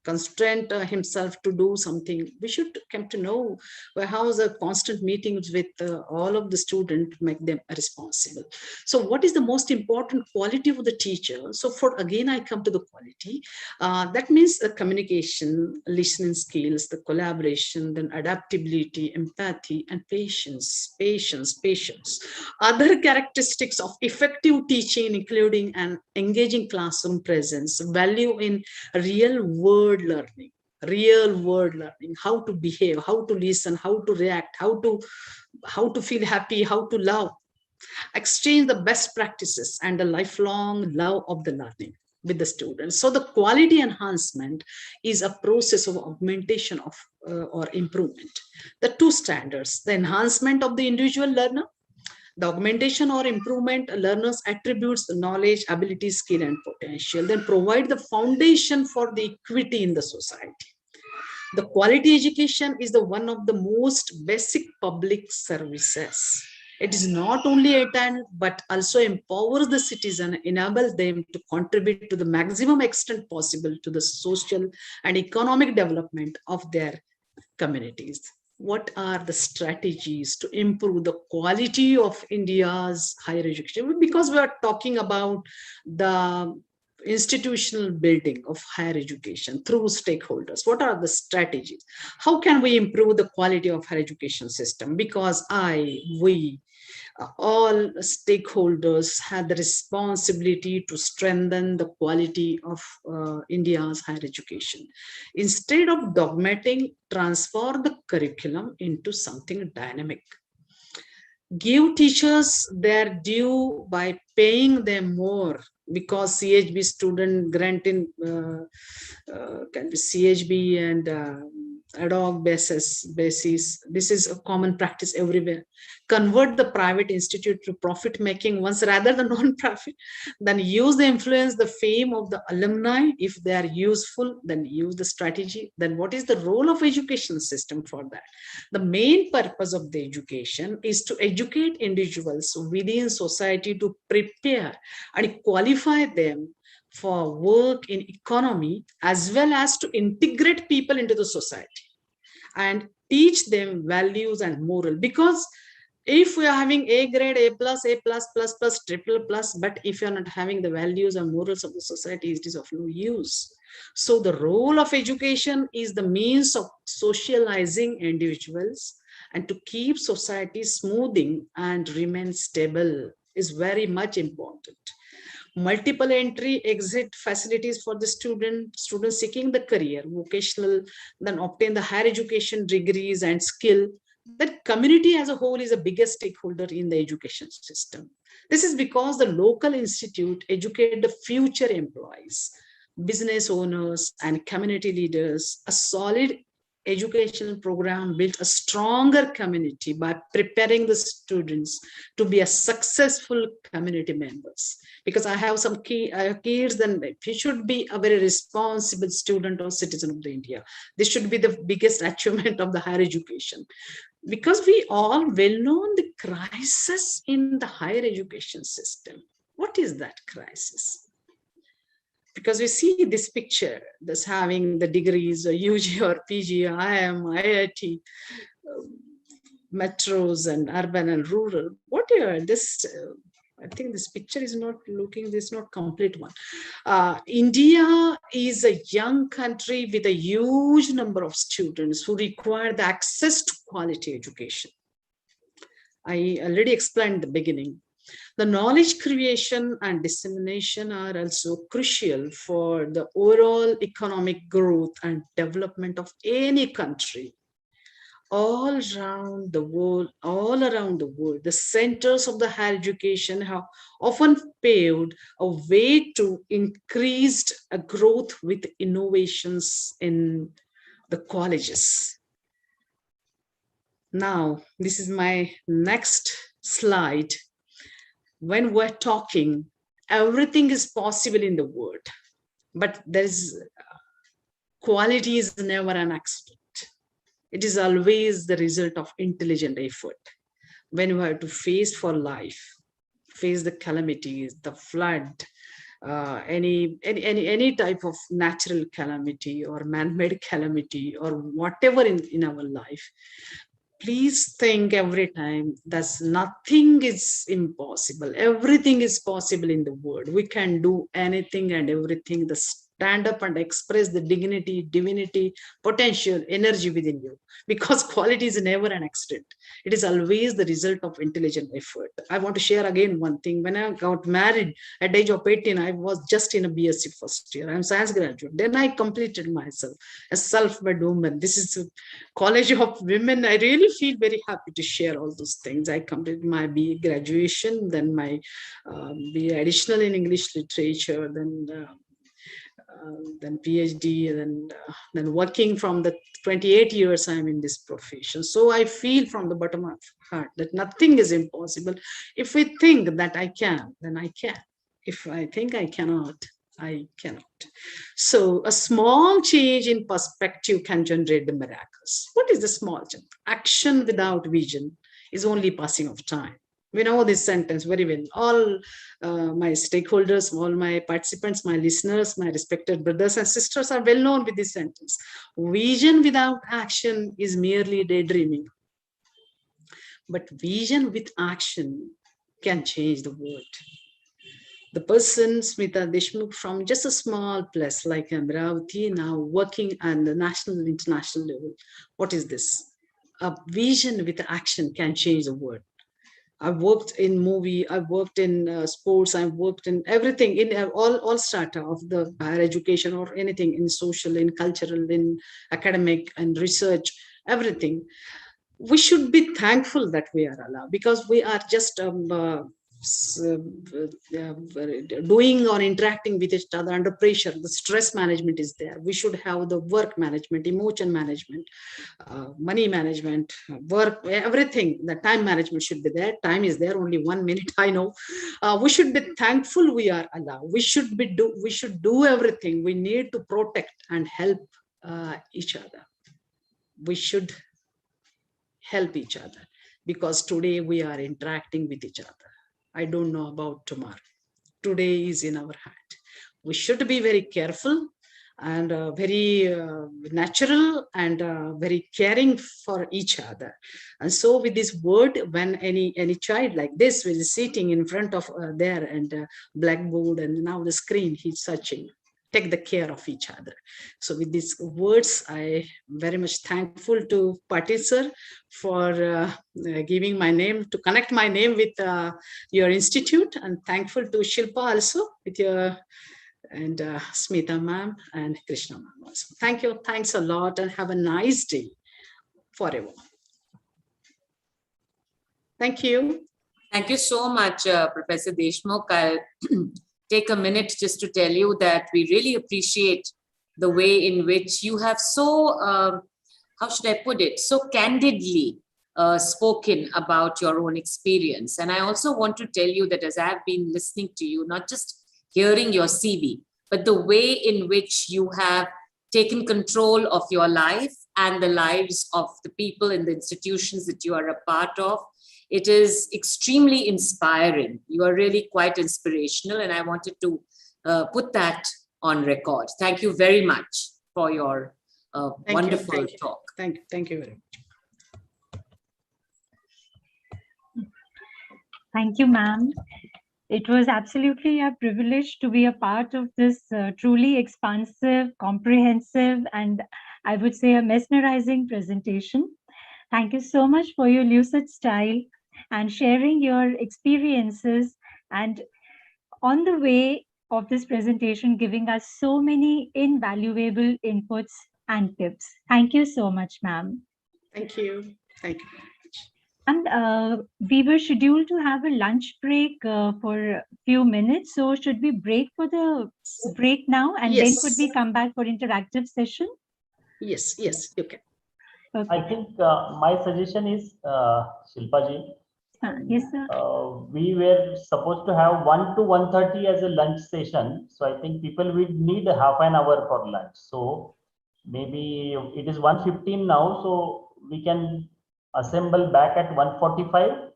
J: constraint himself to do something, we should come to know how the constant meetings with all of the students make them responsible. So what is the most important quality of the teacher? So for again I come to the quality, that means the communication, listening skills, the collaboration, then adaptability, empathy, and patience. Other characteristics of effective teaching including an engaging classroom presence, value in real world learning, how to behave, how to listen, how to react, how to feel happy, how to love, exchange the best practices, and the lifelong love of the learning with the students. So the quality enhancement is a process of augmentation of or improvement. The two standards, the enhancement of the individual learner, the augmentation or improvement learners' attributes, the knowledge, ability, skill, and potential, then provide the foundation for the equity in the society. The quality education is the one of the most basic public services. It is not only attend, but also empowers the citizen, enable them to contribute to the maximum extent possible to the social and economic development of their communities. What are the strategies to improve the quality of India's higher education? Because we are talking about the institutional building of higher education through stakeholders. What are the strategies? How can we improve the quality of higher education system? Because we, all stakeholders have the responsibility to strengthen the quality of India's higher education. Instead of dogmatic, transfer the curriculum into something dynamic. Give teachers their due by paying them more, because CHB student granting can be CHB and ad hoc basis. This is a common practice everywhere. Convert the private institute to profit making once rather than non-profit. Then use the influence, the fame of the alumni. If they are useful, then use the strategy. Then what is the role of education system for that? The main purpose of the education is to educate individuals within society, to prepare and qualify them for work in economy, as well as to integrate people into the society and teach them values and moral. Because if we are having A grade, A plus, triple plus, but if you are not having the values and morals of the society, it is of no use. So the role of education is the means of socializing individuals and to keep society smoothing and remain stable is very much important. Multiple entry exit facilities for the students seeking the career, vocational, then obtain the higher education degrees and skill. That community as a whole is the biggest stakeholder in the education system. This is because the local institute educate the future employees, business owners and community leaders. A solid educational program built a stronger community by preparing the students to be a successful community members. Because I have some kids, then he should be a very responsible student or citizen of the India. This should be the biggest achievement of the higher education. Because we all well know the crisis in the higher education system. What is that crisis? Because we see this picture, this having the degrees, UG or PG, IIM, IIT, metros and urban and rural. Whatever this, I think this picture is not looking, this is not complete one. India is a young country with a huge number of students who require the access to quality education. I already explained in the beginning. The knowledge creation and dissemination are also crucial for the overall economic growth and development of any country. All around the world, the centers of the higher education have often paved a way to increased growth with innovations in the colleges. Now, this is my next slide. When we're talking, everything is possible in the world, but there is quality is never an accident. It is always the result of intelligent effort. When you have to face for life, face the calamities, the flood, any type of natural calamity or man-made calamity or whatever in our life, please think every time that nothing is impossible. Everything is possible in the world. We can do anything and everything. The stand up and express the dignity, divinity, potential, energy within you. Because quality is never an accident. It is always the result of intelligent effort. I want to share again one thing. When I got married at the age of 18, I was just in a BSc first year. I'm a science graduate. Then I completed myself as self-made woman. This is a college of women. I really feel very happy to share all those things. I completed my BA graduation, then my BA additional in English literature, then PhD, then working from the 28 years I'm in this profession. So I feel from the bottom of heart that nothing is impossible. If we think that I can, then I can. If I think I cannot, I cannot. So a small change in perspective can generate the miracles. What is the small change? Action without vision is only passing of time. We know this sentence very well. All my stakeholders, all my participants, my listeners, my respected brothers and sisters are well known with this sentence. Vision without action is merely daydreaming. But vision with action can change the world. The person, Smita Deshmukh, from just a small place like Amravati, now working on the national, international level. What is this? A vision with action can change the world. I've worked in movie, I've worked in sports, I've worked in everything, in all strata of the higher education or anything, in social, in cultural, in academic and research, everything. We should be thankful that we are allowed, because we are just doing or interacting with each other under pressure. The stress management is there. We should have the work management, emotion management, money management, work, everything. The time management should be there. Time is there, only 1 minute, I know. We should be thankful we are allowed. We should do everything. We need to protect and help each other. We should help each other, because today we are interacting with each other. I don't know about tomorrow. Today is in our hand. We should be very careful and very natural and very caring for each other. And so with this word, when any child like this is sitting in front of there and blackboard and now the screen, he's searching. Take the care of each other. So with these words, I very much thankful to Patil sir for giving my name, to connect my name with your institute, and thankful to Shilpa also with your, and Smita ma'am and Krishna ma'am also. Thank you. Thanks a lot and have a nice day forever. Thank you.
D: Thank you so much, Professor Deshmukh. I'll take a minute just to tell you that we really appreciate the way in which you have so, how should I put it, so candidly spoken about your own experience. And I also want to tell you that as I've been listening to you, not just hearing your CV, but the way in which you have taken control of your life and the lives of the people in the institutions that you are a part of, it is extremely inspiring. You are really quite inspirational, and I wanted to put that on record. Thank you very much for your wonderful talk.
J: Thank you very much.
A: Thank you, ma'am. It was absolutely a privilege to be a part of this truly expansive, comprehensive, and I would say a mesmerizing presentation. Thank you so much for your lucid style and sharing your experiences, and on the way of this presentation, giving us so many invaluable inputs and tips. Thank you so much, ma'am.
J: Thank you. Thank you.
A: And we were scheduled to have a lunch break for a few minutes. So should we break for the break now, and then could we come back for interactive session?
J: Yes, you can.
A: Okay.
E: I think my suggestion is, Shilpa ji,
A: yes, sir.
E: We were supposed to have 1 to 1:30 as a lunch session. So I think people will need half an hour for lunch. So maybe it is 1:15 now. So we can assemble back at 1:45.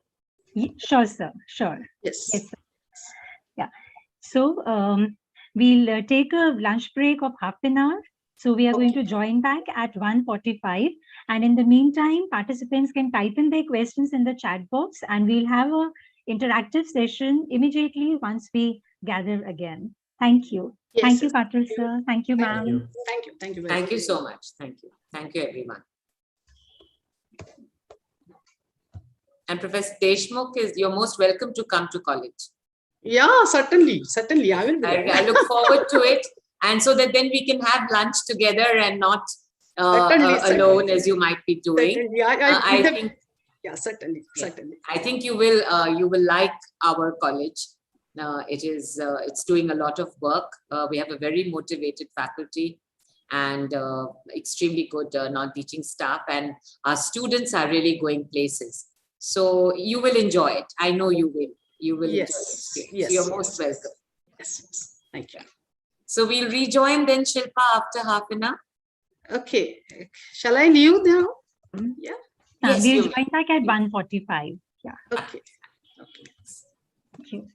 A: Sure, sir. Sure.
J: Yes.
A: Yes, sir. Yeah. So we'll take a lunch break of half an hour. So we are going to join back at 1:45. And in the meantime, participants can type in their questions in the chat box, and we'll have a interactive session immediately once we gather again. Thank you.
J: Yes,
A: thank you, Patil sir. Thank you, ma'am.
J: Thank you. Thank you very much.
D: Thank you so much. Thank you. Thank you, everyone. And Professor Deshmukh, you're most welcome to come to college.
J: Yeah, certainly. I will be there.
D: I look forward to it. And so that then we can have lunch together and not alone as you might be doing.
J: I think. Yeah, certainly.
D: I think you will like our college. It's doing a lot of work. We have a very motivated faculty and extremely good non-teaching staff, and our students are really going places. So you will enjoy it. I know you will. You will enjoy it.
J: Yes.
D: So you're most welcome.
J: Yes. Thank you.
D: So we'll rejoin then, Shilpa, after half an hour.
J: Okay. Shall I leave now? Yeah.
A: Yes, we'll join back at 1:45. Yeah.
J: Okay.
A: Thank you.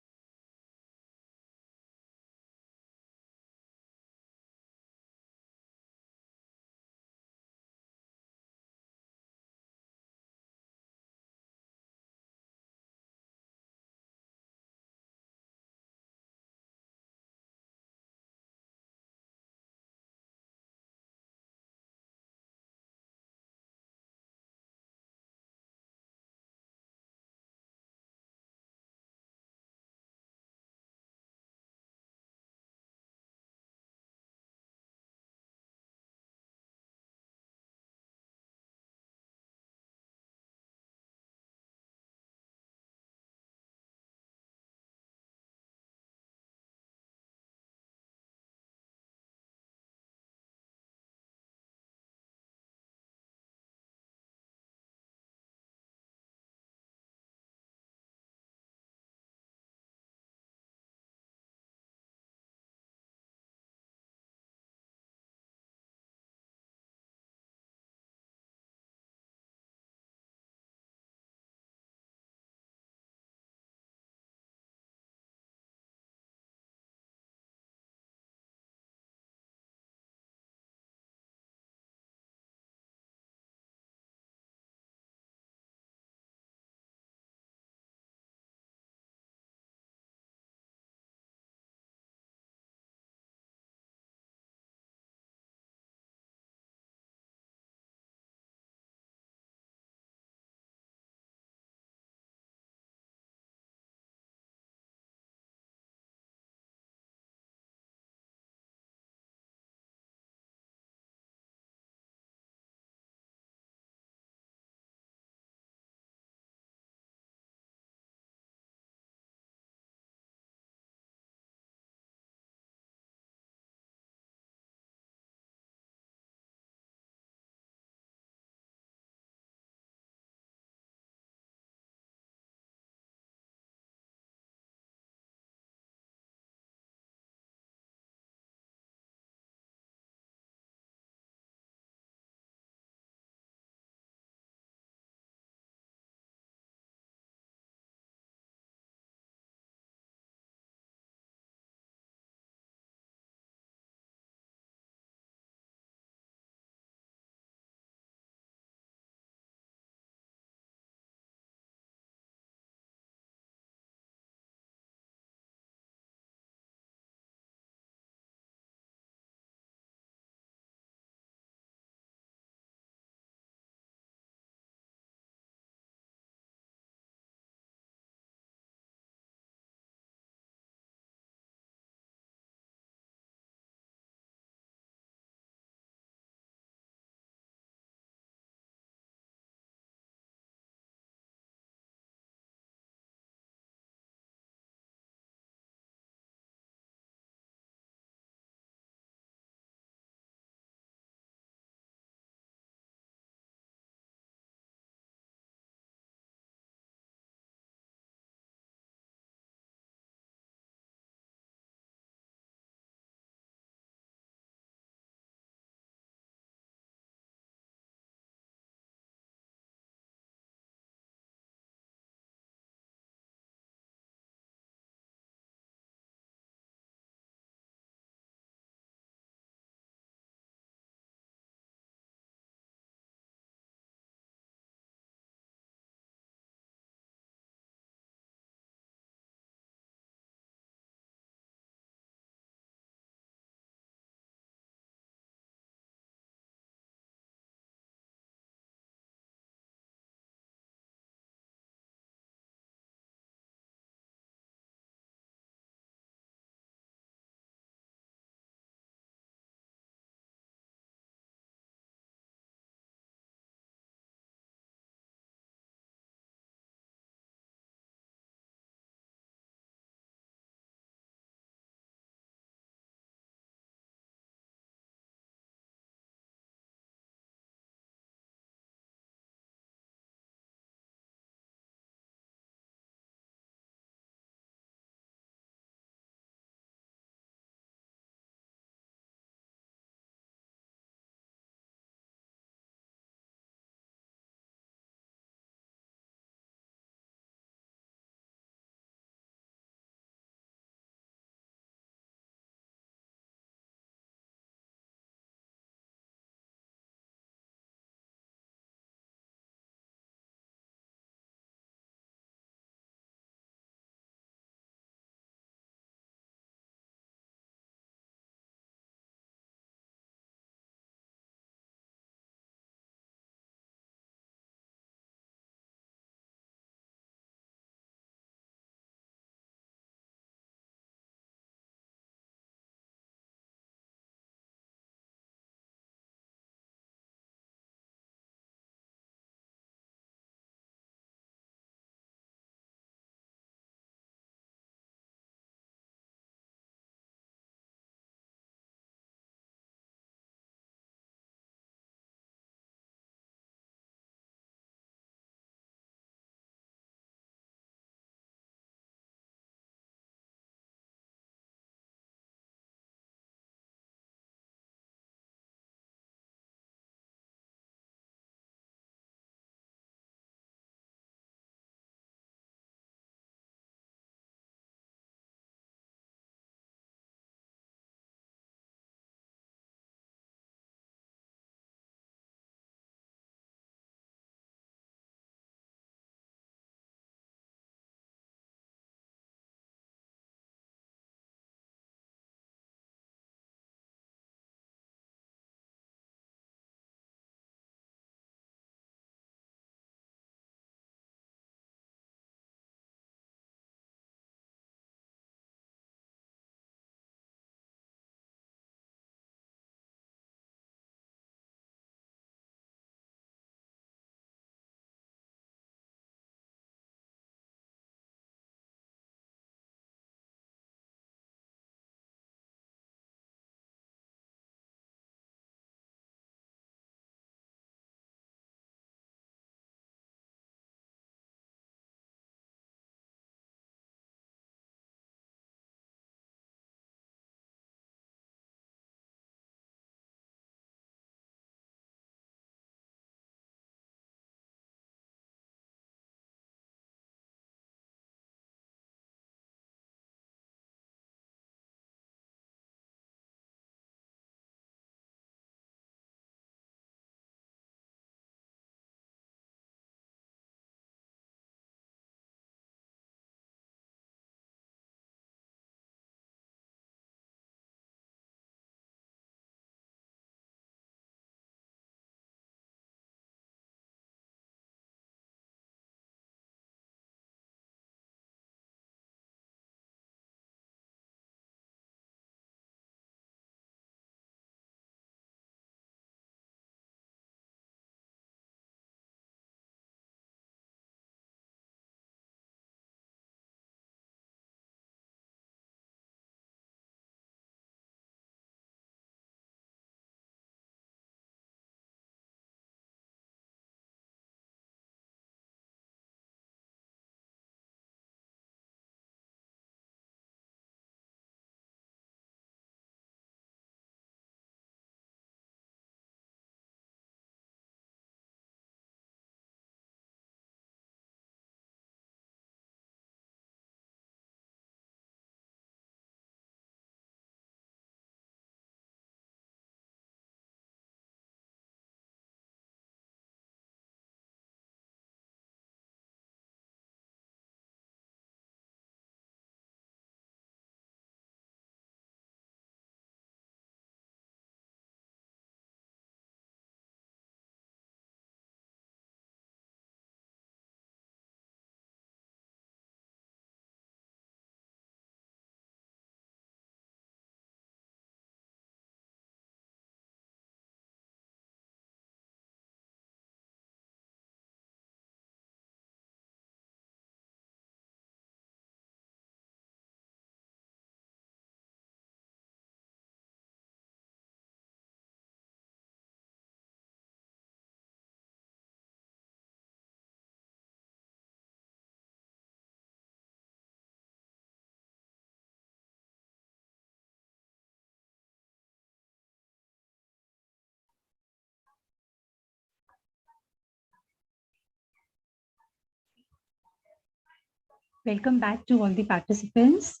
A: Welcome back to all the participants.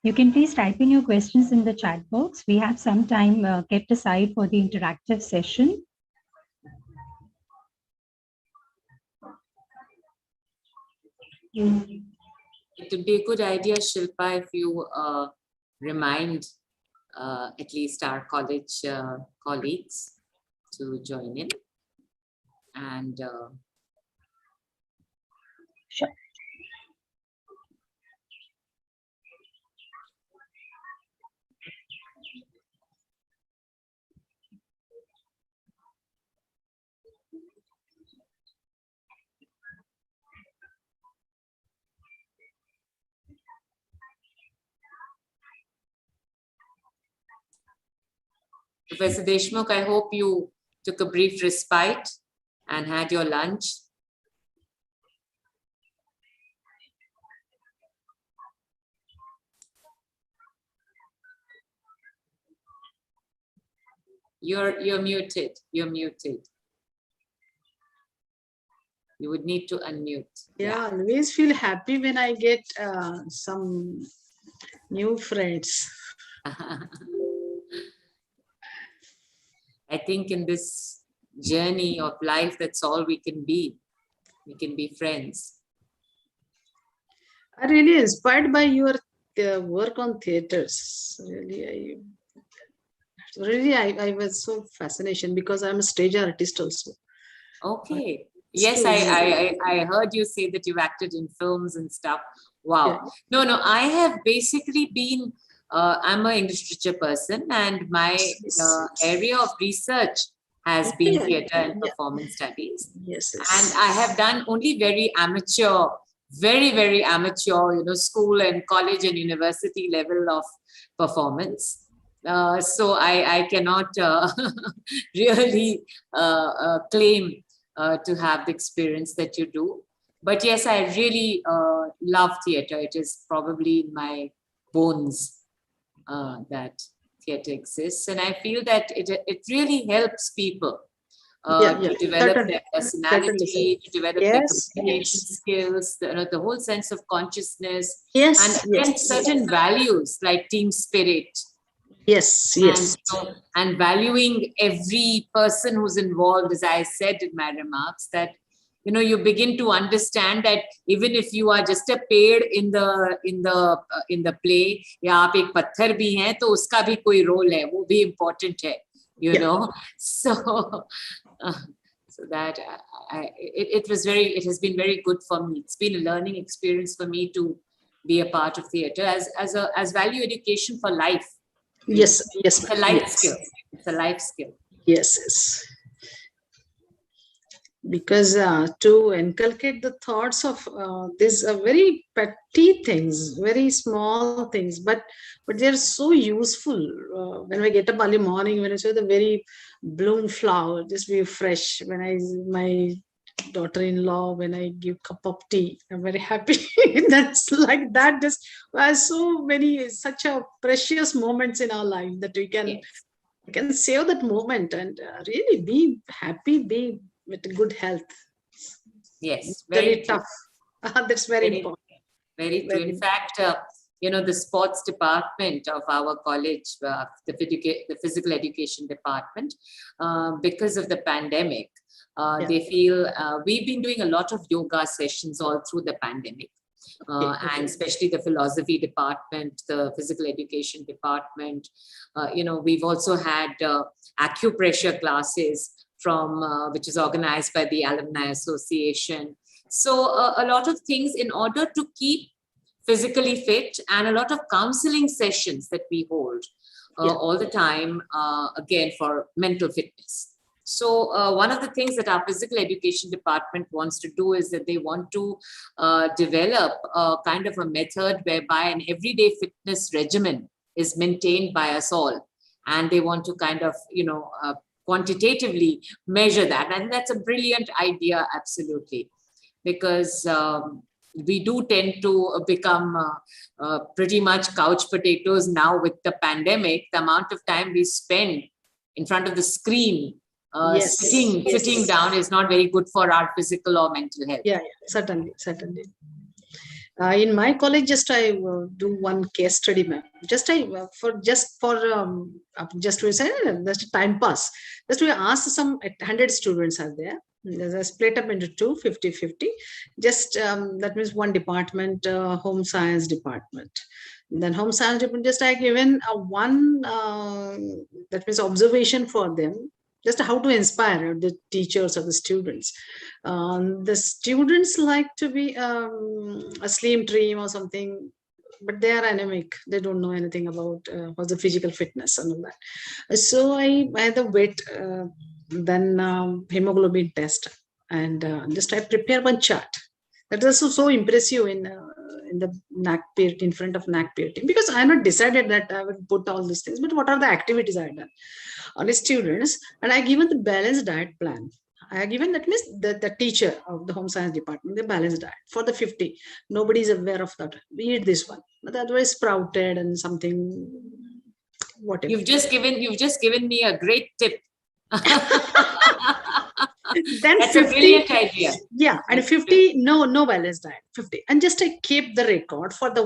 A: You can please type in your questions in the chat box. We have some time kept aside for the interactive session.
D: It would be a good idea, Shilpa, if you remind at least our college colleagues to join in. And
A: Sure.
D: Professor Deshmukh, I hope you took a brief respite and had your lunch. You're muted. You're muted. You would need to unmute.
J: Yeah, I always feel happy when I get some new friends.
D: I think in this journey of life, that's all we can be. We can be friends.
J: I'm really inspired by your work on theaters. Really, I was so fascinated because I'm a stage artist also.
D: Okay. Yes, I heard you say that you've acted in films and stuff. Wow.
J: Yeah.
D: No, I have basically been, I'm an English literature person, and my area of research has been theatre and performance studies.
J: Yes.
D: And I have done only very amateur, very amateur, school and college and university level of performance. So I cannot really claim to have the experience that you do. But yes, I really love theatre. It is probably in my bones that theatre exists. And I feel that it really helps people to develop their personality, to develop their communication skills, the whole sense of consciousness, and certain values like team spirit.
J: Yes.
D: And valuing every person who's involved, as I said in my remarks, that you begin to understand that even if you are just a ped in the play, या आप एक पत्थर भी हैं, तो उसका भी कोई role है, वो भी important है, know. So that it has been very good for me. It's been a learning experience for me to be a part of theatre as value education for life.
J: Yes.
D: It's a life skill. It's a life skill.
J: Yes. Because to inculcate the thoughts of these very petty things, very small things, but they're so useful. When I get up early morning, when I see the very bloom flower, just be fresh. When my daughter-in-law, when I give cup of tea, I'm very happy. That's like that. Just so many such a precious moments in our life that we can save that moment and really be happy, be with good health.
D: Yes,
J: very tough. That's very important.
D: Very true. In fact, the sports department of our college, the physical education department, because of the pandemic, they feel we've been doing a lot of yoga sessions all through the pandemic. And especially the philosophy department, the physical education department. We've also had acupressure classes from which is organized by the Alumni Association. So a lot of things in order to keep physically fit, and a lot of counseling sessions that we hold all the time, again, for mental fitness. So one of the things that our physical education department wants to do is that they want to develop a kind of a method whereby an everyday fitness regimen is maintained by us all. And they want to kind of, quantitatively measure that. And that's a brilliant idea, absolutely. Because we do tend to become pretty much couch potatoes now with the pandemic. The amount of time we spend in front of the screen
J: Yes,
D: sitting
J: yes.
D: down is not very good for our physical or mental health.
J: Yeah, certainly. In my college, just I do one case study, ma'am. Just to say, just time pass. Just we ask some 100 students are there. There's a split up into 2, 50-50. Just that means one department, home science department. Then home science department, just I given one that means observation for them. Just how to inspire the teachers or the students. The students like to be a slim trim or something, but they are anemic. They don't know anything about what's the physical fitness and all that. So I had the weight, then hemoglobin test, and just I prepare one chart. That was so impressive in the NAAC peer in front of NAAC peer team, because I had not decided that I would put all these things, but what are the activities I had done on the students, and I given the balanced diet plan. I have given, that means the teacher of the home science department, the balanced diet for the 50. Nobody is aware of that. We eat this one, but otherwise sprouted and something, whatever.
D: You've just given me a great tip.
J: Then
D: That's
J: 50,
D: a brilliant idea.
J: Yeah, and 50, no balanced diet, 50. And just I keep the record for the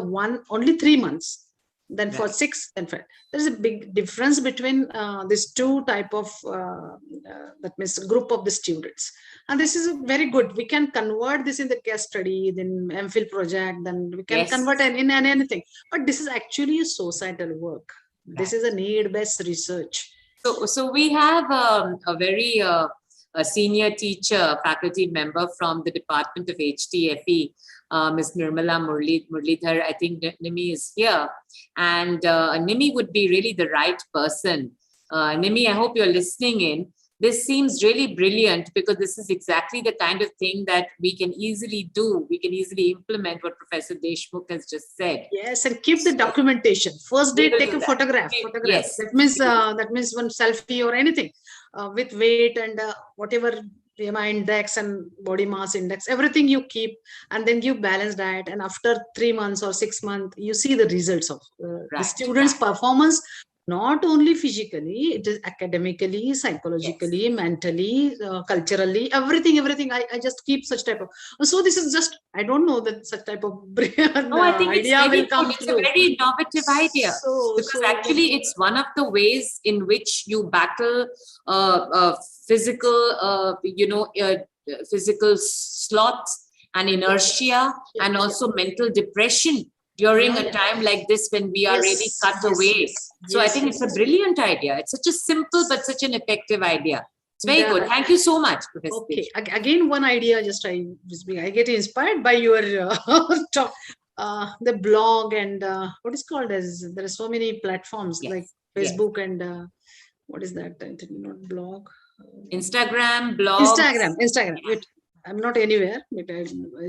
J: only 3 months. Then for 6 and 5. There's a big difference between these two type of, that means group of the students. And this is very good. We can convert this in the case study, then MPhil project, then we can convert in anything. But this is actually a societal work. This is a need-based research.
D: So we have a very a senior teacher, faculty member from the Department of HTFE, Ms. Nirmala Murlidhar. I think Nimi is here. And Nimi would be really the right person. Nimi, I hope you're listening in. This seems really brilliant, because this is exactly the kind of thing that we can easily do. We can easily implement what Professor Deshmukh has just said.
J: Yes, and keep the documentation. First day, take a photograph.
D: Yes.
J: That means one selfie or anything with weight and whatever BMI index and body mass index, everything you keep, and then give balanced diet. And after 3 months or 6 months, you see the results of the students' performance. Not only physically, it is academically, psychologically, mentally, culturally, everything. I just keep such type of. So this is just, I don't know that such type of
D: I think
J: idea will come
D: it's
J: through.
D: a very innovative idea. Because actually it's one of the ways in which you battle physical, physical sloth and inertia, and also mental depression during a time like this when we are really cut away. So I think it's a brilliant idea. It's such a simple but such an effective idea. It's very good. Thank you so much, Professor.
J: Okay, again, one idea, just I get inspired by your talk, the blog and what is called as, there are so many platforms like Facebook and what is that? Not blog.
D: Instagram, blog.
J: Instagram. I'm not anywhere, but I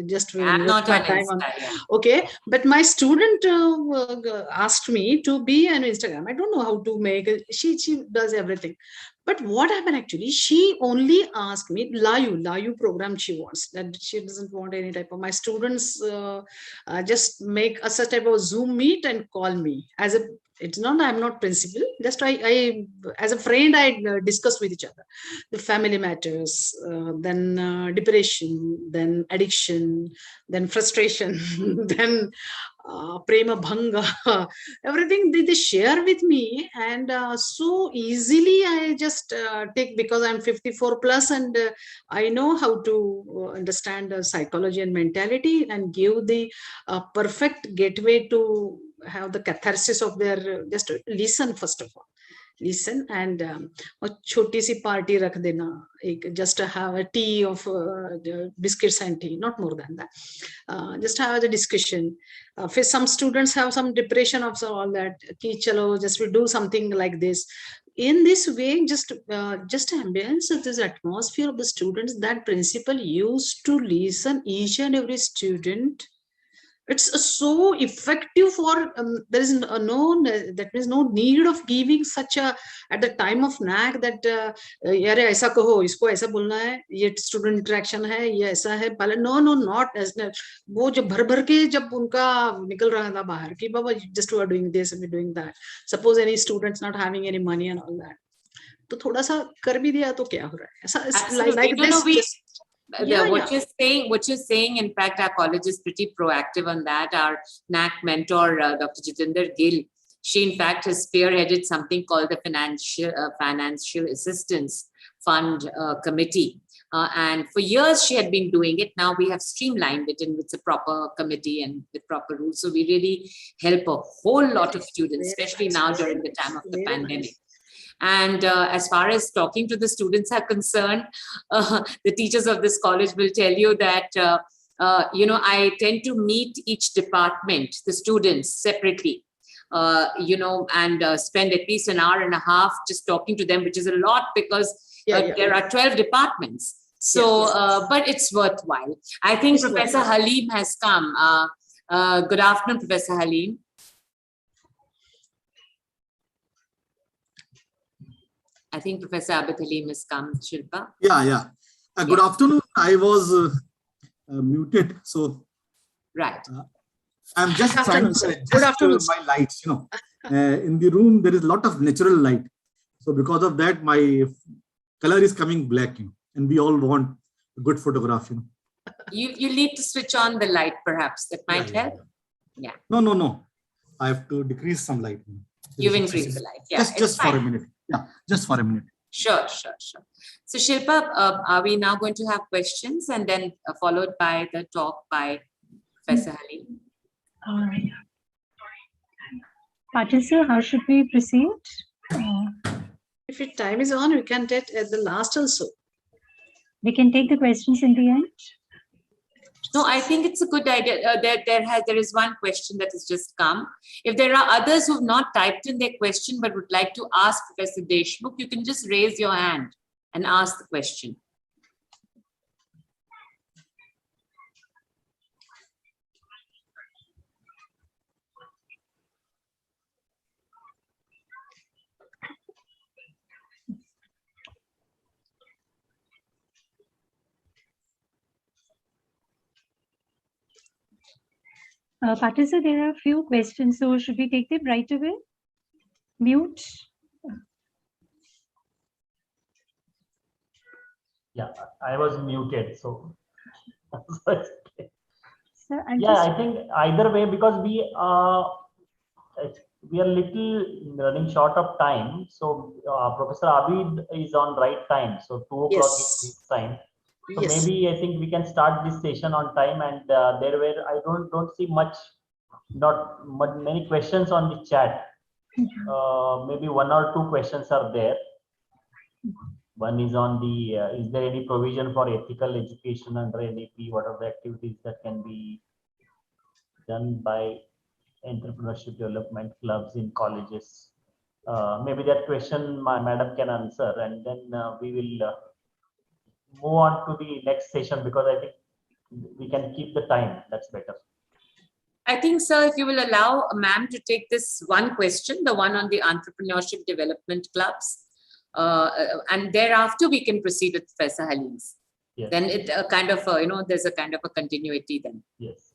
J: just will
D: not
J: my
D: on
J: time on.
D: Instagram.
J: Okay, but my student asked me to be on Instagram. I don't know how to make it. She does everything. But what happened actually, she only asked me Layu program she wants. That she doesn't want any type of, my students just make a such type of Zoom meet and call me as a, it's not, I'm not principal, just I as a friend, I discuss with each other the family matters, then depression, then addiction, then frustration, then prema bhanga, everything they share with me, and so easily I just take, because I'm 54 plus and I know how to understand psychology and mentality and give the perfect gateway to have the catharsis of their, just listen first of all. Listen and a choti si party rakh dena, just to have a tea of biscuits and tea, not more than that. Just have the discussion. For some students have some depression of all that. Ki chalo, just we do something like this. In this way, just ambience of this atmosphere of the students, that principal used to listen each and every student. It's so effective for there is that means no need of giving such a at the time of NAAC that यारे ऐसा कहो, इसको ऐसा बोलना है, ये student interaction है, ये ऐसा है, पहले no not as वो जब भर के जब उनका निकल रहा था बाहर कि बाबा just we are doing this and we are doing that. Suppose any students not having any money and all that, तो थोड़ा सा कर भी दिया तो क्या हो रहा है, ऐसा
D: Absolutely.
J: like
D: No, no,
J: this
D: we-
J: just- Yeah,
D: what you're saying, in fact, our college is pretty proactive on that. Our NAAC mentor, Dr. Jitinder Gill, she in fact has spearheaded something called the Financial Assistance Fund Committee. And for years she had been doing it. Now we have streamlined it and with a proper committee and with proper rules. So we really help a whole lot of students, especially now during the time of the pandemic. And as far as talking to the students are concerned, the teachers of this college will tell you that, I tend to meet each department, the students separately, and spend at least an hour and a half just talking to them, which is a lot because there are 12 departments. So, but it's worthwhile. I think
J: It's
D: Professor
J: worthwhile.
D: Halim has come. Good afternoon, Professor Halim. I think Professor Abid Halim has come, Shilpa.
K: Yeah. Good afternoon. I was muted, so
D: right.
K: I'm just
J: Good
K: trying
J: afternoon,
K: to
J: sir.
K: adjust
J: Good afternoon,
K: my lights. In the room there is a lot of natural light, so because of that, my color is coming black. And we all want a good photograph.
D: You need to switch on the light, perhaps that might help. Yeah.
K: No. I have to decrease some light.
D: You've increased the light. Yeah.
K: Just for a minute. Yeah, just for a minute.
D: Sure. So Shilpa, are we now going to have questions and then followed by the talk by Professor Halim?
A: Patil sir, how should we proceed?
J: If your time is on, we can take at the last also.
A: We can take the questions in the end.
D: No, I think it's a good idea. There is one question that has just come. If there are others who have not typed in their question but would like to ask Professor Deshmukh, you can just raise your hand and ask the question.
A: Patil sir, there are a few questions, so should we take them right away? Mute.
E: Yeah, I was muted, so.
A: Sir,
E: I think either way, because we are little running short of time. So Professor Abid is on right time. So 2 o'clock is his time. So maybe I think we can start this session on time, and there were I don't see not many questions on the chat. Maybe 1 or 2 questions are there. One is on the is there any provision for ethical education under NAP? What are the activities that can be done by entrepreneurship development clubs in colleges? Maybe that question my madam can answer, and then we will move on to the next session, because I think we can keep the time. That's better.
D: I think, sir, if you will allow ma'am to take this one question, the one on the entrepreneurship development clubs, and thereafter we can proceed with Professor Halim's.
E: Yes.
D: Then it kind of, there's a kind of a continuity then.
E: Yes.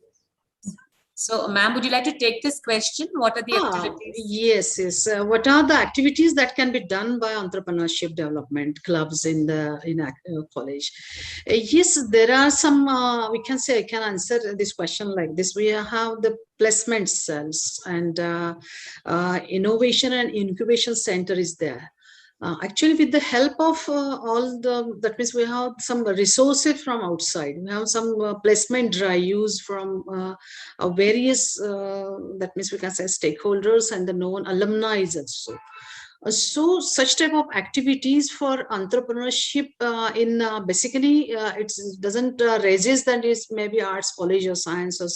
D: So, ma'am, would you like to take this question? What are the activities?
J: Yes. What are the activities that can be done by entrepreneurship development clubs in college? Yes, there are some. We can say I can answer this question like this. We have the placement cells, and innovation and incubation center is there. Actually, with the help of that means we have some resources from outside. We have some placement drives from various, that means we can say stakeholders and the known alumni also. So such type of activities for entrepreneurship in basically it doesn't resist that is maybe arts college or science or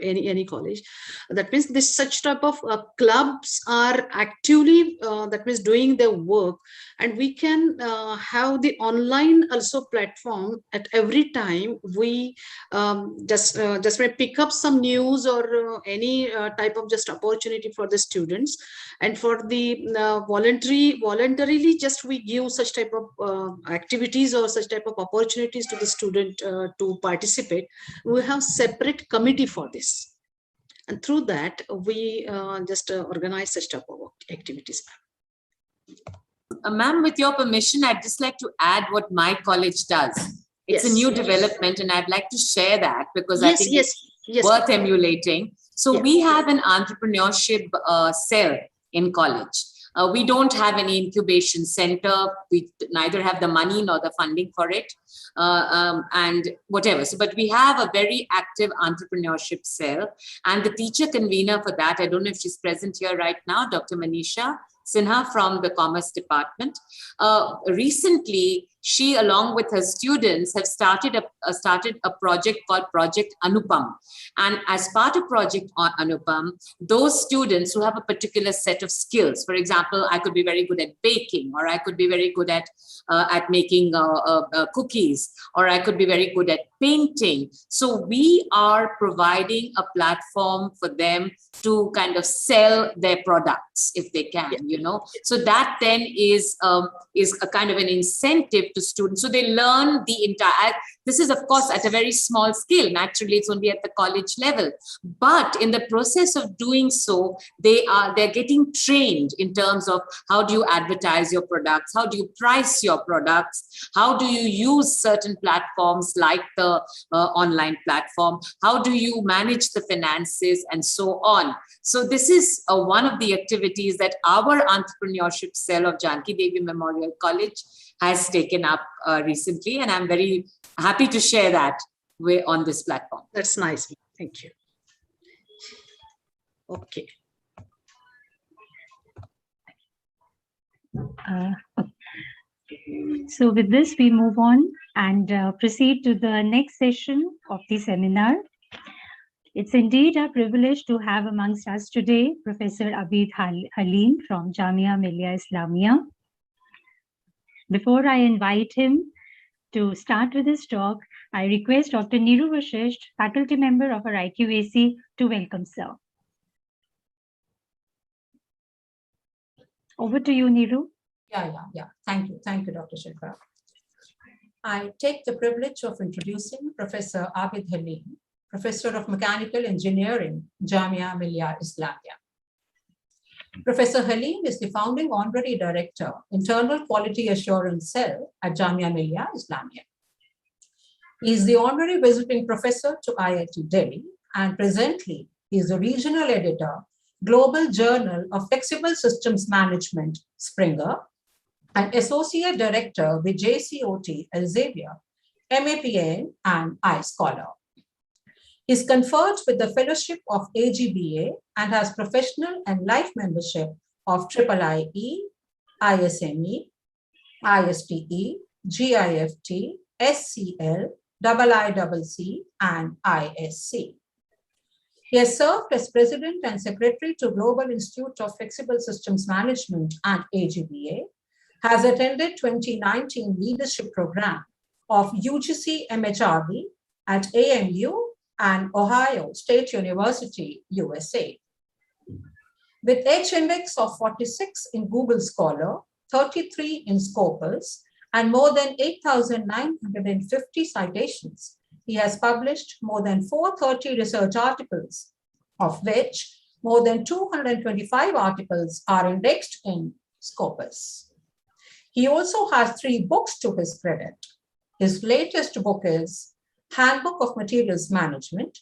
J: any college. That means this such type of clubs are actively that means doing their work, and we can have the online also platform at every time we just may pick up some news or any type of just opportunity for the students, and for the voluntarily just we give such type of activities or such type of opportunities to the student to participate. We have separate committee for this, and through that we just organize such type of activities.
D: Ma'am, with your permission, I'd just like to add what my college does. It's a
J: Yes.
D: new development, and I'd like to share that because I
J: Yes,
D: think
J: yes,
D: it's
J: yes.
D: worth emulating. So
J: Yeah.
D: we have an entrepreneurship cell in college. We don't have any incubation center. We neither have the money nor the funding for it, and whatever. So, but we have a very active entrepreneurship cell, and the teacher convener for that, I don't know if she's present here right now, Dr. Manisha Sinha from the Commerce Department. Recently, she, along with her students, have started a project called Project Anupam. And as part of Project Anupam, those students who have a particular set of skills, for example, I could be very good at baking, or I could be very good at making cookies, or I could be very good at painting. So we are providing a platform for them to kind of sell their products if they can, you know. So that then is a kind of an incentive to students. So they learn the entire, this is of course at a very small scale. Naturally, it's only at the college level. But in the process of doing so, they're getting trained in terms of how do you advertise your products? How do you price your products? How do you use certain platforms like the online platform? How do you manage the finances and so on? So this is one of the activities that our entrepreneurship cell of Janki Devi Memorial College has taken up recently, and I'm very happy to share that on this platform.
J: That's nice. Thank you. Okay.
A: So with this, we move on and proceed to the next session of the seminar. It's indeed a privilege to have amongst us today Professor Abid Halim from Jamia Millia Islamia. Before I invite him to start with his talk, I request Dr. Niru Vashisht, faculty member of our IQAC, to welcome sir. Over to you, Niru.
I: Yeah. Thank you, Dr. Shilpa. I take the privilege of introducing Professor Abid Halim, Professor of Mechanical Engineering, Jamia Millia Islamia. Professor Halim is the founding honorary director, Internal Quality Assurance Cell at Jamia Millia Islamia. He is the honorary visiting professor to IIT Delhi, and presently he is the regional editor, Global Journal of Flexible Systems Management, Springer, and associate director with JCOT Elsevier, MAPN, and iScholar. He is conferred with the fellowship of AGBA and has professional and life membership of IIIE, ISME, ISTE, GIFT, SCL, IICC, and ISC. He has served as president and secretary to Global Institute of Flexible Systems Management and AGBA, has attended 2019 leadership program of UGC MHRD at AMU and Ohio State University, USA. With H-index of 46 in Google Scholar, 33 in Scopus, and more than 8,950 citations, he has published more than 430 research articles, of which more than 225 articles are indexed in Scopus. He also has 3 books to his credit. His latest book is Handbook of Materials Management,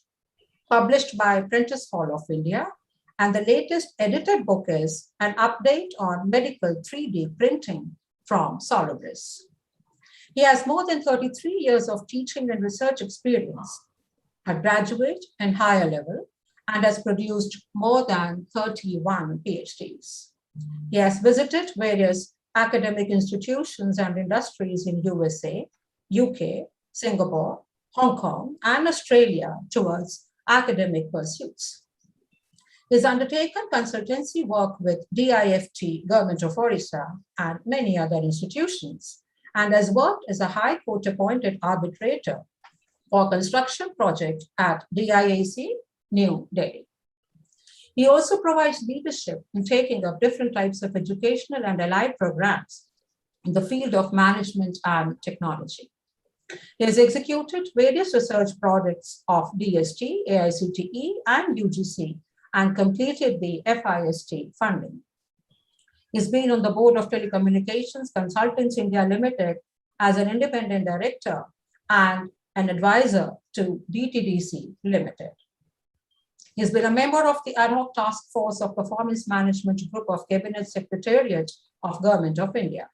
I: published by Prentice Hall of India, and the latest edited book is An Update on Medical 3D Printing from Solibris. He has more than 33 years of teaching and research experience at graduate and higher level, and has produced more than 31 PhDs. He has visited various academic institutions and industries in USA, UK, Singapore, Hong Kong, and Australia towards academic pursuits. He has undertaken consultancy work with DIFT, Government of Orissa, and many other institutions, and has worked as a High Court appointed arbitrator for construction project at DIAC, New Delhi. He also provides leadership in taking up different types of educational and allied programs in the field of management and technology. He has executed various research projects of DST, AICTE, and UGC, and completed the FIST funding. He's been on the board of Telecommunications Consultants India Limited as an independent director and an advisor to DTDC Limited. He's been a member of the ad hoc task force of Performance Management Group of Cabinet Secretariat of Government of India.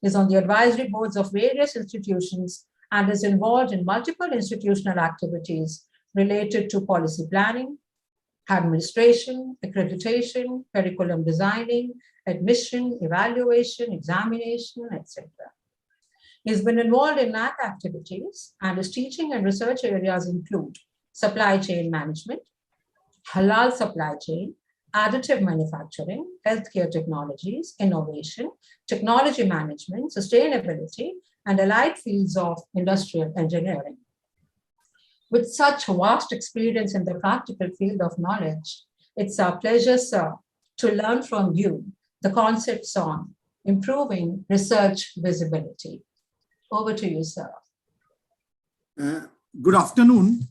I: He's on the advisory boards of various institutions and is involved in multiple institutional activities related to policy planning, administration, accreditation, curriculum designing, admission, evaluation, examination, etc. He's been involved in NAAC activities, and his teaching and research areas include supply chain management, halal supply chain, additive manufacturing, healthcare technologies, innovation, technology management, sustainability, and allied fields of industrial engineering. With such vast experience in the practical field of knowledge, it's our pleasure, sir, to learn from you the concepts on improving research visibility. Over to you, sir.
K: Good afternoon.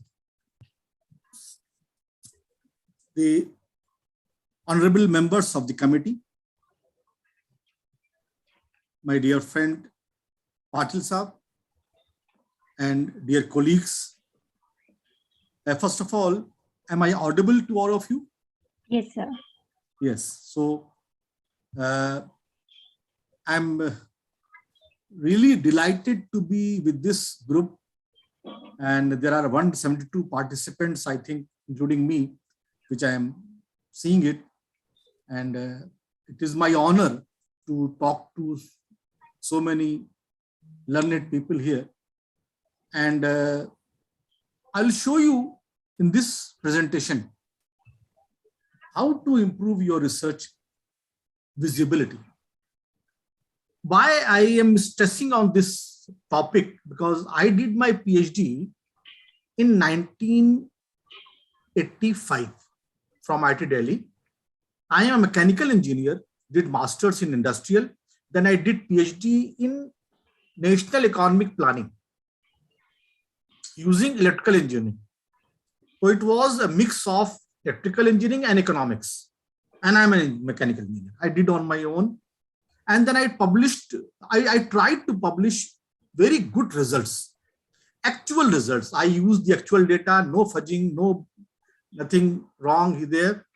K: The honorable members of the committee, my dear friend Patil Saab, and dear colleagues. First of all, am I audible to all of you?
A: Yes, sir.
K: Yes. So I'm really delighted to be with this group, and there are 172 participants, I think, including me, which I am seeing it, and it is my honor to talk to so many learned people here. And I'll show you in this presentation how to improve your research visibility. Why I am stressing on this topic? Because I did my PhD in 1985 from IT Delhi. I am a mechanical engineer, did masters in industrial. Then I did PhD in national economic planning using electrical engineering. So it was a mix of electrical engineering and economics. And I'm a mechanical engineer. I did on my own. And then I published, I tried to publish very good results, actual results. I used the actual data, no fudging, nothing wrong there.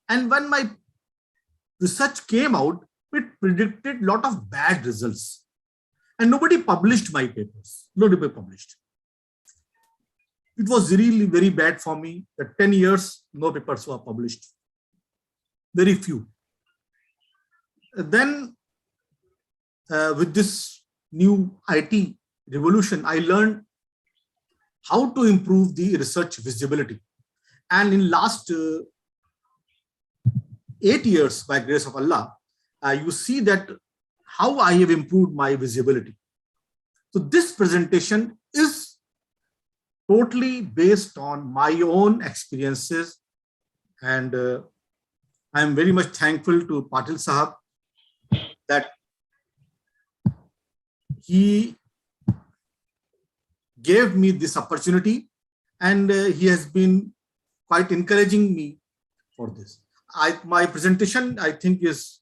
K: And when my research came out, it predicted a lot of bad results. And nobody published my papers. Nobody published. It was really very bad for me that 10 years, no papers were published. Very few. Then with this new IT revolution, I learned how to improve the research visibility. And in last 8 years, by grace of Allah, you see that how I have improved my visibility. So this presentation is totally based on my own experiences, and I am very much thankful to Patil Sahab that he gave me this opportunity, and he has been quite encouraging me for this. My presentation, I think, is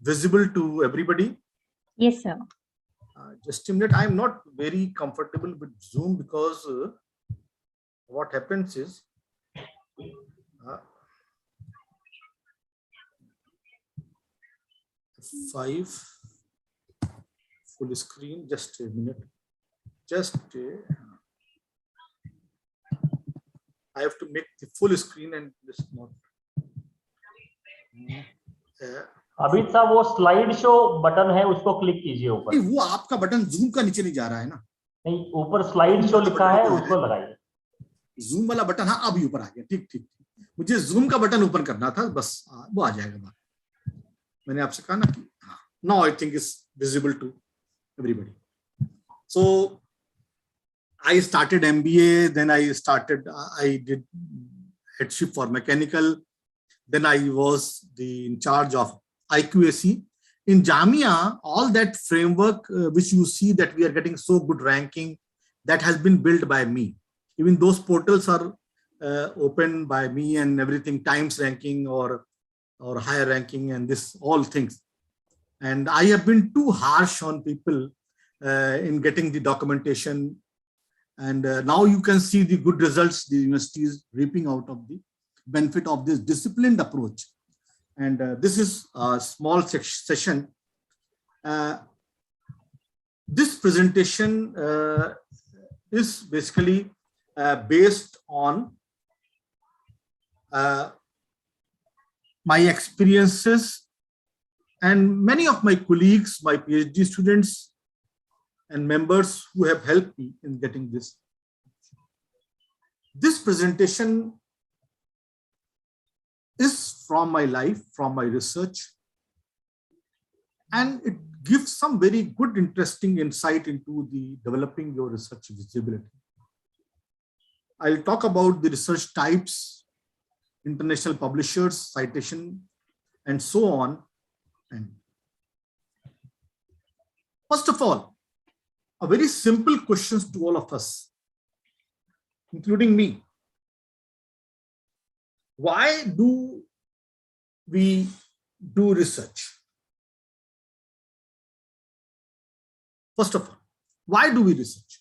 K: visible to everybody.
A: Yes, sir.
K: Just a minute. I'm not very comfortable with Zoom because what happens is full screen. Just a minute. I have to make the full screen and just not.
E: अभी साहब वो slide show button है, उसको click कीजिए ऊपर।
K: वो आपका button zoom का नीचे नहीं जा रहा है ना?
E: नहीं, ऊपर स्लाइड शो लिखा है, उसको लगाइए।
K: जूम वाला बटन, हाँ अभी ऊपर आ गया। ठीक ठीक, मुझे जूम का बटन ओपन करना था, बस वो आ जाएगा बात। मैंने आपसे कहा ना कि now I think is visible to everybody. So I started MBA, then I did headship for mechanical. Then I was in charge of IQAC. In Jamia, all that framework which you see that we are getting so good ranking, that has been built by me. Even those portals are opened by me and everything, Times ranking or higher ranking and this all things. And I have been too harsh on people in getting the documentation. And now you can see the good results the university is reaping out of the benefit of this disciplined approach. And this is a small session. This presentation is basically based on my experiences and many of my colleagues, my PhD students and members who have helped me in getting this. This presentation is from my life, from my research, and it gives some very good, interesting insight into the developing your research visibility. I'll talk about the research types, international publishers, citation, and so on. And first of all, a very simple question to all of us, including me. Why do we do research? First of all, why do we research?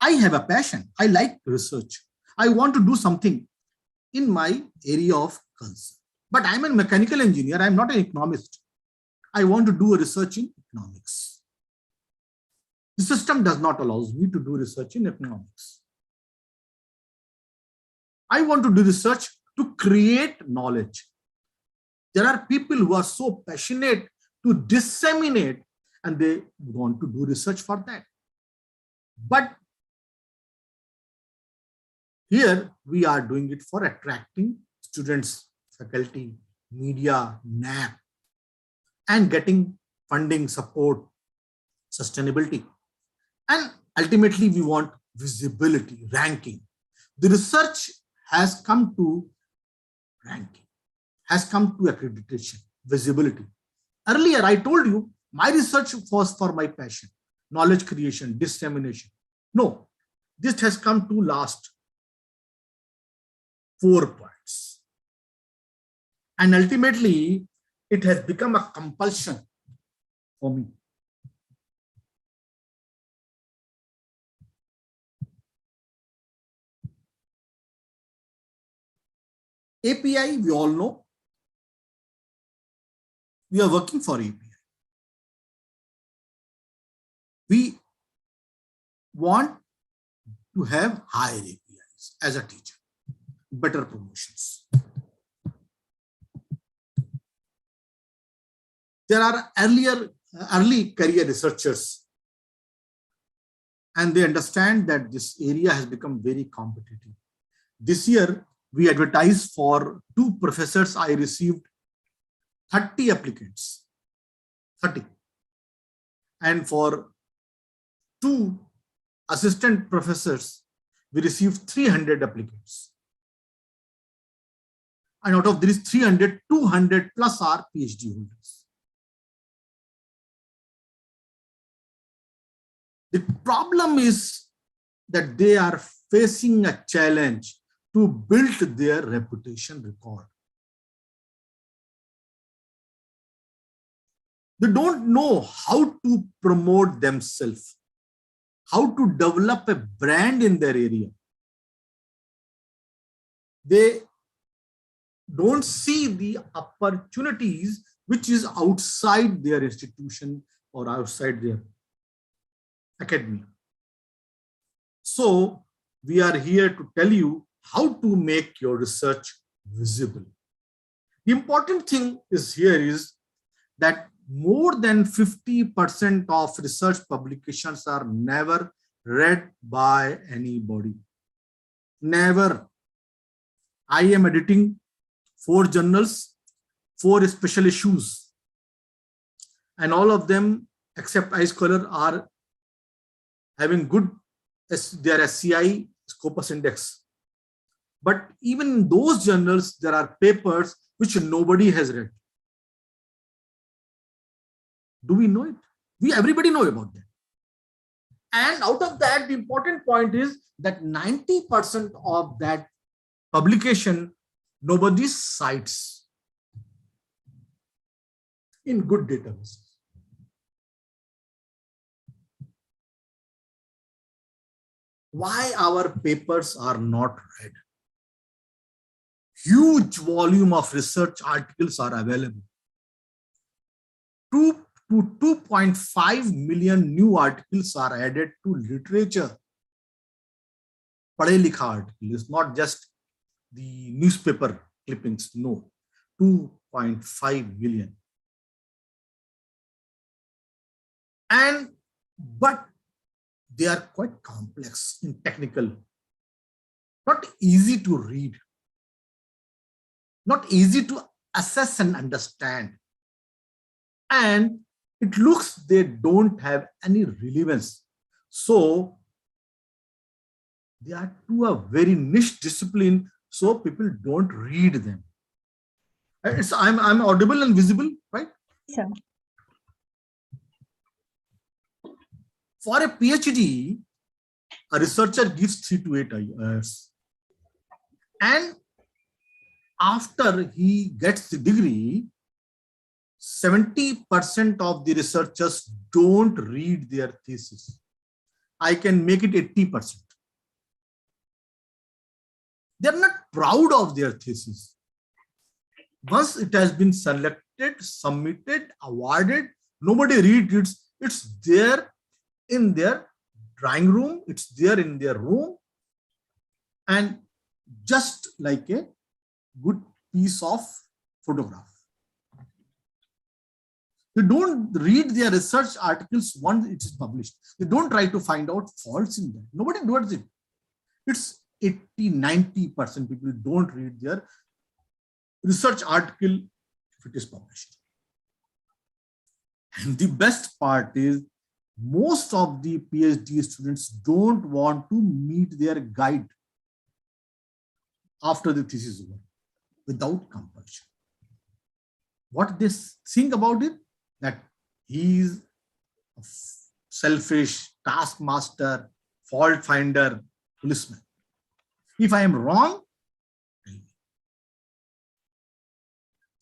K: I have a passion. I like research. I want to do something in my area of concern. But I'm a mechanical engineer. I'm not an economist. I want to do a research in economics. The system does not allow me to do research in economics. I want to do research to create knowledge. There are people who are so passionate to disseminate and they want to do research for that. But here we are doing it for attracting students, faculty, media, NAAC, and getting funding, support, sustainability. And ultimately we want visibility, ranking. The research has come to ranking, has come to accreditation, visibility. Earlier I told you my research was for my passion, knowledge creation, dissemination. No, this has come to last 4 points. And ultimately, it has become a compulsion for me. API, we all know. We are working for API. We want to have higher APIs as a teacher, better promotions. There are early career researchers, and they understand that this area has become very competitive. This year, we advertised for 2 professors. I received 30 applicants, 30. And for 2 assistant professors, we received 300 applicants. And out of these 300, 200 plus are PhD holders. The problem is that they are facing a challenge to build their reputation record. They don't know how to promote themselves, how to develop a brand in their area. They don't see the opportunities which is outside their institution or outside their academia. So we are here to tell you how to make your research visible. The important thing is here is that more than 50% of research publications are never read by anybody. Never. I am editing 4 journals, 4 special issues, and all of them except iScholar are having good their SCI Scopus index. But even in those journals, there are papers which nobody has read. Do we know it? Everybody know about that. And out of that, the important point is that 90% of that publication, nobody cites. in good databases. Why our papers are not read? Huge volume of research articles are available. 2 to 2.5 million new articles are added to literature. Padhe likha article is not just the newspaper clippings, no, 2.5 million. But they are quite complex in technical, not easy to read, not easy to assess and understand. And it looks they don't have any relevance. So they are to a very niche discipline, so people don't read them. I'm audible and visible, right?
A: Sir.
K: For a PhD, a researcher gives 3 to 8 years. And after he gets the degree, 70% of the researchers don't read their thesis. I can make it 80%. They're not proud of their thesis. Once it has been selected, submitted, awarded, nobody reads it. It's there in their drawing room, it's there in their room, and just like a good piece of photograph. They don't read their research articles once it is published. They don't try to find out faults in them. Nobody does it. It's 80-90% people don't read their research article if it is published. And the best part is most of the PhD students don't want to meet their guide after the thesis is over without compulsion. What they think about it, that he is a selfish taskmaster, fault finder, policeman. If I am wrong,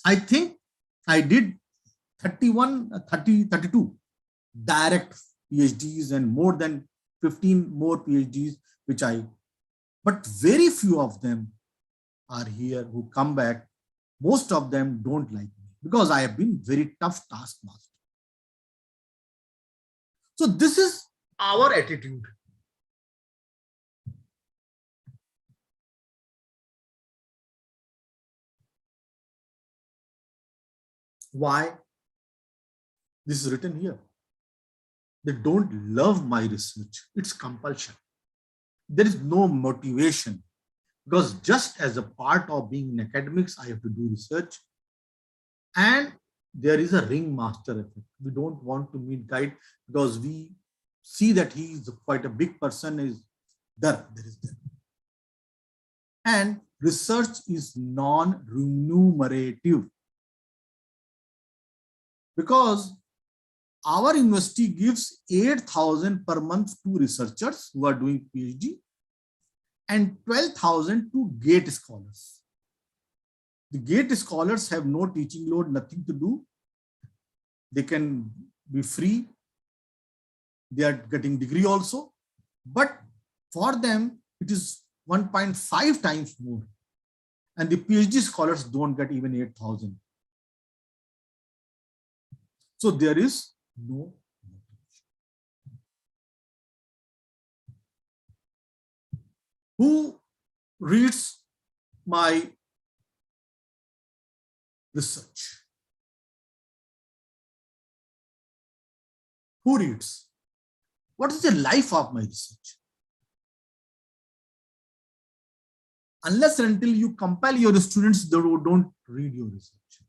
K: I think I did 32 direct PhDs and more than 15 more PhDs, but very few of them are here who come back. Most of them don't like me because I have been very tough taskmaster. So this is our attitude. Why? This is written here. They don't love my research. It's compulsion. There is no motivation because just as a part of being in academics, I have to do research. And there is a ringmaster effect. We don't want to meet guide because we see that he is quite a big person, is there. And research is non-remunerative because our university gives 8,000 per month to researchers who are doing PhD and 12,000 to GATE scholars. The GATE scholars have no teaching load, nothing to do. They can be free. They are getting degree also. But for them, it is 1.5 times more. And the PhD scholars don't get even 8,000. So there is no motivation. Who reads my research? Who reads? What is the life of my research? Unless and until you compel your students, they don't read your research.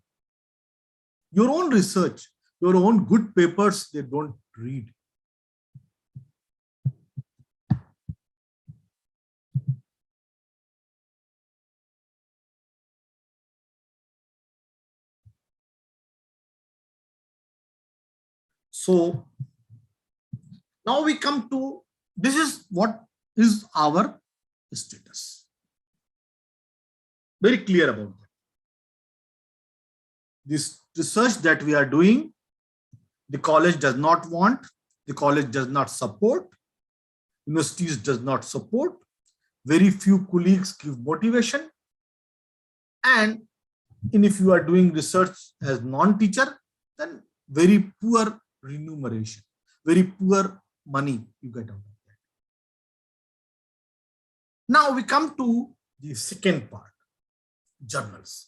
K: Your own research, your own good papers, they don't read. So now we come to, this is what is our status. Very clear about that. The research that we are doing, the college does not want, the college does not support, universities does not support, very few colleagues give motivation, and if you are doing research as non-teacher, then very poor remuneration, very poor money you get out of that. Now we come to the second part, journals.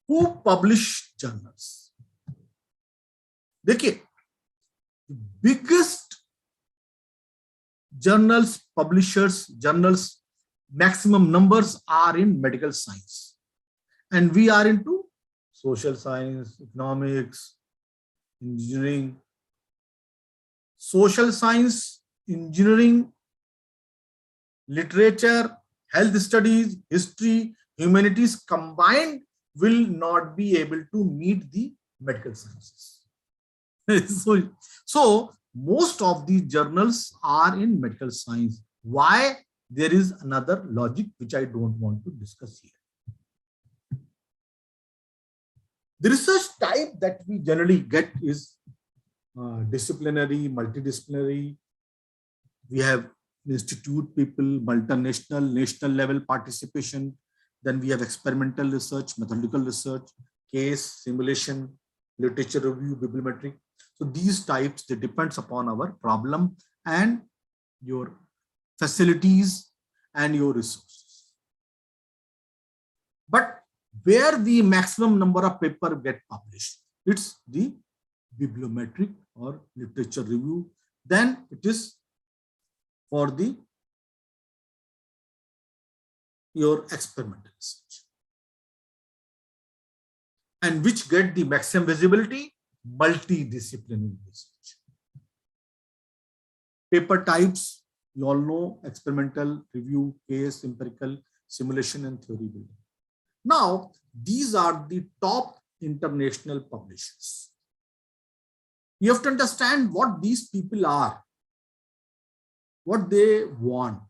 K: Who publish journals? देखिए, the biggest journals, publishers, journals, maximum numbers are in medical science. And we are into social science, economics, engineering. Social science, engineering, literature, health studies, history, humanities combined will not be able to meet the medical sciences. So most of these journals are in medical science. Why? There is another logic which I don't want to discuss here. The research type that we generally get is disciplinary, multidisciplinary. We have institute people, multinational, national level participation. Then we have experimental research, methodological research, case, simulation, literature review, bibliometry. So these types, they depends upon our problem and your facilities and your resources. But where the maximum number of paper get published, it's the bibliometric or literature review. Then it is for the your experimental research. And which get the maximum visibility? Multidisciplinary research. Paper types, you all know: experimental, review, case, empirical, simulation, and theory building. Now, these are the top international publishers. You have to understand what these people are, what they want.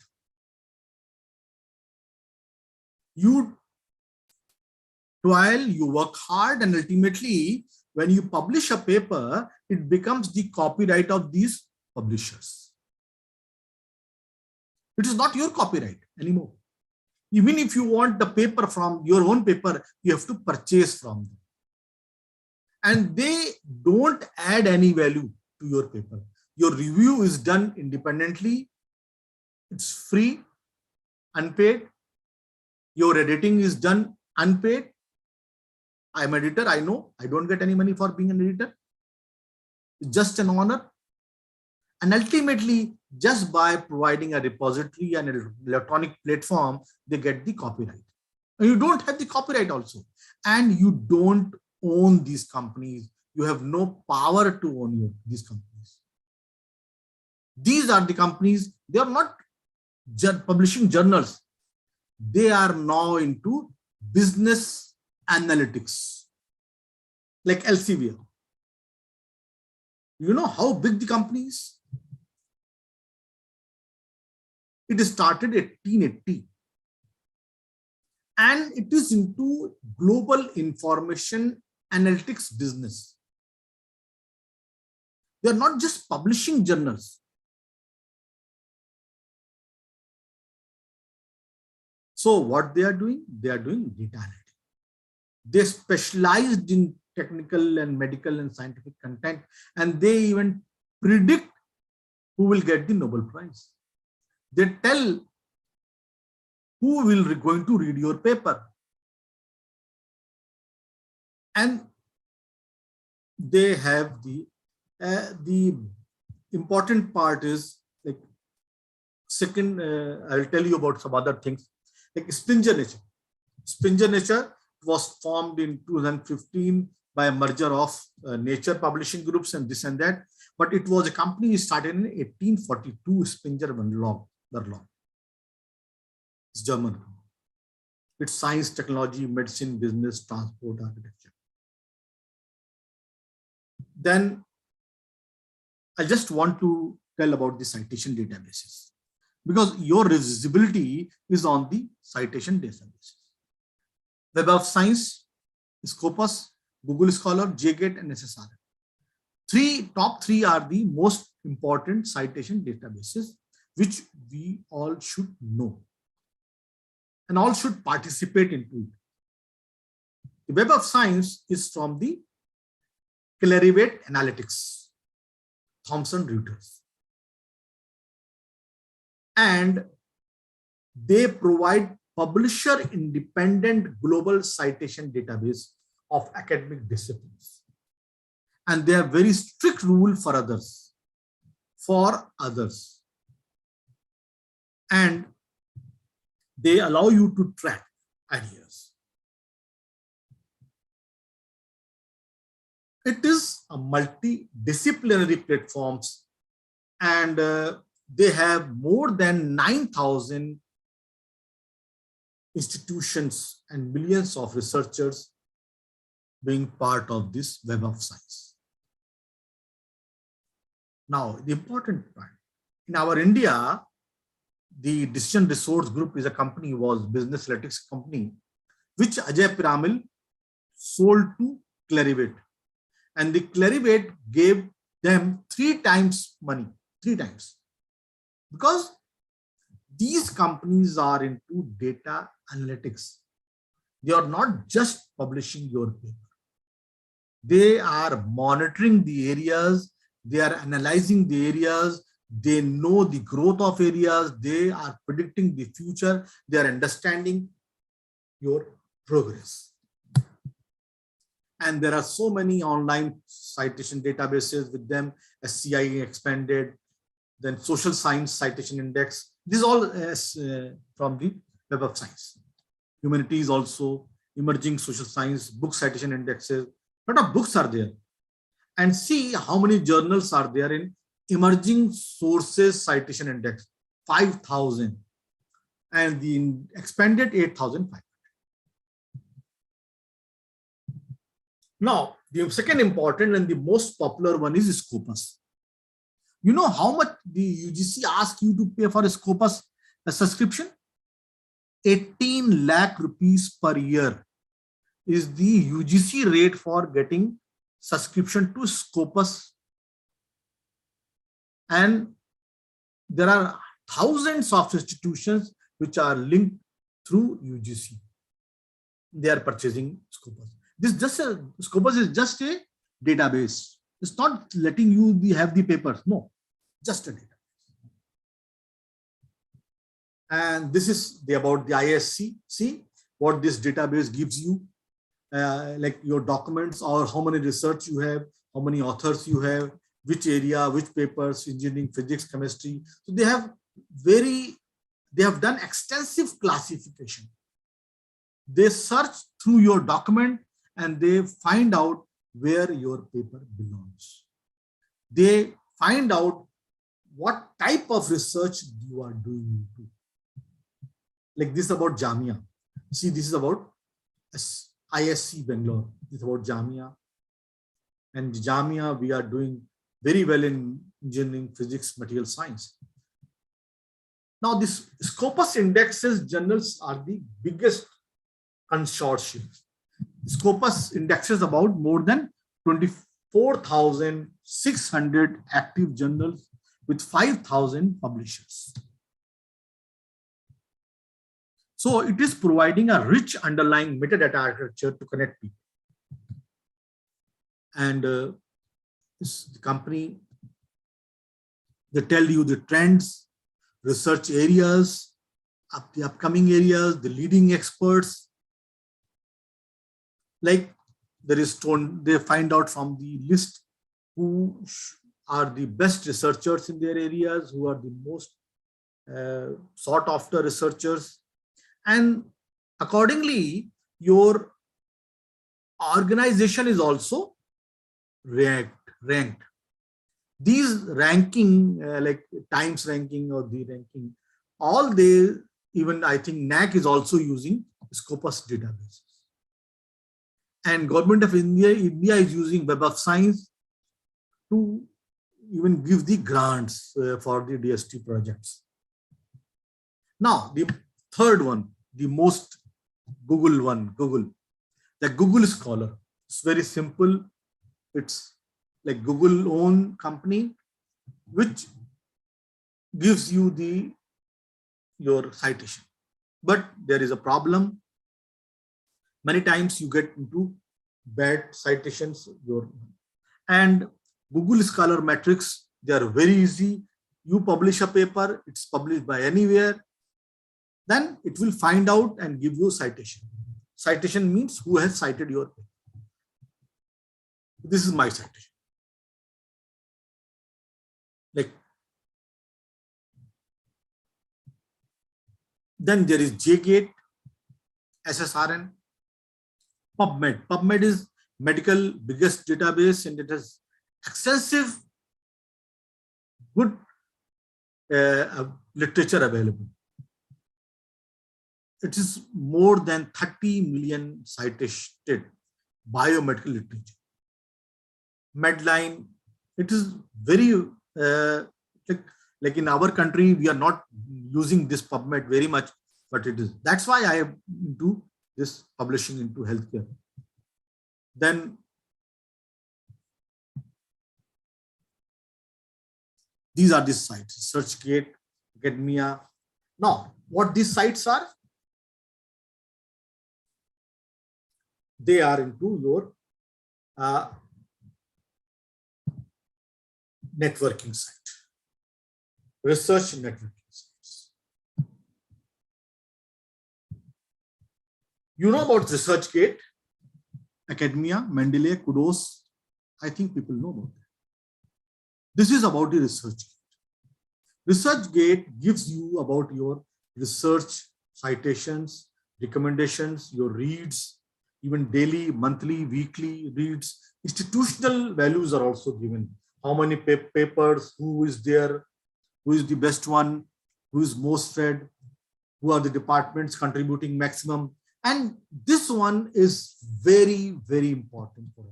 K: You toil, you work hard, and ultimately, when you publish a paper, it becomes the copyright of these publishers. It is not your copyright anymore. Even if you want the paper from your own paper, you have to purchase from them. And they don't add any value to your paper. Your review is done independently. It's free, unpaid. Your editing is done unpaid. I'm an editor, I know. I don't get any money for being an editor. It's just an honor. And ultimately, just by providing a repository and an electronic platform, they get the copyright. And you don't have the copyright also. And you don't own these companies. You have no power to own these companies. These are the companies, they are not publishing journals. They are now into business analytics, like Elsevier. You know how big the company is? It started in 1880. And it is into global information analytics business. They are not just publishing journals. So what they are doing? They are doing data analytics. They specialized in technical and medical and scientific content, and they even predict who will get the Nobel Prize. They tell who will going to read your paper. And they have the important part is like second, I'll tell you about some other things like Springer Nature. Springer Nature was formed in 2015 by a merger of Nature publishing groups and this and that. But it was a company started in 1842, Springer Verlag. It's German. It's science, technology, medicine, business, transport, architecture. Then I just want to tell about the citation databases, because your visibility is on the citation databases. Web of Science, Scopus, Google Scholar, JGate, and SSRM. Top three are the most important citation databases, which we all should know and all should participate into it. The Web of Science is from the Clarivate Analytics, Thomson Reuters, and they provide publisher-independent global citation database of academic disciplines. And they have very strict rule for others. And they allow you to track ideas. It is a multidisciplinary platforms, and they have more than 9,000 institutions and millions of researchers being part of this Web of Science. Now, the important part, in our India, the Decision Resource Group is a company, was business analytics company, which Ajay Piramil sold to Clarivate. And the Clarivate gave them 3 times money, 3 times. Because these companies are into data analytics. They are not just publishing your paper. They are monitoring the areas, they are analyzing the areas, they know the growth of areas, they are predicting the future, they are understanding your progress. And there are so many online citation databases with them, SCI expanded, then Social Science Citation Index. This is all from the Web of Science. Humanities also, emerging social science, book citation indexes. A lot of books are there. And see how many journals are there in emerging sources citation index, 5,000. And the expanded 8,500. Now, the second important and the most popular one is Scopus. You know how much the UGC asks you to pay for a Scopus subscription? 18 lakh rupees per year is the UGC rate for getting subscription to Scopus. And there are thousands of institutions which are linked through UGC. They are purchasing Scopus. Scopus is just a database. It's not letting you have the papers. No, just a database. And this is about the ISC. See what this database gives you, like your documents or how many research you have, how many authors you have, which area, which papers, engineering, physics, chemistry. So they have done extensive classification. They search through your document and they find out where your paper belongs. They find out what type of research you are doing. Like this about Jamia. See, this is about ISC Bangalore. This is about Jamia. And Jamia, we are doing very well in engineering, physics, material science. Now, this Scopus indexes journals are the biggest consortium. Scopus indexes about more than 24,600 active journals with 5,000 publishers. So it is providing a rich underlying metadata architecture to connect people. And this company, they tell you the trends, research areas, the upcoming areas, the leading experts. Like they find out from the list who are the best researchers in their areas, who are the most sought after researchers. And accordingly, your organization is also ranked. These ranking, like Times ranking or the ranking, all they, even I think NAAC is also using Scopus databases. And Government of India is using Web of Science to even give the grants for the DST projects. Now, the third one, the most Google one, the Google Scholar. It's very simple. It's like Google own company, which gives you your citation. But there is a problem. Many times you get into bad citations. And Google Scholar metrics, they are very easy. You publish a paper, it's published by anywhere, then it will find out and give you citation. Citation means who has cited your paper. This is my citation. Like, then there is JGate, SSRN, PubMed. PubMed is medical biggest database, and it has extensive good literature available. It is more than 30 million cited biomedical literature. Medline, it is very like in our country, we are not using this PubMed very much, but it is. That's why I am into this publishing into healthcare. Then these are the sites: ResearchGate, Academia. Now, what these sites are? They are into your networking site, research networking sites. You know about ResearchGate, Academia, Mendeley, Kudos. I think people know about that. This is about the ResearchGate. ResearchGate gives you about your research citations, recommendations, your reads, even daily, monthly, weekly reads. Institutional values are also given. How many papers, who is there, who is the best one, who is most read, who are the departments contributing maximum. And this one is very, very important for us.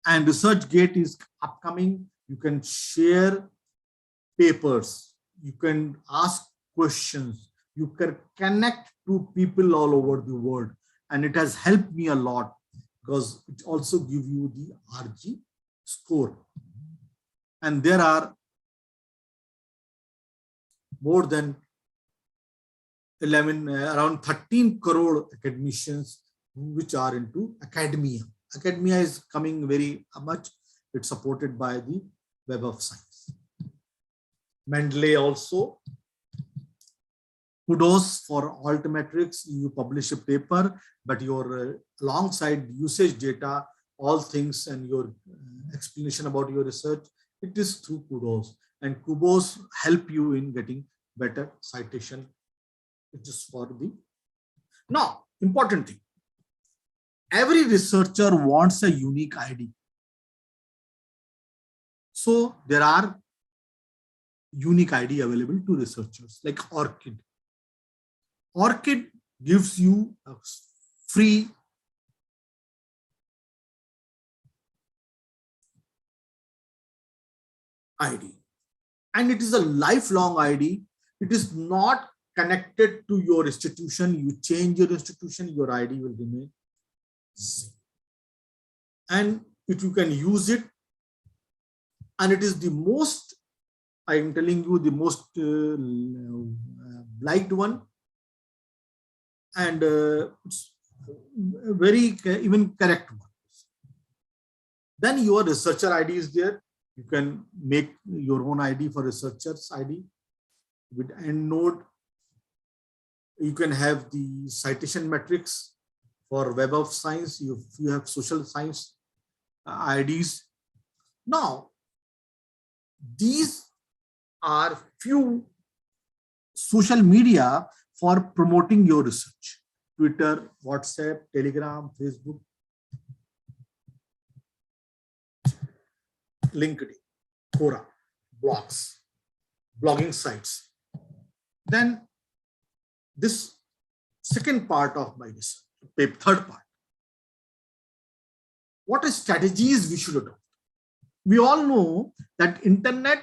K: And ResearchGate is upcoming. You can share papers, you can ask questions, you can connect to people all over the world. And it has helped me a lot because it also gives you the RG score. And there are more than around 13 crore academicians which are into academia. Academia is coming very much. It's supported by the Web of Science. Mendeley also. Kudos for Altmetrics. You publish a paper, but your alongside usage data, all things and your explanation about your research, it is through Kudos. And Kudos help you in getting better citation. It is for the. Now, important thing. Every researcher wants a unique ID. So there are unique ID available to researchers like ORCID. ORCID gives you a free ID. And it is a lifelong ID. It is not connected to your institution. You change your institution, your ID will remain same. And if you can use it, and it is the most, I am telling you, the most liked one, and it's very even correct one. Then your researcher ID is there. You can make your own ID for researcher's ID with EndNote. You can have the citation metrics for Web of Science. You have social science IDs. Now, these are few social media for promoting your research: Twitter, WhatsApp, Telegram, Facebook, LinkedIn, Quora, blogs, blogging sites. Then this second part of my research, third part. What are strategies we should adopt? We all know that internet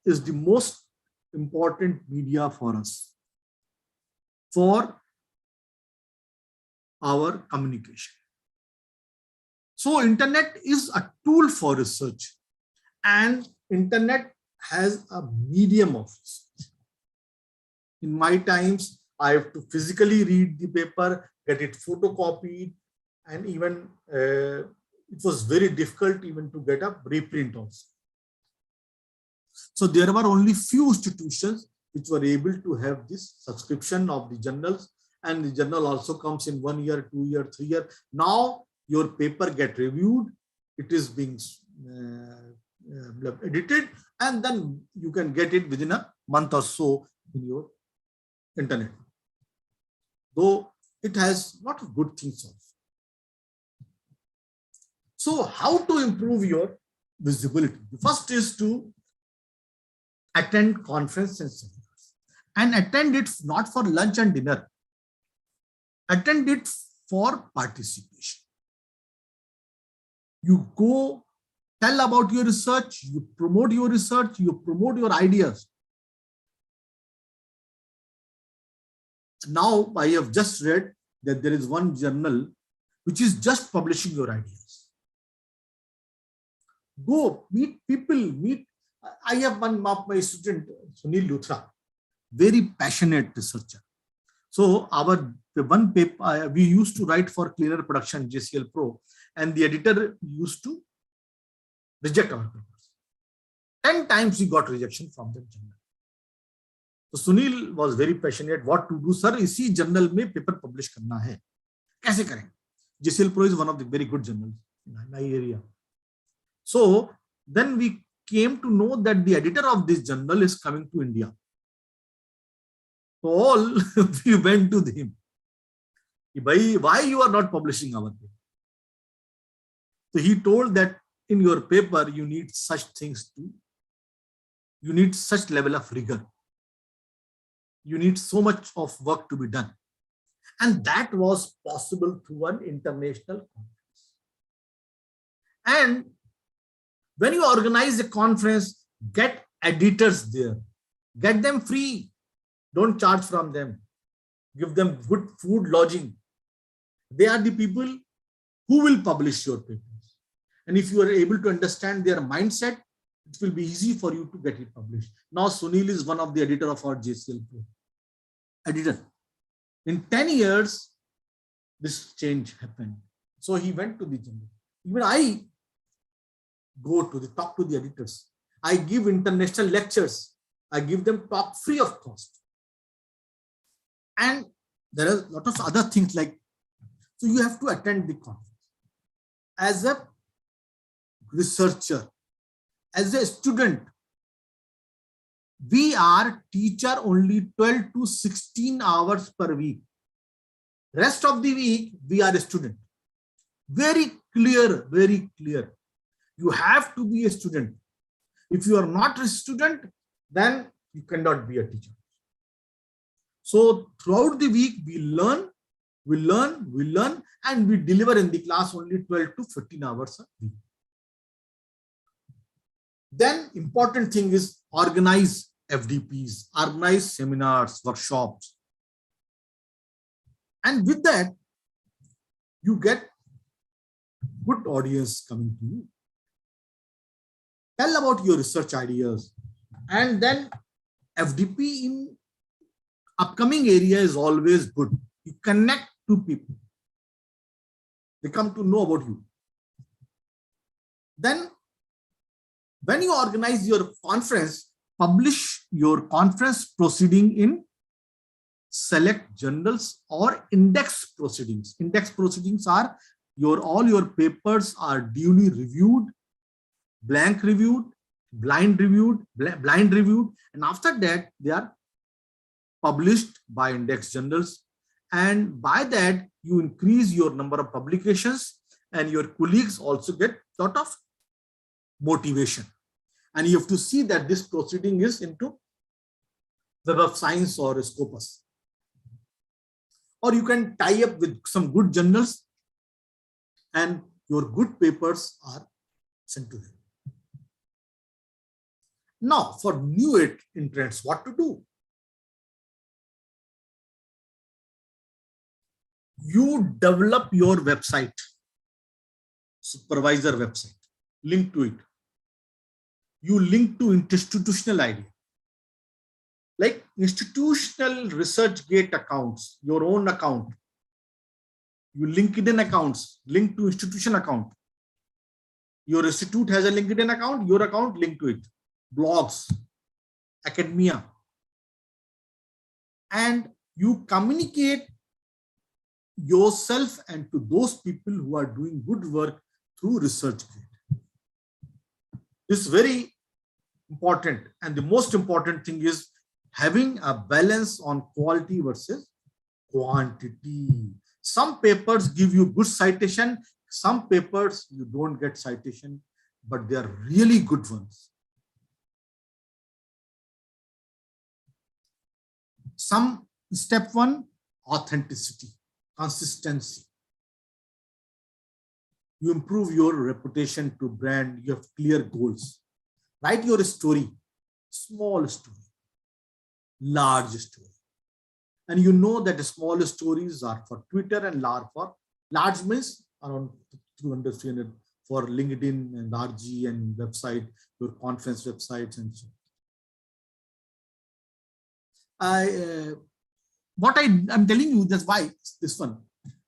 K: is the most important media for us, for our communication. So internet is a tool for research, and internet has a medium of research. In my times, I have to physically read the paper, get it photocopied, and even it was very difficult even to get a reprint also. So there were only few institutions which were able to have this subscription of the journals, and the journal also comes in 1 year, 2 year, 3 year. Now your paper get reviewed, it is being edited, and then you can get it within a month or so in your internet. Though it has a lot of good things also. So how to improve your visibility? The first is to attend conference and seminars, and attend it not for lunch and dinner. Attend it for participation. You go tell about your research, you promote your research, you promote your ideas. Now I have just read that there is one journal which is just publishing your ideas. Go meet people, meet. I have one of my student, Sunil Luthra, very passionate researcher. So our one paper we used to write for Cleaner Production, JCL Pro, and the editor used to reject our papers. 10 times we got rejection from that journal. So Sunil was very passionate. What to do, sir? इसी journal में paper publish करना है. कैसे करें? JCL Pro is one of the very good journals in my area. So then we came to know that the editor of this journal is coming to India. So all we went to him. Why you are not publishing our paper? So he told that in your paper you need such things to, you need such level of rigor. You need so much of work to be done. And that was possible through an international conference. And when you organize a conference, get editors there. Get them free. Don't charge from them. Give them good food, lodging. They are the people who will publish your papers. And if you are able to understand their mindset, it will be easy for you to get it published. Now Sunil is one of the editor of our JCL Pro. Editor. In 10 years, this change happened. So he went to the journal. Even I go to the talk to the editors. I give international lectures. I give them talk free of cost. And there are a lot of other things like, so you have to attend the conference. As a researcher, as a student, we are teacher only 12 to 16 hours per week. Rest of the week, we are a student. Very clear, very clear. You have to be a student. If you are not a student, then you cannot be a teacher. So throughout the week, we learn, and we deliver in the class only 12 to 15 hours a week. Then important thing is organize FDPs, organize seminars, workshops. And with that, you get good audience coming to you. Tell about your research ideas. And then FDP in upcoming area is always good. You connect to people. They come to know about you. Then when you organize your conference, publish your conference proceeding in select journals or index proceedings. Index proceedings are all your papers are duly reviewed, blank reviewed, blind reviewed, and after that they are published by index journals. And by that you increase your number of publications, and your colleagues also get a lot of motivation. And you have to see that this proceeding is into Web of Science or Scopus. Or you can tie up with some good journals and your good papers are sent to them. Now, for new entrants, what to do? You develop your website. supervisor website, link to it. You link to institutional idea, like institutional ResearchGate accounts, your own account. You LinkedIn accounts, link to institution account. Your institute has a LinkedIn account, your account link to it. Blogs, academia. And you communicate yourself and to those people who are doing good work through ResearchGate. This is very important. And the most important thing is having a balance on quality versus quantity. Some papers give you good citation, some papers you don't get citation, but they are really good ones. Some step one, authenticity, consistency. You improve your reputation to brand, you have clear goals. Write your story, small story, large story. And you know that the small stories are for Twitter and large means around 200, 300 for LinkedIn and RG and website, your conference websites and so on. I'm telling you, that's why this one,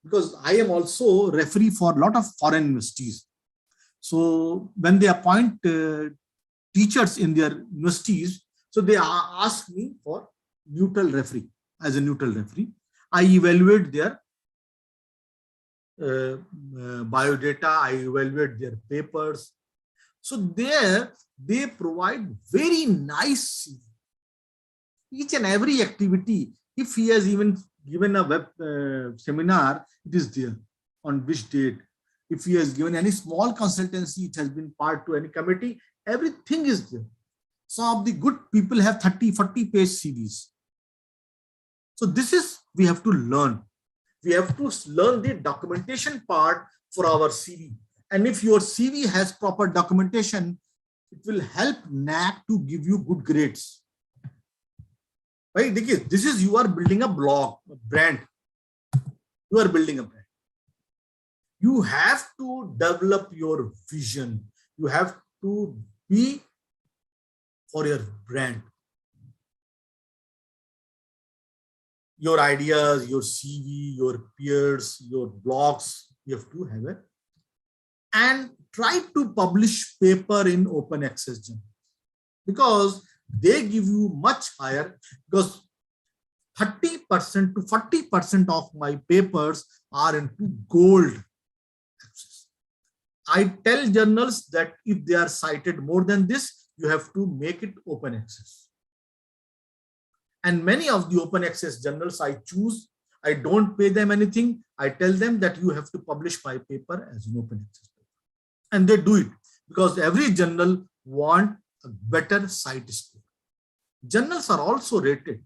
K: because I am also referee for a lot of foreign universities. So when they appoint teachers in their universities, so they ask me for neutral referee. As a neutral referee, I evaluate their biodata, I evaluate their papers. So there they provide very nice each and every activity. If he has even given a web seminar, it is there on which date. If he has given any small consultancy, it has been part to any committee, everything is there. Some of the good people have 30, 40 page CVs. So this is, we have to learn. We have to learn the documentation part for our CV. And if your CV has proper documentation, it will help NAAC to give you good grades. Right? This is, you are building a blog, a brand. You are building a brand. You have to develop your vision. You have to be for your brand. Your ideas, your CV, your peers, your blogs, you have to have it. And try to publish paper in open access journal, because they give you much higher, because 30% to 40% of my papers are into gold access. I tell journals that if they are cited more than this, you have to make it open access. And many of the open access journals I choose, I don't pay them anything. I tell them that you have to publish my paper as an open access paper. And they do it because every journal wants a better site score. Journals are also rated.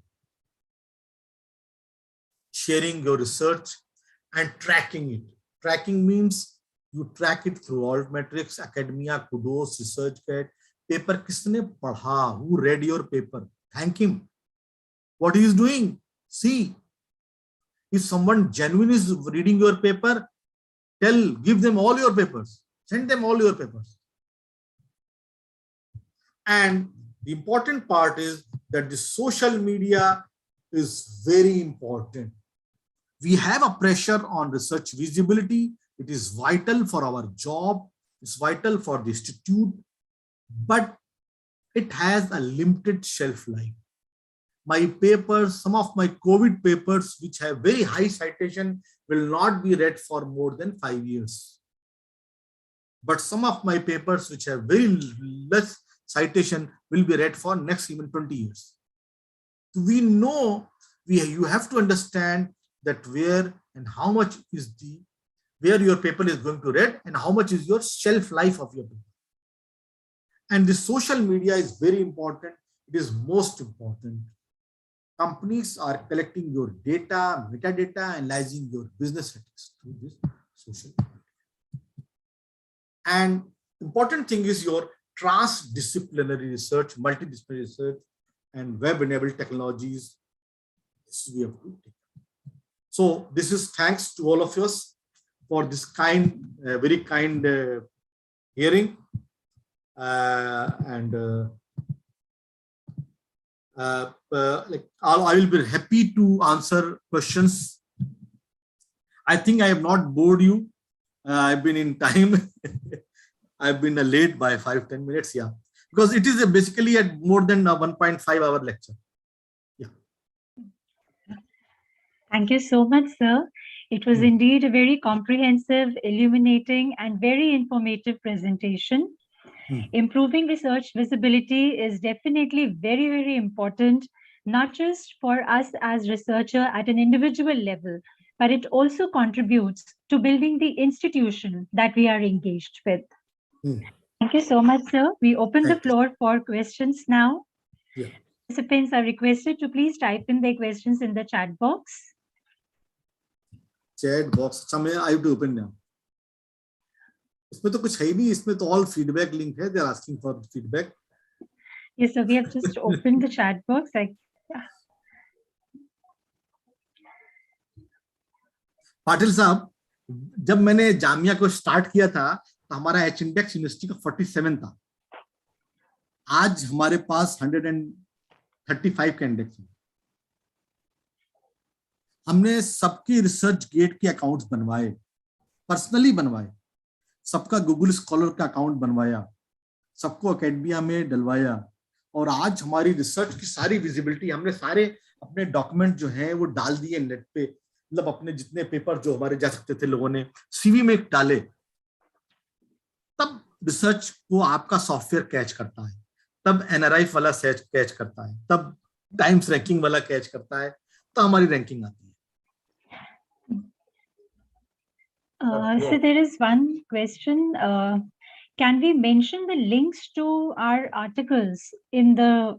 K: Sharing your research and tracking it. Tracking means you track it through all metrics, academia, kudos, ResearchGate. Paper kisne padha, who read your paper? Thank him. What he is doing? See, if someone genuine is reading your paper, give them all your papers, send them all your papers. And the important part is that the social media is very important. We have a pressure on research visibility. It is vital for our job. It's vital for the institute, but it has a limited shelf life. My papers, some of my COVID papers, which have very high citation, will not be read for more than 5 years. But some of my papers, which have very less citation, will be read for next even 20 years. We know, you have to understand that where and how much is where your paper is going to read and how much is your shelf life of your paper. And the social media is very important. It is most important. Companies are collecting your data, metadata, analyzing your business ethics through this social media. And important thing is your transdisciplinary research, multidisciplinary research, and web-enabled technologies. This we have to take. So this is thanks to all of us for this very kind hearing. Like I will be happy to answer questions. I think I have not bored you. I've been in time. I've been late by 5-10 minutes. Yeah, because it is basically at more than a 1.5-hour lecture. Yeah.
A: Thank you so much, sir. It was indeed a very comprehensive, illuminating, and very informative presentation. Improving research visibility is definitely very, very important, not just for us as researcher at an individual level, but it also contributes to building the institution that we are engaged with. Thank you so much, sir. We open the floor for questions now.
K: Yeah.
A: Participants are requested to please type in their questions in the chat box.
K: Chat box. I have to open now. इसमें तो कुछ है ही नहीं, इसमें तो all feedback link है. They are asking for feedback.
A: Yes, so we have just opened the chat box.
K: Patil साहब, जब मैंने जामिया को स्टार्ट किया था तो हमारा एच इंडेक्स यूनिवर्सिटी का 47 था. आज हमारे पास 135 का इंडेक्स है. हमने सबके रिसर्च गेट के अकाउंट्स बनवाए, पर्सनली बनवाए, सबका गूगल स्कॉलर का अकाउंट बनवाया, सबको एकेडमिया में डलवाया, और आज हमारी रिसर्च की सारी विजिबिलिटी, हमने सारे अपने डॉक्यूमेंट जो हैं वो डाल दिए नेट पे. मतलब अपने जितने पेपर जो हमारे जा सकते थे लोगों ने सीवी में डाले. तब रिसर्च को आपका सॉफ्टवेयर कैच करता है, तब एनआरआई वाला कैच करता है, तब टाइम्स रैंकिंग वाला कैच करता है, तो हमारी रैंकिंग आती है.
A: So there is one question. Can we mention the links to our articles in the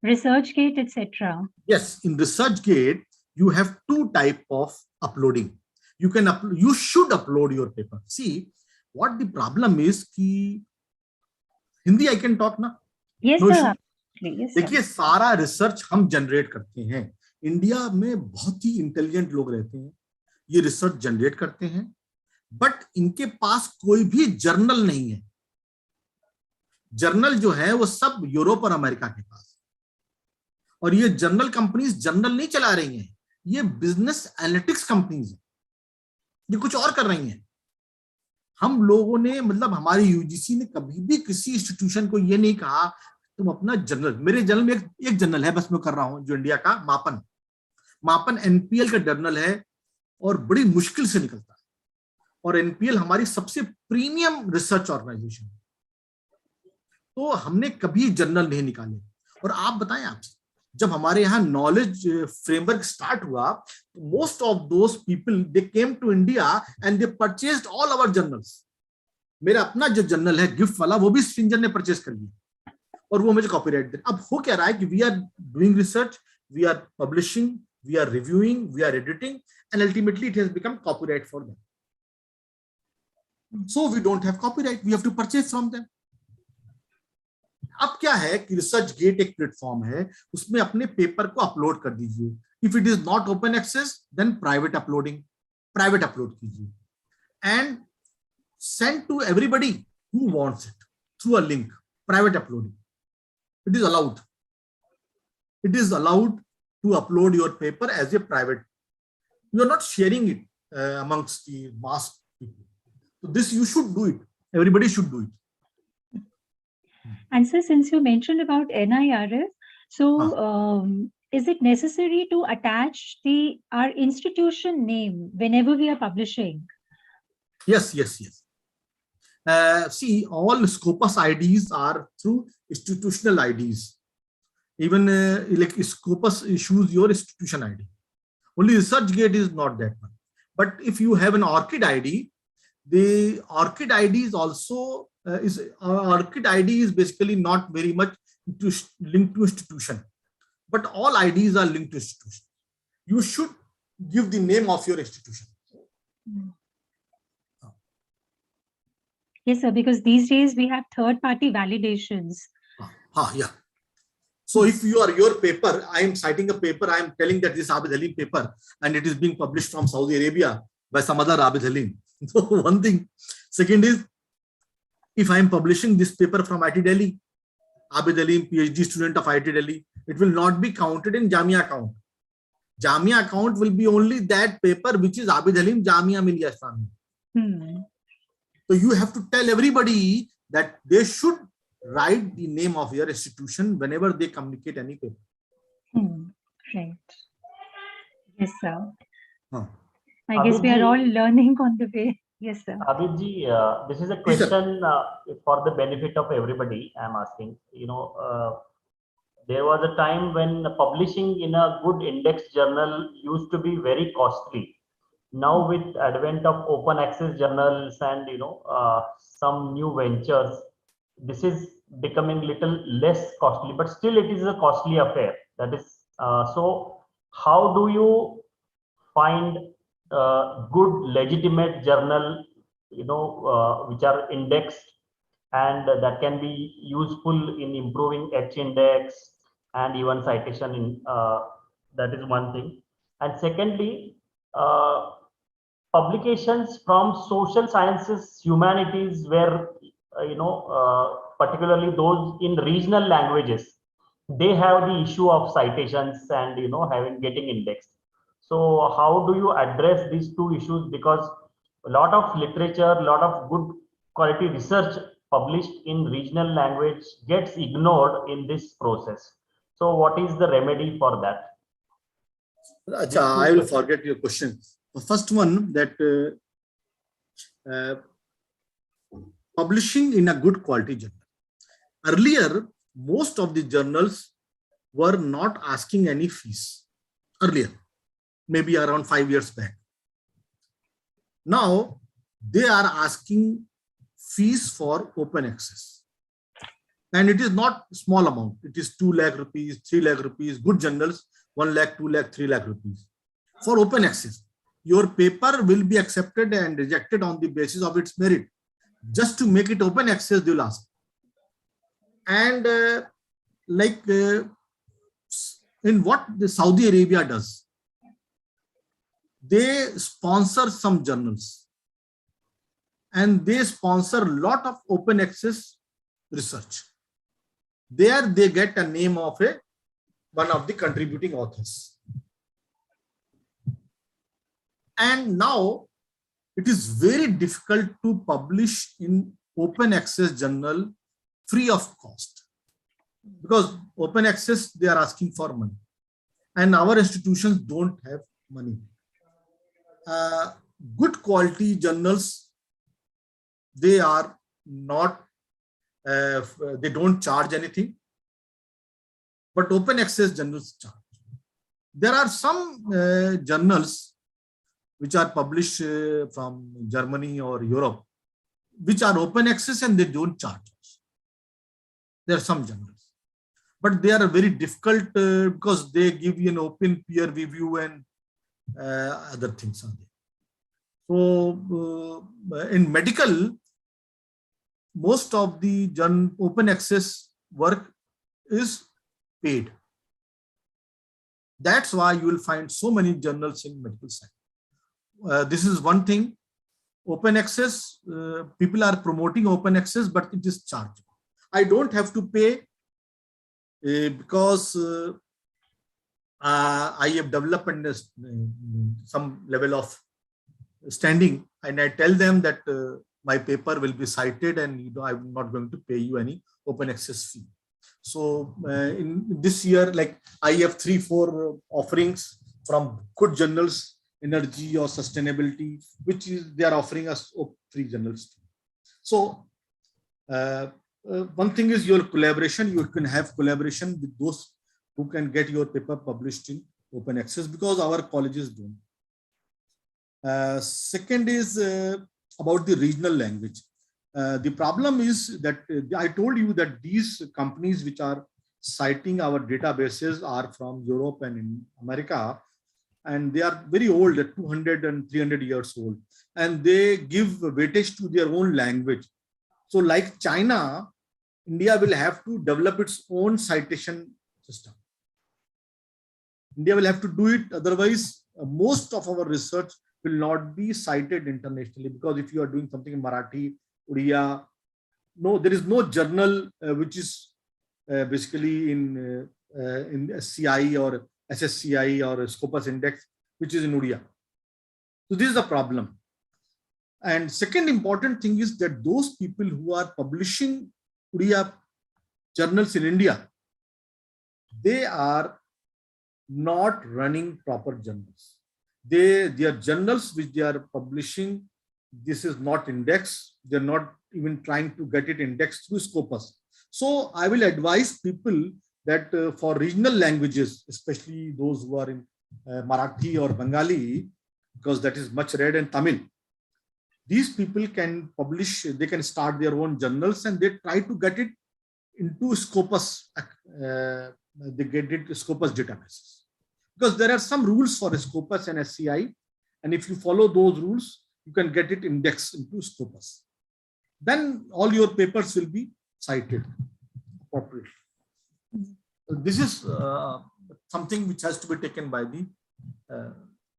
A: ResearchGate, etc.?
K: Yes, in ResearchGate, you have two types of uploading. You should upload your paper. See, what the problem is कि Hindi I can talk ना?
A: Yes,
K: no
A: sir.
K: देखिए, सारा research हम generate करते हैं. India में बहुत ही intelligent लोग रहते हैं, ये रिसर्च जनरेट करते हैं, बट इनके पास कोई भी जर्नल नहीं है. जर्नल जो है वो सब यूरोप और अमेरिका के पास. और ये जर्नल कंपनीज जर्नल नहीं चला रही हैं, ये बिजनेस एनालिटिक्स कंपनीज हैं, ये कुछ और कर रही हैं. हम लोगों ने, मतलब हमारी यूजीसी ने कभी भी किसी इंस्टीट्यूशन को ये नहीं कहा तुम अपना जर्नल, मेरे जर्नल में एक जर्नल है बस मैं कर रहा हूं जो इंडिया का मापन एनपीएल का जर्नल है और बड़ी मुश्किल से निकलता है. और एनपीएल हमारी सबसे प्रीमियम रिसर्च ऑर्गेनाइजेशन है, तो हमने कभी जर्नल नहीं निकाले. और आप बताएं, आपसे जब हमारे यहाँ नॉलेज फ्रेमवर्क स्टार्ट हुआ, most of those people they came to India and they purchased all our journals. मेरा अपना जो जर्नल है गिफ्ट वाला, वो भी स्ट्रिंजर ने परचेज कर लिया और वो मुझे कॉपीराइट दे. अब हो क्या रहा है कि we are doing research, we are publishing, we are reviewing, we are editing, and ultimately it has become copyright for them. So we don't have copyright, we have to purchase from them. अब क्या है कि research gate एक platform है, उसमें अपने paper को upload कर दीजिए. If it is not open access, then private upload कीजिए and send to everybody who wants it through a link. Private uploading, it is allowed to upload your paper as a private. You are not sharing it amongst the mass people. So this you should do it. Everybody should do it.
A: And sir, since you mentioned about NIRF, so is it necessary to attach our institution name whenever we are publishing?
K: Yes. See, all Scopus IDs are through institutional IDs. Even like Scopus issues your institution ID. Only ResearchGate is not that one. But if you have an ORCID ID, the ORCID ID is also ORCID ID is basically not very much linked to institution, but all IDs are linked to institution. You should give the name of your institution.
A: Yes, sir, because these days we have third-party validations.
K: Yeah. So if your paper, I am citing a paper, I am telling that this Abid Halim paper and it is being published from Saudi Arabia, by some other Abid Halim. So one thing. Second is, if I am publishing this paper from IIT Delhi, Abid Halim, PhD student of IIT Delhi, it will not be counted in Jamia account. Jamia account will be only that paper which is Abid Halim Jamia Millia Islamia. So you have to tell everybody that they should write the name of your institution whenever they communicate any paper.
A: Right. Yes, sir.
K: Huh.
A: I guess we are all learning on the way. Yes, sir.
E: Abhijji, this is a question for the benefit of everybody. I'm asking. There was a time when publishing in a good index journal used to be very costly. Now, with advent of open access journals and some new ventures, this is becoming little less costly, but still it is a costly affair. That is so. How do you find good legitimate journal, which are indexed and that can be useful in improving H index and even citation in that is one thing. And secondly, publications from social sciences, humanities, where particularly those in regional languages, they have the issue of citations and getting indexed. So how do you address these two issues? Because a lot of literature, a lot of good quality research published in regional language gets ignored in this process. So what is the remedy for that?
K: Achha, I will forget your question. The first one, that publishing in a good quality journal. Earlier, most of the journals were not asking any fees. Earlier, maybe around 5 years back. Now, they are asking fees for open access. And it is not small amount. It is 2 lakh rupees, 3 lakh rupees, good journals, 1 lakh, 2 lakh, 3 lakh rupees. For open access, your paper will be accepted and rejected on the basis of its merit. Just to make it open access, they will ask. And in what the Saudi Arabia does, they sponsor some journals and they sponsor a lot of open access research. There they get a name of one of the contributing authors. And now it is very difficult to publish in open access journal free of cost, because open access, they are asking for money and our institutions don't have money. Good quality journals, they are not, they don't charge anything, but open access journals charge. There are some journals which are published from Germany or Europe, which are open access and they don't charge. There are some journals, but they are very difficult because they give you an open peer review and other things are there. So in medical, most of the open access work is paid. That's why you will find so many journals in medical science. This is one thing. Open access, people are promoting open access, but it is charged. I don't have to pay because I have developed some level of standing, and I tell them that my paper will be cited and I'm not going to pay you any open access fee. So in this year, like I have 3-4 offerings from good journals, energy or sustainability, which is they are offering us free journals. So one thing is your collaboration. You can have collaboration with those who can get your paper published in open access, because our colleges don't. Second is about the regional language. The problem is that I told you that these companies which are citing our databases are from Europe and in America, and they are very old, at 200 and 300 years old, and they give weightage to their own language. So like China, India will have to develop its own citation system. India will have to do it, otherwise most of our research will not be cited internationally, because if you are doing something in Marathi, Odia, no, there is no journal which is basically in SCI or SSCI or Scopus Index, which is in Odia. So this is the problem. And second important thing is that those people who are publishing Odia journals in India, they are not running proper journals. Their journals which they are publishing, this is not indexed. They're not even trying to get it indexed through Scopus. So I will advise people that for regional languages, especially those who are in Marathi or Bengali, because that is much read, and Tamil, these people can publish, they can start their own journals and they try to get it into Scopus, they get it Scopus databases. Because there are some rules for Scopus and SCI, and if you follow those rules, you can get it indexed into Scopus. Then all your papers will be cited appropriately. This is something which has to be taken by the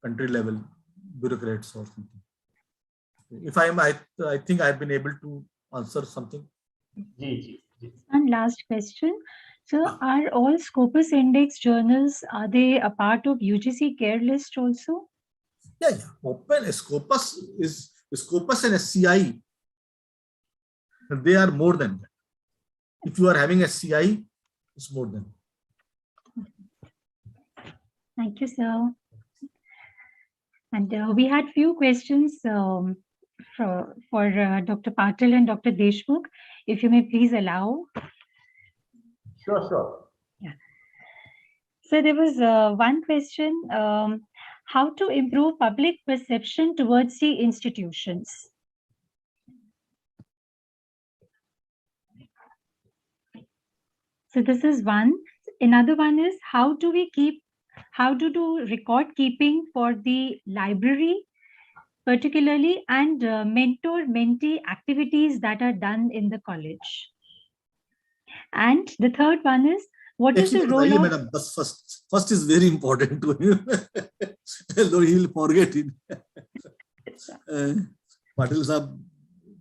K: country level bureaucrats or something. If I think I've been able to answer something.
A: And last question. So are all Scopus Index journals, are they a part of UGC care list also?
K: Yeah. Open Scopus is Scopus and SCI. They are more than that. If you are having SCI, it's more than.
A: Thank you, sir. And we had few questions for Dr. Patil and Dr. Deshmukh. If you may please allow.
E: Sure.
A: Yeah. So there was one question, how to improve public perception towards the institutions? So this is one. Another one is how to do record keeping for the library, particularly, and mentor-mentee activities that are done in the college. And the third one is, what is the role of...
K: Madam, first is very important to him. He'll forget it. Patil Sahab,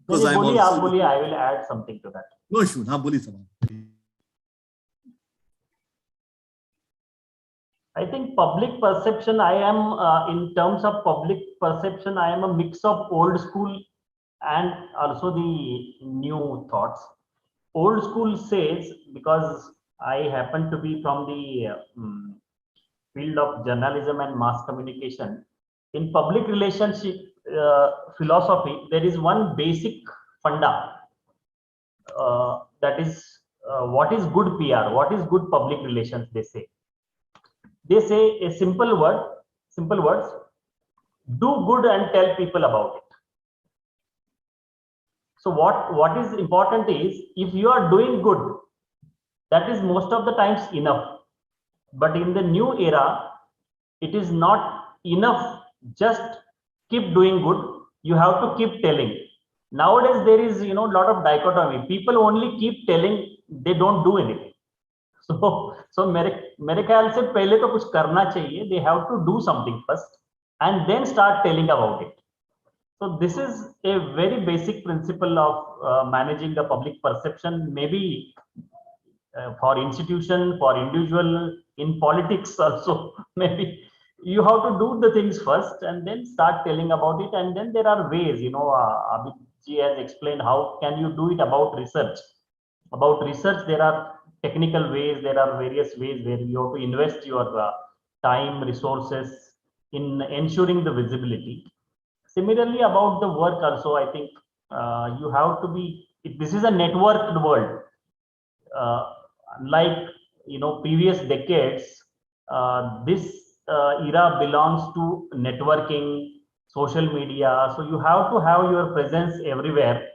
K: because I
E: will add something to that.
K: No, sure.
E: I think public perception, in terms of public perception, I am a mix of old school and also the new thoughts. Old school says, because I happen to be from the field of journalism and mass communication, in public relationship philosophy, there is one basic funda, that is what is good PR, what is good public relations, they say. They say a simple words, do good and tell people about it. So what is important is, if you are doing good, that is most of the times enough. But in the new era, it is not enough. Just keep doing good. You have to keep telling. Nowadays, there is a lot of dichotomy. People only keep telling, they don't do anything. So मेरे ख्याल से पहले तो कुछ करना चाहिए. They have to do something first and then start telling about it. So this is a very basic principle of managing the public perception. Maybe for institution, for individual, in politics also, maybe you have to do the things first and then start telling about it. And then there are ways, Abhijit ji has explained how can you do it about research. About research, there are technical ways, there are various ways where you have to invest your time, resources in ensuring the visibility. Similarly, about the work also, I think you have to be, this is a networked world. Like, previous decades, this era belongs to networking, social media. So you have to have your presence everywhere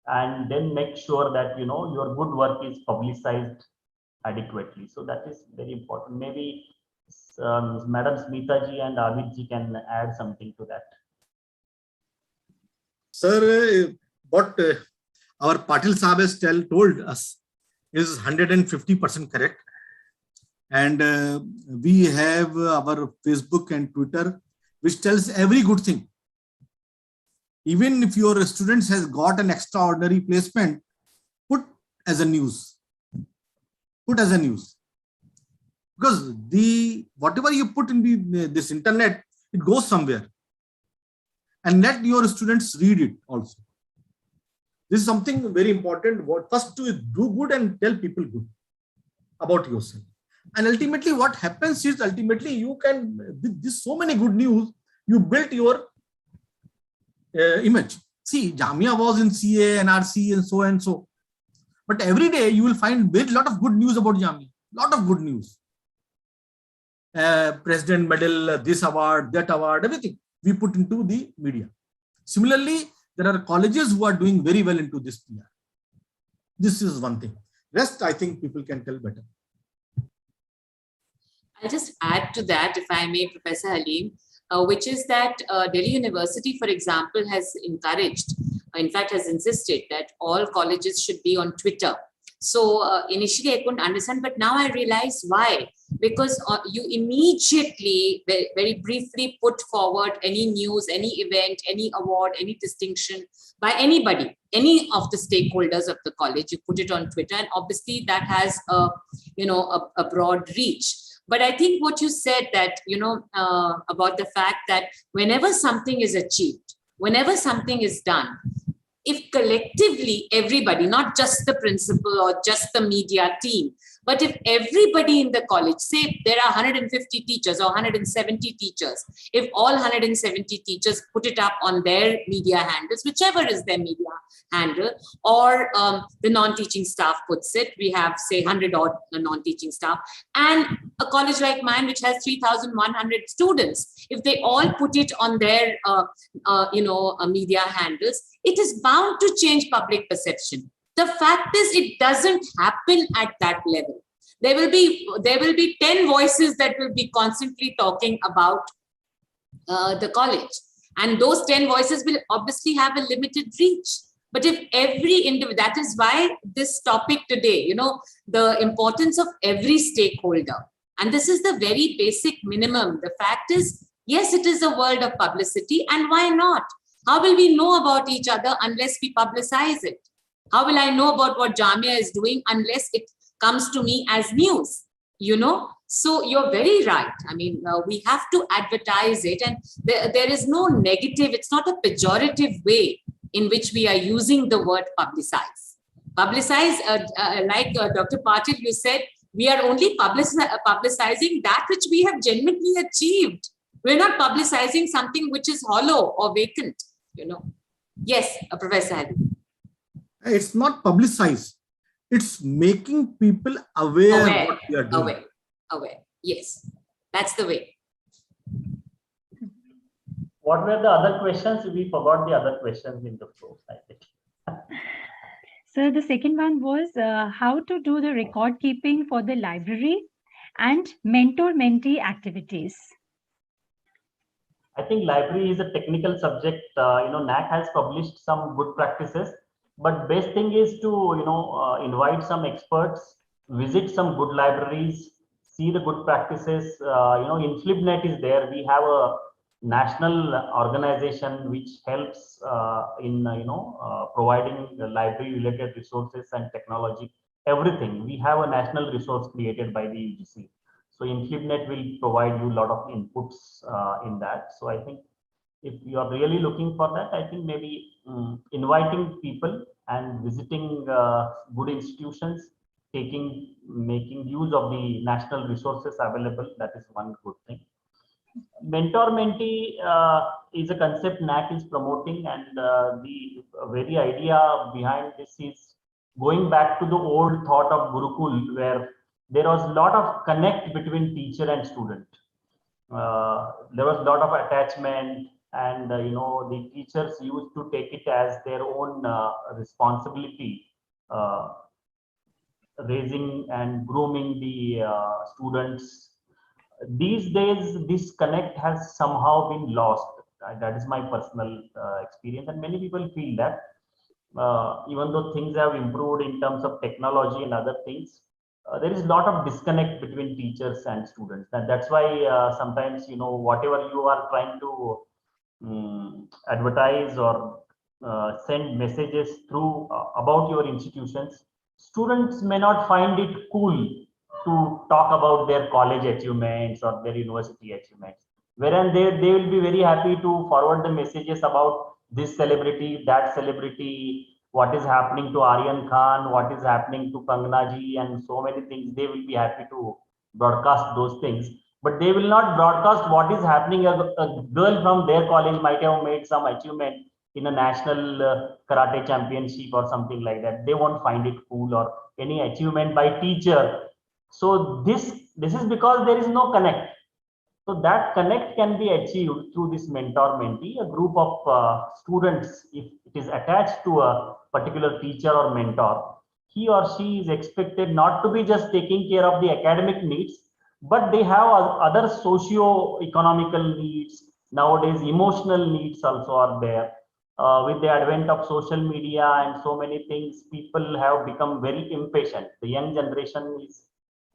E: and then make sure that, your good work is publicized adequately. So that is very important. Maybe Madam Smita ji and Abhijit ji can add something to that.
K: Sir, what our Patil Sahab has told us is 150% correct. And we have our Facebook and Twitter which tells every good thing. Even if your students has got an extraordinary placement, put as a news. Put as a news. Because whatever you put in this internet, it goes somewhere. And let your students read it also. This is something very important. First to do good and tell people good about yourself. And ultimately what happens is, ultimately you can, with this so many good news, you built your image. See, Jamia was in CA, NRC and so and so. But every day you will find very lot of good news about Jamia. Lot of good news. President medal, this award, that award, everything we put into the media. Similarly, there are colleges who are doing very well into this PR. This is one thing. Rest, I think people can tell better.
D: I'll just add to that, if I may, Professor Halim, which is that Delhi University, for example, has encouraged, in fact, has insisted that all colleges should be on Twitter. So initially I couldn't understand, but now I realize why. Because you immediately, very briefly put forward any news, any event, any award, any distinction by anybody, any of the stakeholders of the college. You put it on Twitter, and obviously that has a broad reach. But I think what you said that, about the fact that whenever something is achieved, whenever something is done, if collectively everybody, not just the principal or just the media team, but if everybody in the college, say there are 150 teachers or 170 teachers, if all 170 teachers put it up on their media handles, whichever is their media handle, or the non-teaching staff puts it, we have say 100 odd non-teaching staff, and a college like mine, which has 3,100 students, if they all put it on their media handles, it is bound to change public perception. The fact is, it doesn't happen at that level. There will be 10 voices that will be constantly talking about the college, and those 10 voices will obviously have a limited reach. But if every individual, that is why this topic today, the importance of every stakeholder, and this is the very basic minimum. The fact is, yes, it is a world of publicity, and why not? How will we know about each other unless we publicize it? How will I know about what Jamia is doing unless it comes to me as news? So you're very right. I mean, we have to advertise it, and there is no negative. It's not a pejorative way in which we are using the word publicize. Publicize, like Dr. Patil, you said, we are only publicizing that which we have genuinely achieved. We're not publicizing something which is hollow or vacant. Yes, Professor Hadi.
K: It's not publicized. It's making people aware what we are doing.
D: Aware. Yes, that's the way.
E: What were the other questions? We forgot the other questions in the flow, I think.
A: So the second one was how to do the record keeping for the library and mentor-mentee activities.
E: I think library is a technical subject. NAAC has published some good practices, but best thing is to invite some experts, visit some good libraries, see the good practices. InflibNet is there. We have a national organization which helps in providing library related resources and technology, everything. We have a national resource created by the UGC. So InflibNet will provide you a lot of inputs in that. So I think if you are really looking for that, I think maybe inviting people and visiting good institutions, making use of the national resources available, that is one good thing. Mentor-mentee is a concept NAAC is promoting, and the very idea behind this is going back to the old thought of Gurukul, where there was a lot of connect between teacher and student. There was a lot of attachment, and the teachers used to take it as their own responsibility, raising and grooming the students. These days, this connect has somehow been lost. That is my personal experience, and many people feel that even though things have improved in terms of technology and other things, there is a lot of disconnect between teachers and students. That's why sometimes, whatever you are trying to advertise or send messages through about your institutions, students may not find it cool to talk about their college achievements or their university achievements. Whereas they will be very happy to forward the messages about this celebrity, that celebrity, what is happening to Aryan Khan, what is happening to Kangana ji, and so many things. They will be happy to broadcast those things, but they will not broadcast what is happening. A girl from their college might have made some achievement in a national karate championship or something like that. They won't find it cool, or any achievement by teacher. So this is because there is no connect. So that connect can be achieved through this mentor-mentee, a group of students. If it is attached to a particular teacher or mentor, he or she is expected not to be just taking care of the academic needs, but they have other socio-economical needs. Nowadays, emotional needs also are there. With the advent of social media and so many things, people have become very impatient. The young generation is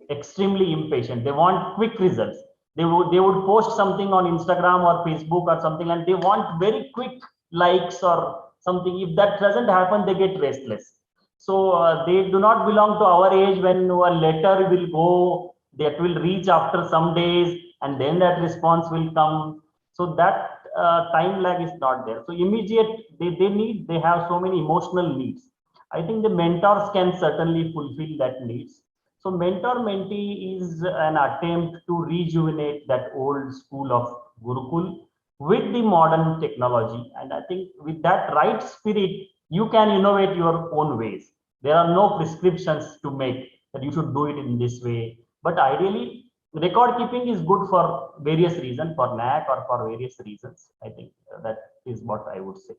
E: extremely impatient. They want quick results. They would post something on Instagram or Facebook or something, and they want very quick likes or something. If that doesn't happen, they get restless. So they do not belong to our age, when a letter will go, that will reach after some days, and then that response will come. So that time lag is not there. So immediate, they have so many emotional needs. I think the mentors can certainly fulfill that needs. So mentor-mentee is an attempt to rejuvenate that old school of Gurukul with the modern technology. And I think with that right spirit, you can innovate your own ways. There are no prescriptions to make that you should do it in this way. But ideally, record keeping is good for various reasons, for NAAC or for various reasons. I think that is what I would say.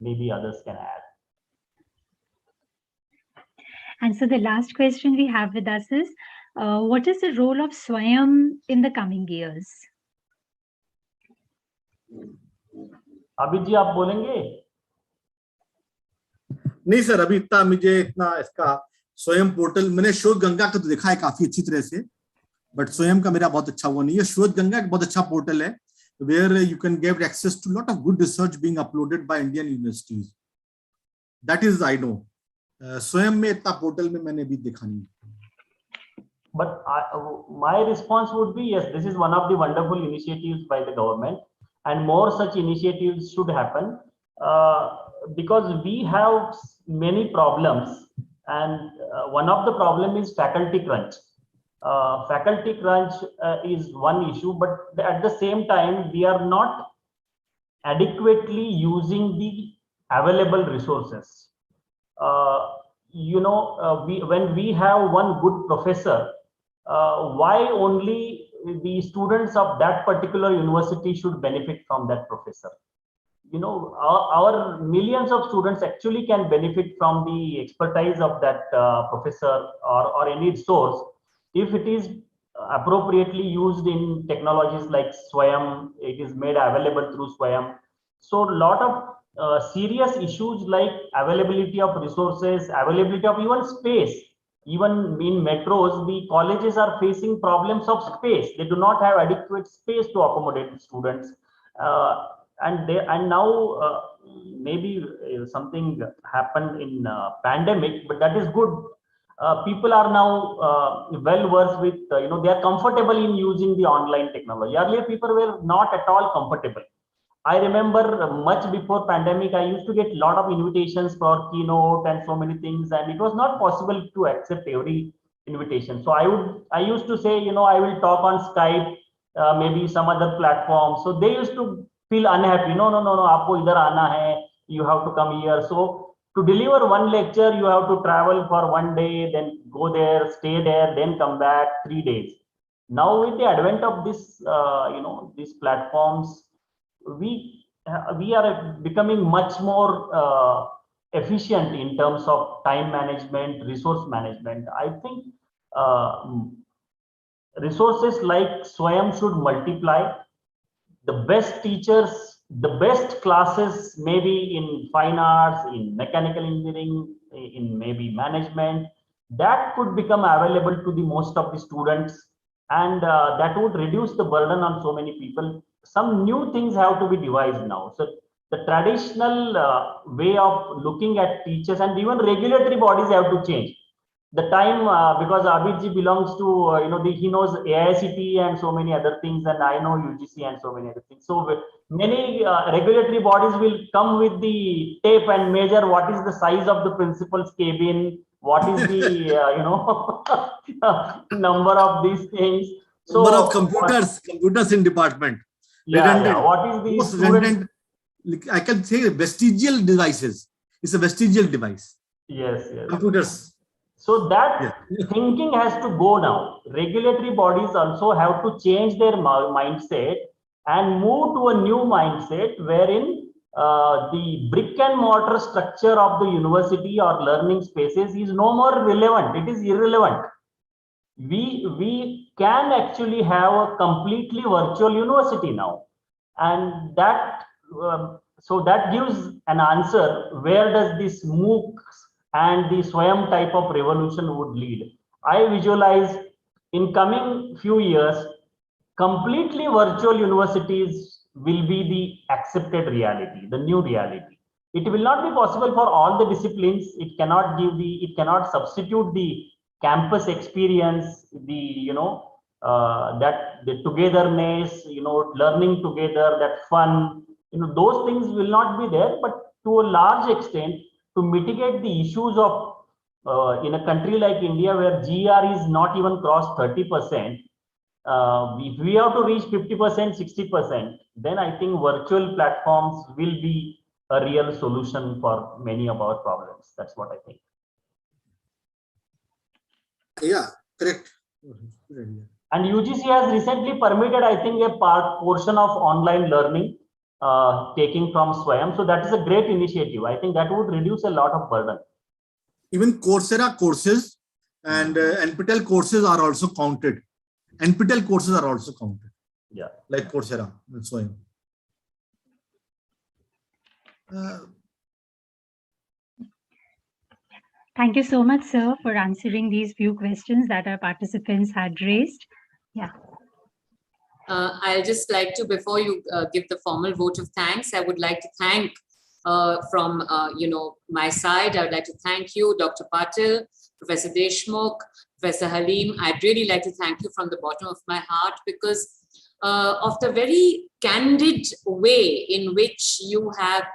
E: Maybe others can add.
A: And so the last question we have with us is, what is the role of Swayam in the coming years?
E: Amit जी, आप बोलेंगे?
K: नहीं sir, अभी इतना इसका स्वयं portal मैंने शोध गंगा का तो देखा है काफी अच्छी तरह से, बट स्वयं का मेरा बहुत अच्छा वो नहीं है. शोध गंगा एक बहुत अच्छा पोर्टल है, where you can get access to lot of good research being uploaded by Indian universities. That is I know. स्वयं में इतना पोर्टल में मैंने अभी देखा नहीं.
E: But my response would be yes, this is one of the wonderful initiatives by the government, and more such initiatives should happen, because we have many problems, and one of the problem is faculty crunch. Faculty crunch is one issue, but at the same time we are not adequately using the available resources. When we have one good professor, why only the students of that particular university should benefit from that professor? Our millions of students actually can benefit from the expertise of that professor or any source, if it is appropriately used in technologies like Swayam. It is made available through Swayam. So a lot of serious issues like availability of resources, availability of even space. Even in metros, the colleges are facing problems of space. They do not have adequate space to accommodate students. And now maybe something happened in pandemic, but that is good. People are now well versed with, they are comfortable in using the online technology. Earlier, people were not at all comfortable. I remember much before pandemic, I used to get a lot of invitations for keynote and so many things, and it was not possible to accept every invitation. So I used to say, I will talk on Skype, maybe some other platform. So they used to feel unhappy. No, aapko idhar aana hai, you have to come here. So to deliver one lecture, you have to travel for one day, then go there, stay there, then come back 3 days. Now with the advent of this, these platforms, we are becoming much more efficient in terms of time management, resource management. I think resources like Swayam should multiply. The best teachers, the best classes, maybe in fine arts, in mechanical engineering, in maybe management, that could become available to the most of the students, and that would reduce the burden on so many people. Some new things have to be devised now. So the traditional way of looking at teachers and even regulatory bodies have to change. The time, because Abhijit belongs to, he knows AICT and so many other things, and I know UGC and so many other things. So many regulatory bodies will come with the tape and measure what is the size of the principal's cabin, what is the, number of these things. So
K: number of computers in department.
E: Yeah, what is the
K: Most
E: student?
K: redundant, I can say vestigial devices. It's a vestigial device.
E: Yes.
K: Computers.
E: So that thinking has to go now. Regulatory bodies also have to change their mindset and move to a new mindset wherein the brick and mortar structure of the university or learning spaces is no more relevant. It is irrelevant. We can actually have a completely virtual university now, and that so that gives an answer where does this MOOCs and the Swayam type of revolution would lead. I visualize in coming few years, completely virtual universities will be the accepted reality, the new reality. It will not be possible for all the disciplines. It cannot substitute the campus experience, that the togetherness, learning together, that fun, those things will not be there. But to a large extent, to mitigate the issues of in a country like India where GR is not even crossed 30%, if we have to reach 50%, 60%, then I think virtual platforms will be a real solution for many of our problems. That's what I think.
K: Yeah, correct.
E: And UGC has recently permitted, I think, a portion of online learning taking from Swayam. So that is a great initiative. I think that would reduce a lot of burden.
K: Even Coursera courses and NPTEL courses are also counted. NPTEL courses are also counted.
E: Yeah.
K: Like Coursera and Swayam.
A: Thank you so much, sir, for answering these few questions that our participants had raised. Yeah.
D: I'll just like to, before you give the formal vote of thanks, I would like to thank from my side. I would like to thank you, Dr. Patil, Professor Deshmukh, Professor Halim. I'd really like to thank you from the bottom of my heart because of the very candid way in which you have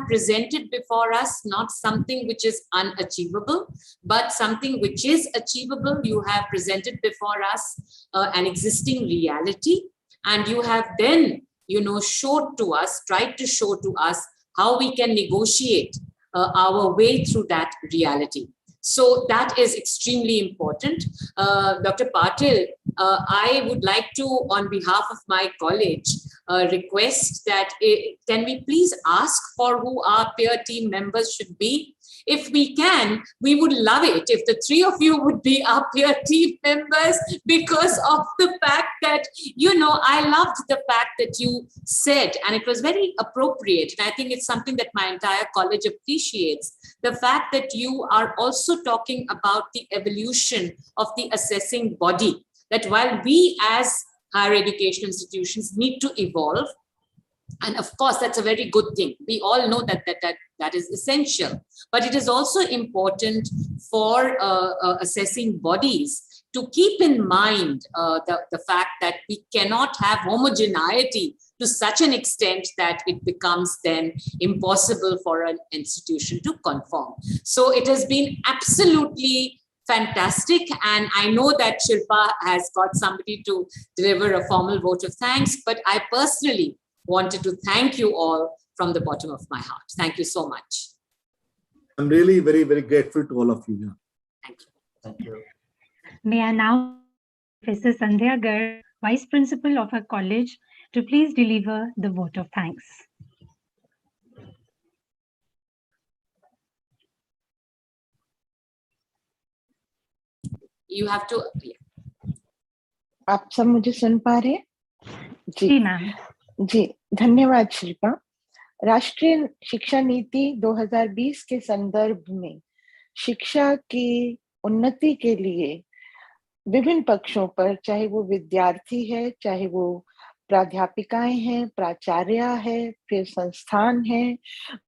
D: presented before us not something which is unachievable, but something which is achievable. You have presented before us an existing reality, and you have then tried to show to us how we can negotiate our way through that reality. So that is extremely important. Dr. Patil, I would like to, on behalf of my college, request that can we please ask for who our peer team members should be? If we can, we would love it if the three of you would be our peer team members, because of the fact that, I loved the fact that you said, and it was very appropriate, and I think it's something that my entire college appreciates, the fact that you are also talking about the evolution of the assessing body, that while we as higher education institutions need to evolve, and of course, that's a very good thing. We all know that is essential. But it is also important for assessing bodies to keep in mind the fact that we cannot have homogeneity to such an extent that it becomes then impossible for an institution to conform. So it has been absolutely fantastic. And I know that Shilpa has got somebody to deliver a formal vote of thanks, but I personally wanted to thank you all from the bottom of my heart. Thank you so much.
K: I'm really very, very grateful to all of you. Yeah.
D: Thank you.
E: Thank you.
A: May I now Professor Sandhya Garg, Vice Principal of our college, to please deliver the vote of thanks.
D: You have to.
L: आप सब मुझे सुन पा रहे हैं?
A: जी ma'am.
L: जी, धन्यवाद शिल्पा। राष्ट्रीय शिक्षा नीति 2020 के संदर्भ में शिक्षा के उन्नति के लिए विभिन्न पक्षों पर, चाहे वो विद्यार्थी है, चाहे वो प्राध्यापिकाएं हैं, प्राचार्य है, फिर संस्थान है,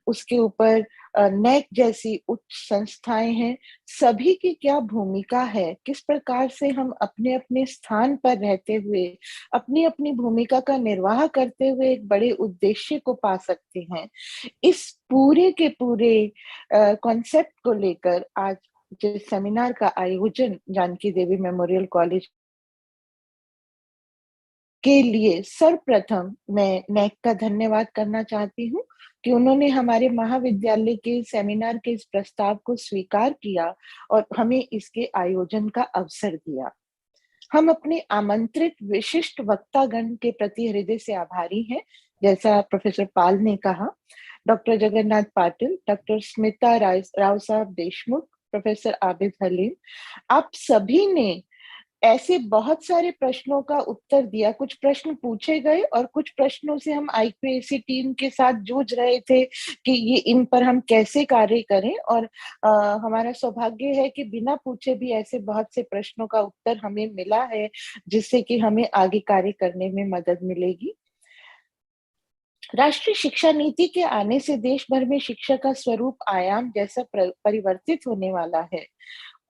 L: उसके ऊपर नैक जैसी उच्च संस्थाएं हैं, सभी की क्या भूमिका है, किस प्रकार से हम अपने अपने स्थान पर रहते हुए अपनी अपनी भूमिका का निर्वाह करते हुए एक बड़े उद्देश्य को पा सकते हैं, इस पूरे के पूरे कॉन्सेप्ट को लेकर आज जिस सेमिनार का आयोजन जानकी देवी मेमोरियल कॉलेज के लिए सर्वप्रथम मैं नैक का धन्यवाद करना चाहती हूँ कि उन्होंने हमारे महाविद्यालय के सेमिनार के इस प्रस्ताव को स्वीकार किया और हमें इसके आयोजन का अवसर दिया। हम अपने आमंत्रित विशिष्ट वक्तागण के प्रति हृदय से आभारी हैं। जैसा प्रोफेसर पाल ने कहा, डॉक्टर जगन्नाथ पाटिल, डॉक्टर स्मिता राव साहब देशमुख, प्रोफेसर आबिद हलीम, आप सभी ने ऐसे बहुत सारे प्रश्नों का उत्तर दिया। कुछ प्रश्न पूछे गए और कुछ प्रश्नों से हम IQAC टीम के साथ जूझ रहे थे कि ये इन पर हम कैसे कार्य करें, और हमारा सौभाग्य है कि बिना पूछे भी ऐसे बहुत से प्रश्नों का उत्तर हमें मिला है, जिससे कि हमें आगे कार्य करने में मदद मिलेगी। राष्ट्रीय शिक्षा नीति के आने से देश भर में शिक्षा का स्वरूप आयाम जैसा परिवर्तित होने वाला है,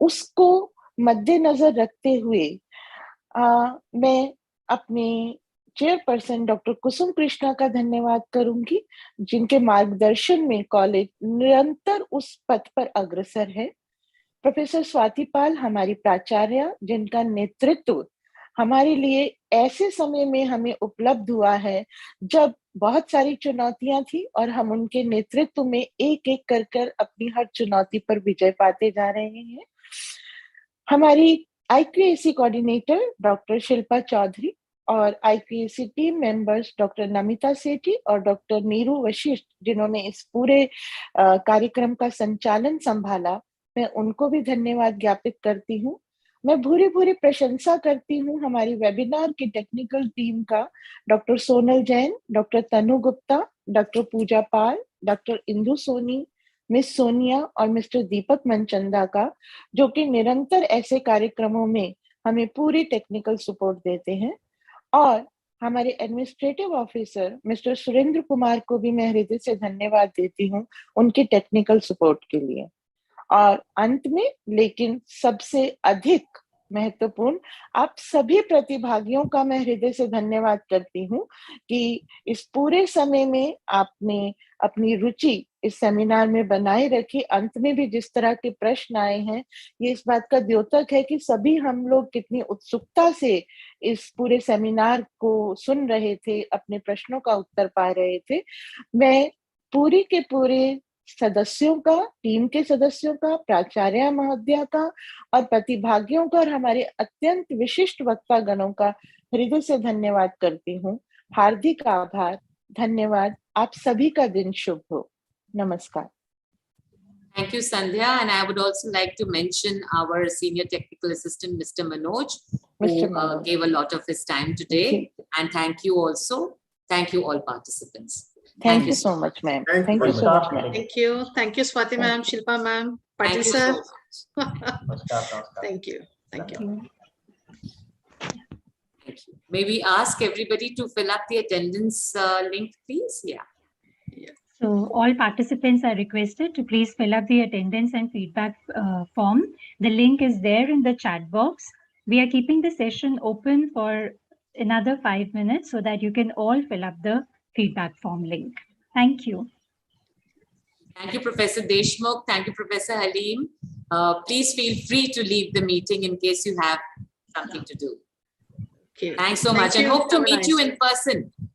L: उसको मद्देनजर रखते हुए मैं अपने चेयरपर्सन डॉक्टर कुसुम कृष्णा का धन्यवाद करूंगी, जिनके मार्गदर्शन में कॉलेज निरंतर उस पथ पर अग्रसर है। प्रोफेसर स्वाति पाल हमारी प्राचार्य, जिनका नेतृत्व हमारे लिए ऐसे समय में हमें उपलब्ध हुआ है जब बहुत सारी चुनौतियां थी और हम उनके नेतृत्व में एक एक कर अपनी हर चुनौती पर विजय पाते जा रहे हैं। हमारी IQAC coordinator doctor Shilpa Chaudhary और IQAC team members doctor Namita Sethi और डॉक्टर नीरू वशिष्ठ, जिन्होंने इस पूरे कार्यक्रम का संचालन संभाला, मैं उनको भी धन्यवाद ज्ञापित करती हूँ। मैं भूरी भूरी प्रशंसा करती हूँ हमारी वेबिनार की टेक्निकल टीम का, डॉक्टर सोनल जैन, डॉक्टर तनु गुप्ता, डॉक्टर पूजा पाल, डॉक्टर इंदु सोनी, मिस सोनिया और मिस्टर दीपक मनचंदा का, जो कि निरंतर ऐसे कार्यक्रमों में हमें पूरी टेक्निकल सपोर्ट देते हैं। और हमारे administrative officer mister Surendra Kumar को भी मैं हृदय से धन्यवाद देती हूँ उनकी टेक्निकल सपोर्ट के लिए। और अंत में, लेकिन सबसे अधिक महत्वपूर्ण, आप सभी प्रतिभागियों का मैं हृदय से धन्यवाद करती हूँ कि इस पूरे समय में आपने अपनी रुचि इस सेमिनार में बनाए रखी। अंत में भी जिस तरह के प्रश्न आए हैं, ये इस बात का द्योतक है कि सभी हम लोग कितनी उत्सुकता से इस पूरे सेमिनार को सुन रहे थे, अपने प्रश्नों का उत्तर पा रहे थे। मैं पूरी के पूरे सदस्यों का, टीम के सदस्यों का, प्राचार्य महोदया का और प्रतिभागियों का और हमारे अत्यंत विशिष्ट वक्तागणों का हृदय से धन्यवाद करती हूँ। हार्दिक आभार, धन्यवाद। आप सभी का दिन शुभ हो। नमस्कार।
D: Thank you, Sandhya. And I would also like to mention our senior technical assistant, Mr. Manoj, who gave a lot of his time today. And thank you also. Thank you all participants.
L: Thank you so much, ma'am. Thank you so much, ma'am.
J: Thank you. Thank you, Swati ma'am, Shilpa ma'am, Patil sir. Thank you. Thank you.
D: Thank you. May we ask everybody to fill up the attendance link, please? Yeah.
A: So all participants are requested to please fill up the attendance and feedback form. The link is there in the chat box. We are keeping the session open for another 5 minutes so that you can all fill up the feedback form link. Thank you.
D: Thank you, Professor Deshmukh. Thank you, Professor Halim. Please feel free to leave the meeting in case you have something to do.
J: Okay.
D: Thanks so much, and hope to meet you in person